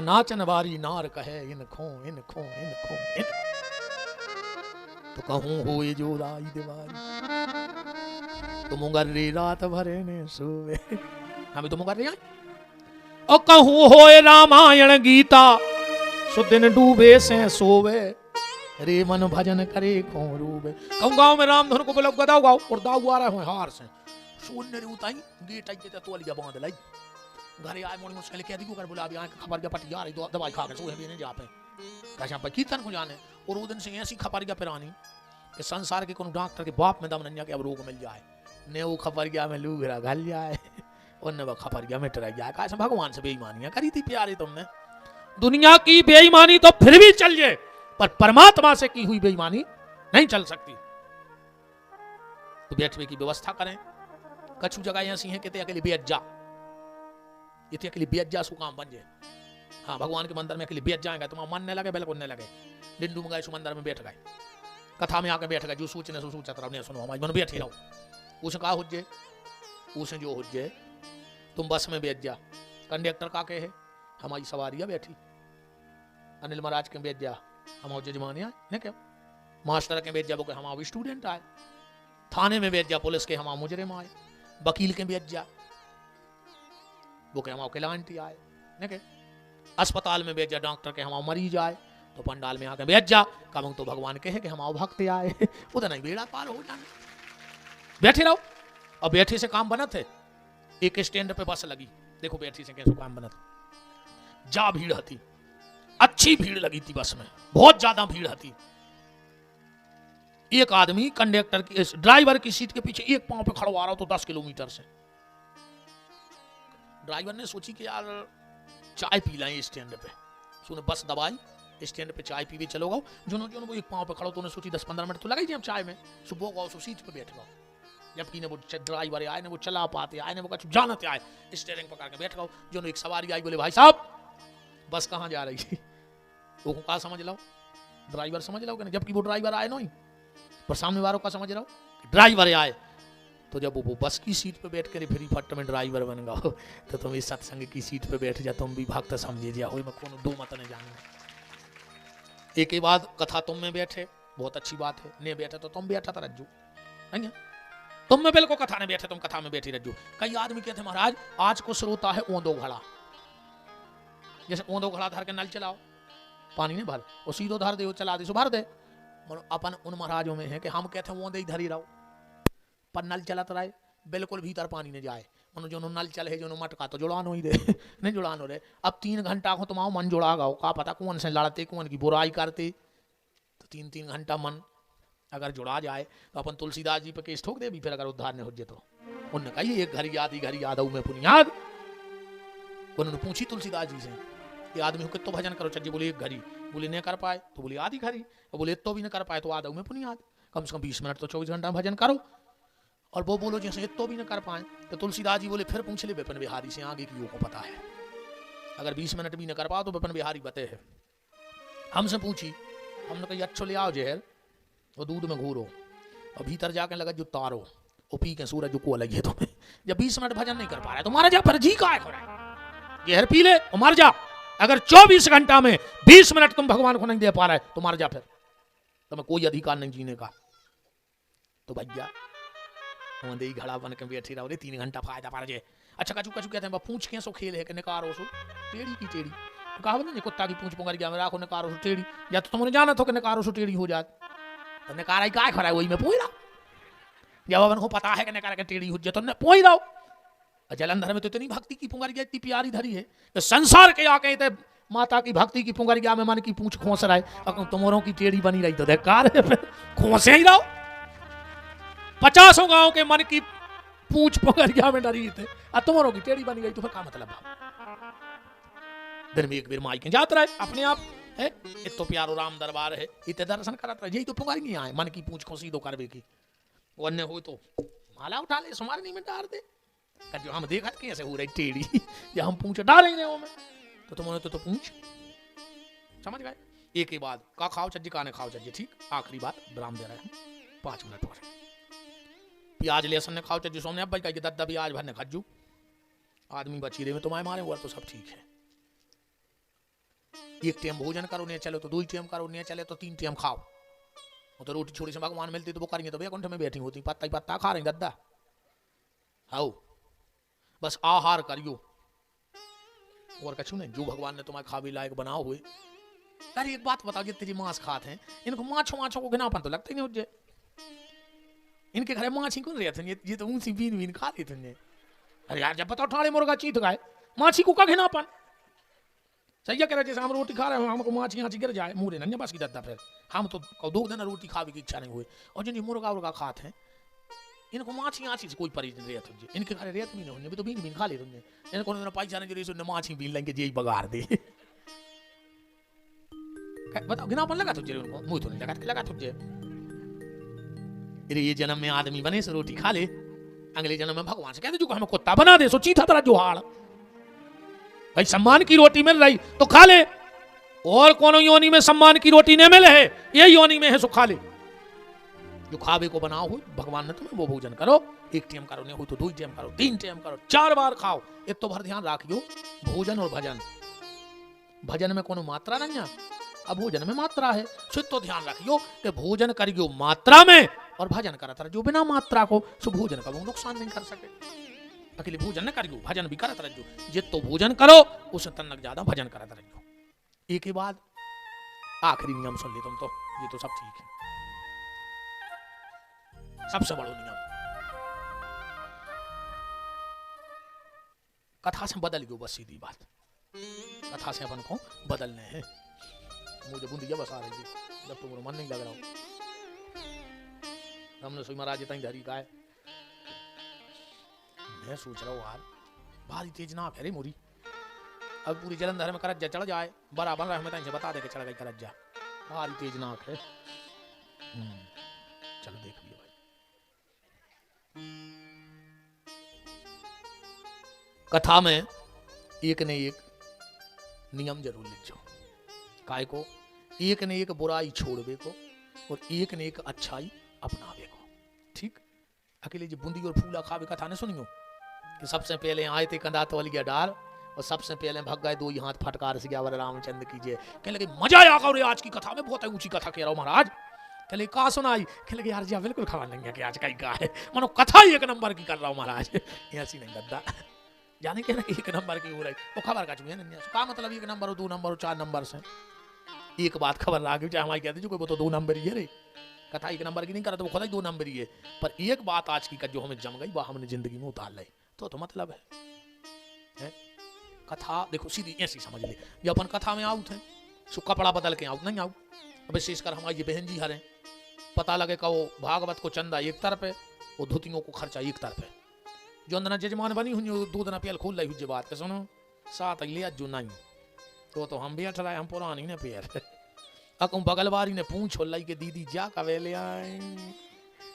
नाचन वारी नार कहे इन खो तो कहूं हो ये जो राई दीवारी तो मुगर्री रात भरे ने सोवे हमें तो मुगर्री आई और कहूं होए रामायण गीता सो दिन डूबे से सोवे रे मन भजन करे को रूबे कहूं गांव में राम धुन को बोलो गदाओ गाओ और दाऊ आ रहे हो हार से सोने रे उताई गेट आई के तोलिया बांध लाई घरे आए मोड़ मुश्किल कह दी को कर बुला भी आए खबर के पट जा रही दवाई खा के सोए भी नहीं जा पे कहां पे कीर्तन को जाने और वो दिन से ऐसी खबर गया पिरानी कि संसार के कोनो डॉक्टर के बाप में दम नन्या के अब रोग मिल जाए ने वो खबर गया में लू गिरा घल जाए उनने वो खबर गया में टरा जाए कैसे भगवान से बेईमानियां करी थी प्यारी तुमने दुनिया की बेईमानी तो फिर भी चल जाए पर परमात्मा से की हुई बेईमानी नहीं चल सकती तो बैठने की व्यवस्था करें कछु जगह ऐसी हैं कि अकेले बैठ जा इतने अकेले बैठ जा सु काम बन जाए हाँ भगवान के मंदिर में अकेले बैठ जाएगा तुम्हारा मन नहीं लगे बिल्कुल नहीं लगे डिंडू मंगाए मंदिर में बैठ गए कथा में आके बैठ गए जो सूचने सूचत रहो नहीं सुनो हमारे मन बैठ ही रहो उसे कहा हुज्जे उसे जो हुज्जे तुम बस में बैठ जा कंडक्टर का के है हमारी सवारियां बैठी अनिल महाराज के बैठ जा हम जजमानी आए न क्या मास्टर के बैठ जा वो हम स्टूडेंट आए थाने में बैठ जा पुलिस के हम मुजरिम आए वकील के बैठ जा वो हम क्लाइंट आए न क्या अस्पताल में बैठ जा डॉक्टर के हम मरीज आए तो पंडाल में आके बैठ जा कम तो भगवान कहे कि हम आओ भक्त आए वो तो नहीं बेड़ा पार हो जाने बैठे रहो और बैठे से काम बना थे एक स्टैंड पे बस लगी देखो बैठे से कैसे काम बना था जा भीड़ हती अच्छी भीड़ लगी थी बस में बहुत ज्यादा भीड़ हती एक आदमी कंडक्टर की ड्राइवर की सीट के पीछे एक पांव पे खड़वा रहा तो 10 किलोमीटर से ड्राइवर ने सोची कि यार चाय पी लाएं स्टैंड पे सुने बस दबाई स्टैंड पे चाय पीवे चलो गो जो वो एक पांव पे खड़ो तो सोची 10-15 मिनट तो लगा ही चाय में सुबह गो सीट पे बैठ गो जबकि ने वो ड्राइवर आए ने वो चला पाते आए ने वो कुछ जानते आए स्टीयरिंग पकड़ के बैठ गो जो एक सवारी आई बोले भाई साहब बस कहाँ जा रही है वो कहा समझ लो ड्राइवर समझ लो जबकि वो ड्राइवर आए नहीं पर सामने वालों का समझ रहा हो ड्राइवर आए तो जब वो बस की सीट पे बैठ कर फिर फट में ड्राइवर बन गो तो तुम इस सत्संग की सीट पे बैठ जा तुम भी भक्त समझे जा हो कौन दो मत नहीं जाने एक ही बात कथा तुम में बैठे बहुत अच्छी बात है नहीं बैठे तो तुम बैठा था रज्जू है तुम में बिल्कुल कथा नहीं बैठे तुम कथा में बैठी रज्जू कई आदमी कहते महाराज आज को श्रोता है ओंदो घड़ा जैसे ओंदो घड़ा धर के नल चलाओ पानी नहीं भर और सीधो धर दे चला दे भर दे अपन उन महाराजों में है कि हम कहते हैं ओंदे ही धरी रहो पर नल चलत रहे बिल्कुल भीतर पानी नहीं जाए मनो जो नल चले जो मटका तो जुड़ानो ही दे नहीं जुड़ानो रे अब 3 घंटा को तुम्हारा मन जुड़ा गाओ का पता कौन से लड़ते कौन की बुराई करते तो 3-3 घंटा मन अगर जुड़ा जाए तो अपन तुलसीदास जी पे केस ठोक दे भी फिर अगर उद्धार नहीं हो जाए तो उन्होंने कही एक घड़ी याद में पुनियाद उन्होंने पूछी तुलसीदास जी से ये आदमी को तो भजन करो चाहिए बोले एक घड़ी बोले नहीं कर पाए तो बोले आधी घड़ी और बोले तो भी नहीं कर पाए तो आधा में पुनियाद कम से कम 20 मिनट तो 24 घंटा भजन करो और वो बोलो जैसे तो भी न कर पाए तो तुलसीदास जी बोले फिर पूछ ले विपिन बिहारी से आगे की को पता है अगर 20 मिनट भी न कर पाओ तो विपिन बिहारी बते है हमसे पूछी हमने कही अच्छो ले आओ जहर और दूध में घूरो और भीतर जाके लगा जो तारो वो पी के सूरज को लगे तुम्हें जब 20 मिनट भजन नहीं कर पा रहे तुम्हारा जब फर्जी का है जहर पी ले और मर जा। अगर 24 घंटा में 20 मिनट तुम भगवान को नहीं दे पा रहे तो मर जा, फिर तुम्हें कोई अधिकार नहीं जीने का। तो भैया दे घड़ा बन के बैठी रहो 3 घंटा फायदा पा जे। अच्छा कचू कचू कहते हैं पूछ के सो खेल है कि निकारो सो टेढ़ी की टेढ़ी, कहा नहीं कुत्ता की पूछ पुंगर गया मेरा को निकारो सो टेढ़ी, या तो तुमने जाना था कि निकारो सो टेढ़ी हो जात, तो निकारा ही काय खड़ा है वही में पूछ रहा, जब अपन को पता है कि निकारा के टेढ़ी हो जाए तो न पूछ रहा। जलंधर में तो इतनी भक्ति की पुंगरिया इतनी प्यारी धरी है कि संसार के आके थे माता की भक्ति की पुंगरिया में मन की पूछ खोस रहा है, और तुम्हारों की टेढ़ी बनी रही तो बेकार है, खोसे ही रहो। 50 गांव के मन की पूछ पुंगरिया में डरी थे और तुम्हारों की टेढ़ी बनी गई तो फिर क्या मतलब भाव। दिन में एक बार माई के जात रहे अपने आप है, इतो प्यारो राम दरबार है, इतने दर्शन करत रहे, यही तो पुंगरिया आए मन की पूछ खोसी दो करवे की, वन्य हो तो माला उठा ले सुमारनी में डाल दे, जो हम देखा कैसे हो रही टेढ़ी या हम पूछ डालेंगे वो में तो तुमने तो पूछ समझ गए। एक ही बात का खाओ चज्जी का खाओ चज्जी, ठीक। आखिरी बात विराम दे रहे हैं 5 मिनट और। प्याज लहसुन ने खाओ चज्जी सोमने अब भाई कही दद्दा प्याज भरने खज्जू आदमी बची रहे में तुम्हारे मारे हुआ तो सब ठीक है। एक टाइम भोजन करो नहीं चले तो 2 टाइम करो, नहीं चले तो 3 टाइम खाओ। वो तो रोटी छोड़ी से भगवान मिलती तो वो करेंगे तो बैकुंठ में बैठी होती, पत्ता ही पत्ता खा रही दद्दा। आओ बस आहार करियो और कछु नहीं, जो भगवान ने तुम्हारे खावे लायक बनाओ हुए। अरे एक बात बताओ, जितने मांस खाते हैं इनको माछों को गिनापन तो लगता ही नहीं मुझे, इनके घर माछी कौन रहे थे, ये तो ऊंची बीन बीन खा रहे थे। अरे यार जब बताओ ठाणे मुर्गा चीत गाय माछी को का घिनापन, सही है कह रहे जैसे हम रोटी खा रहे हैं हमको माछी यहाँ गिर जाए मुँह नहीं बस की दद्दा, फिर हम तो 2 दिन रोटी खावे की इच्छा नहीं हुई। और जिन मुर्गा उर्गा खाते हैं इनको माछी आछी से कोई परहेज नहीं रहता तुझे, इनके घर रेत भी नहीं होने तो बीन बीन खा ले तुझे, इनको ना पैसा नहीं जरूरी सुनने माछी बीन लेंगे यही बगाड़ दे। बताओ गिनापन लगा तुझे उनको, मुंह तो नहीं लगा तुझे। अरे ये जन्म में आदमी बने से रोटी खा ले, अगले जन्म में भगवान से कहते जो हमें कुत्ता बना दे, सोची था तेरा जुहाड़ भाई सम्मान की रोटी मिल रही तो खा ले, और कोनो योनि में सम्मान की रोटी नहीं मिले है ये योनि में है सो खा ले। जो खावे को बनाओ हो भगवान ने तुम्हें वो भोजन करो, 1 टाइम करो नहीं हो तो 2 टाइम करो, 3 टाइम करो, 4 बार खाओ। एक तो भर ध्यान रखियो भोजन और भजन, भजन में कोनो मात्रा नहीं है अब भोजन में मात्रा है, सो तो ध्यान रखियो कि भोजन करियो मात्रा में और भजन करत रहो जो बिना मात्रा को सो भोजन का वो नुकसान नहीं कर सके। अकेले भोजन न करियो भजन भी करत रहो, जितो भोजन करो उससे तनक ज्यादा भजन करत रहो। एक ही बात आखिरी नियम सुन ले तुम तो, ये तो सब ठीक है, सबसे बड़ा नियम कथा से बदल गयो, बस सीधी बात कथा से अपन को बदलने हैं। मुझे बूंदी बस आ रही थी जब तुम्हारा मन नहीं लग रहा हो, हमने सुई महाराज इतना धरी का है। मैं सोच रहा हूँ यार भारी तेज ना फेरे मोरी, अब पूरी जलंधर में करज्जा चढ़ जाए बराबर रहा, हमें बता दे के चढ़ गई करज्जा, भारी तेज नाक है। चलो देख लियो भाई। कथा में एक ने एक नियम जरूर लिख जाओ, काय को एक ने एक बुराई छोड़वे को और एक ने एक अच्छाई अपनावे को, ठीक। अकेले जो बूंदी और फूला खावे कथा ने सुनियो कि सबसे पहले आए थे कंधा तो लिया डाल और सबसे पहले भग गए 2 ही हाथ फटकार से गया रामचंद्र की जय। कहने लगे मजा आया और आज की कथा में बहुत ऊंची कथा कह रहा हूं महाराज। कहले कहा सुनाई, कहने लगे यार जी बिल्कुल खवा लेंगे कि आज का ही का है, मानो कथा ही 1 नंबर की कर रहा हूं महाराज। ऐसी नहीं दद्दा जाने के ना 1 नंबर की हो रही वो खबर का चुके का मतलब 1 नंबर हो 2 नंबर हो 4 नंबर से एक बात खबर ला गई चाहे हमारी कहते जो कोई तो 2 नंबर ही है रे, कथा 1 नंबर की नहीं करा तो वो खुद ही 2 नंबर ही है। पर एक बात आज की जो हमें जम गई वह हमने जिंदगी में उतार ली तो मतलब है कथा देखो सीधी ऐसी समझ ले, ये अपन कथा में आउट है सो कपड़ा बदल के आउट नहीं आउट। विशेषकर हमारी ये बहन जी हरे पता लगे का वो भागवत को चंदा एक तरफ है वो धोतियों को खर्चा एक तरफ है, जो अंदर जजमान बनी हुई 2 दिन पेल खोल रही हुई बात के सुनो 7 लिया जो नहीं तो हम भी अठरा हम पुरानी ने पेर अक बगलवारी ने पूछ हो लाई के दीदी जा कवे ले आए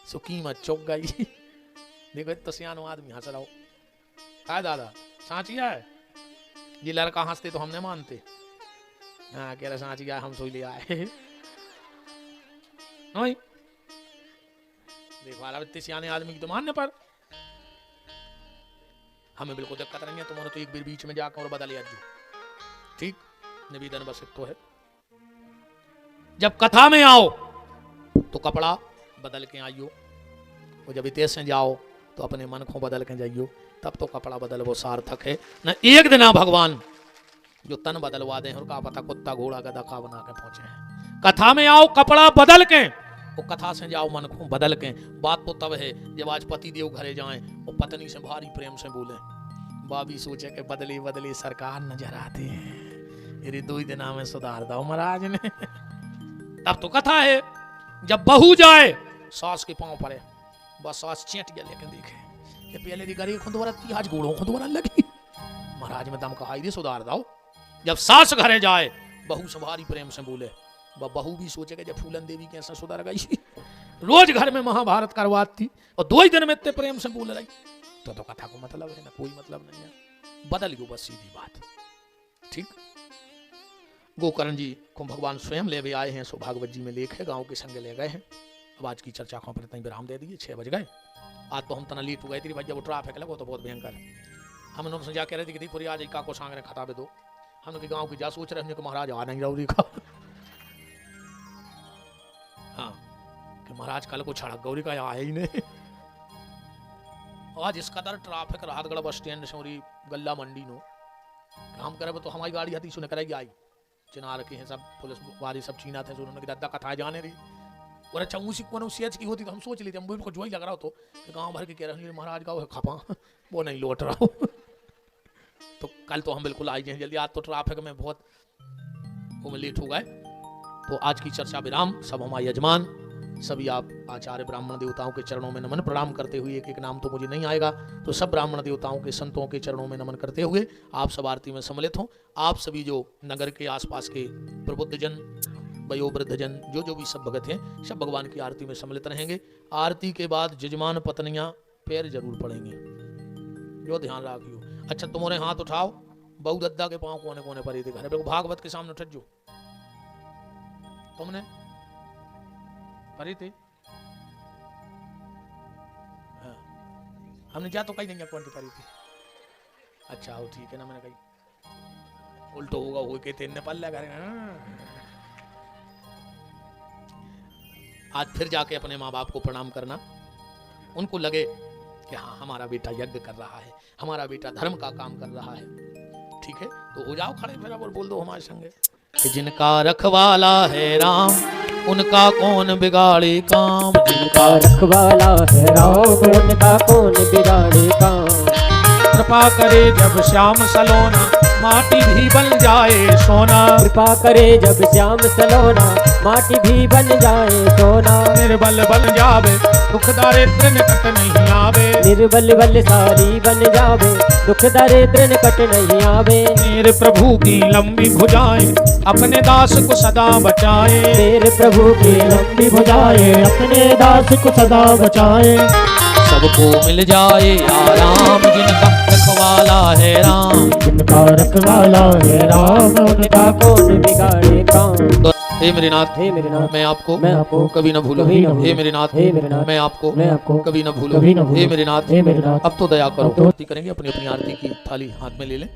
सो कीमत चौक गई। देखो तो सियानो आदमी हंस रहा हो, हाँ दादा सांचिया है ये लड़का हंसते तो हम नहीं मानते, हाँ कह रहे सांचिया हम सोई ले आए नहीं देखो वाला इतने सियाने आदमी की तो मानने पर हमें बिल्कुल दिक्कत नहीं है, तुम्हारे तो एक बार बीच में जाकर और बदल जो, ठीक, निवेदन बस एक तो है। जब कथा में आओ तो कपड़ा बदल के आइयो, और जब इतेश से जाओ तो अपने मन को बदल के जाइयो, तब तो कपड़ा बदल वो सार्थक है। न एक दिन भगवान जो तन बदलवा दें, और का पता कुत्ता घोड़ा गधा का बना के पहुंचे हैं। कथा में आओ कपड़ा बदल के, वो कथा से जाओ मन को बदल के। बात तो तब है जब आज पति देव घरे जाएं और पत्नी से भारी प्रेम से बोले, बाबी सोचे कि बदली बदली सरकार नजर आती है, मेरी 2 दिन में सुधार दो महाराज ने। तब तो कथा है। जब बहू जाए सास के पांव पड़े, बस सास चेट गया लेकिन देखे ये पहले दी गरी खुदवरा थी, आज घोड़ों खुदवरा लगी, महाराज में दम कहा दे सुधार दो। जब सास घरे जाए बहू से भारी प्रेम से बोले, बहू भी सोचेगा जब फूलन देवी कैसे सुधर गई, रोज घर में महाभारत करवाती थी और 2 ही दिन में इतने प्रेम से बोल रही, तो कथा को मतलब है ना, कोई मतलब नहीं है, बदल गयो बस सीधी बात, ठीक। गोकर्ण जी को भगवान स्वयं ले आए हैं, सो भागवत जी में लेख है, गांव के संग ले गए हैं। अब आज की चर्चा को पर विराम दे दिए, 6 बज गए। आज तो हम तना लेट हो गए थी भैया, वो ट्रैफिक लगा तो बहुत भयंकर है। हम लोग से जा कह रहे थे कि पूरी आज का को सांगने खताबे दो, हम लोग गाँव की जा सोच रहे हैं कि महाराज आ नहीं जरूरी का, हाँ कि महाराज कल को छड़क गौरी का आया ही नहीं। आज इस कदर ट्रैफिक राहतगढ़ बस स्टैंड से गल्ला मंडी नो हम करे तो हमारी गाड़ी आती सुने करेगी आई चिना रखे हैं सब पुलिस वाले सब चीना थे, उन्होंने दादा कथा जाने रही। और अच्छा उसी को सीएच की होती तो हम सोच लेते, हम को जो ही लग रहा हो तो गाँव भर के कह रहे महाराज का खपा वो नहीं लौट रहा हो। तो कल तो हम बिल्कुल आई जाए जल्दी, आज तो ट्रैफिक में बहुत वो में लेट हो गए। तो आज की चर्चा विराम। सब हमारे यजमान सभी आप आचार्य ब्राह्मण देवताओं के चरणों में नमन प्रणाम करते हुए, एक एक नाम तो मुझे नहीं आएगा, तो सब ब्राह्मण देवताओं के संतों के चरणों में नमन करते हुए आप सब आरती में सम्मिलित हों। आप सभी जो नगर के आसपास के प्रबुद्धजन वयोवृद्धजन जो भी सब भगत हैं, सब भगवान की आरती में सम्मिलित रहेंगे। आरती के बाद जजमान पत्नियां पैर जरूर पड़ेंगी, जो ध्यान रखियो। अच्छा तुम्हारे हाथ उठाओ, बहू दद्दा के पांव कोने कोने पर ही थे, घर पे भागवत के सामने उठ जो तुमने परी थी, हाँ। हमने जा तो कहीं नहीं कौन परी थी। अच्छा हो ठीक है ना, मैंने कही उल्टो होगा हो के तेन पल लगा आज फिर जाके अपने माँ बाप को प्रणाम करना, उनको लगे कि हाँ हमारा बेटा यज्ञ कर रहा है, हमारा बेटा धर्म का काम कर रहा है, ठीक है। तो हो जाओ खड़े फिर और बोल दो हमारे संगे कि जिनका रखवाला है राम उनका कौन बिगाड़े काम, जिनका रखवाला है राम उनका कौन बिगाड़े काम। कृपा करे जब श्याम सलोना माटी भी बन जाए सोना, कृपा करे जब श्याम सलोना माटी भी बन जाए सोना। निर्बल बन जावे दुख दारिद्र निकट नहीं आवे, निर्बल बल सारी बन जावे दुख दारिद्र निकट नहीं आवे। मेरे प्रभु की लंबी भुजाएं अपने दास को सदा बचाए, मेरे प्रभु की लंबी भुजाएं अपने दास को सदा बचाए। सबको मिल जाए आराम जिनका रखवाला है राम, जिनका रखवाला है राम उनका कौन बिगाड़े काम। तो हे मेरे नाथ मैं आपको कभी न भूलूं, हे मेरे नाथ मैं आपको कभी न भूलूं, हे मेरे नाथ अब तो दया करो। आरती करेंगे, अपनी अपनी आरती की थाली हाथ में ले लें।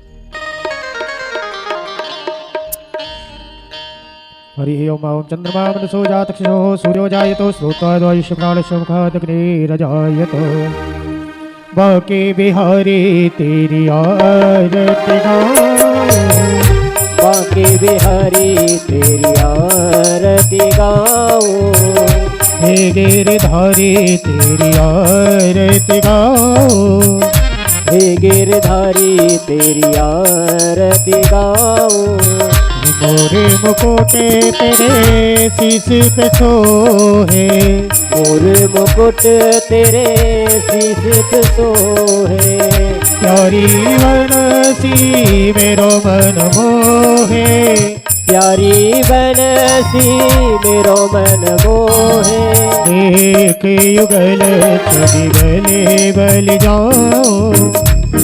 हरि ओम ओम चंद्रमा मनसो जातक्षो सूर्यो जायतो श्रोताद्वायुष्य प्राणशोखादग्निरजायतो। बाके बिहारी तेरी आरती गाऊं, बाके बिहारी तेरी आरती गाऊं। हे गिरधारी तेरी आरती गाऊं, हे गिरधारी तेरी आरती गाऊं। मोरे मुकुटे तेरे शीश पे सोहे, मोर मुकुट तेरे शीश पे सोहे। प्यारी बनसी मेरो मन मोहे, प्यारी बनसी मेरो मन मोहे। एक युगल छवि गले बल जाऊं,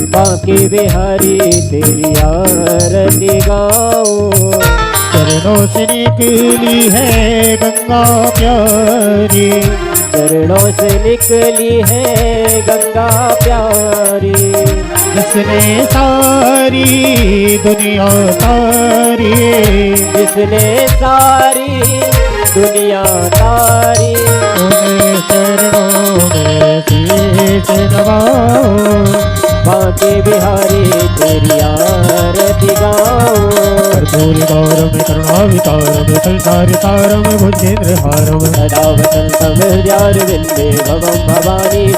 बाके बिहारी तेरी आरती गाऊं। चरणों से निकली है गंगा प्यारी, चरणों से निकली है गंगा प्यारी, जिसने सारी दुनिया तारी, जिसने सारी दुनिया तारी। उन्हें चरणों में शीश नवाओ, बांके बिहारी तेरी आरती गाओ। कर्पूरी गौरम करुणावितारम संसार तारम भुजेंद्र हारम, सदा वसंतम हृदयारविंदे भवम भवानी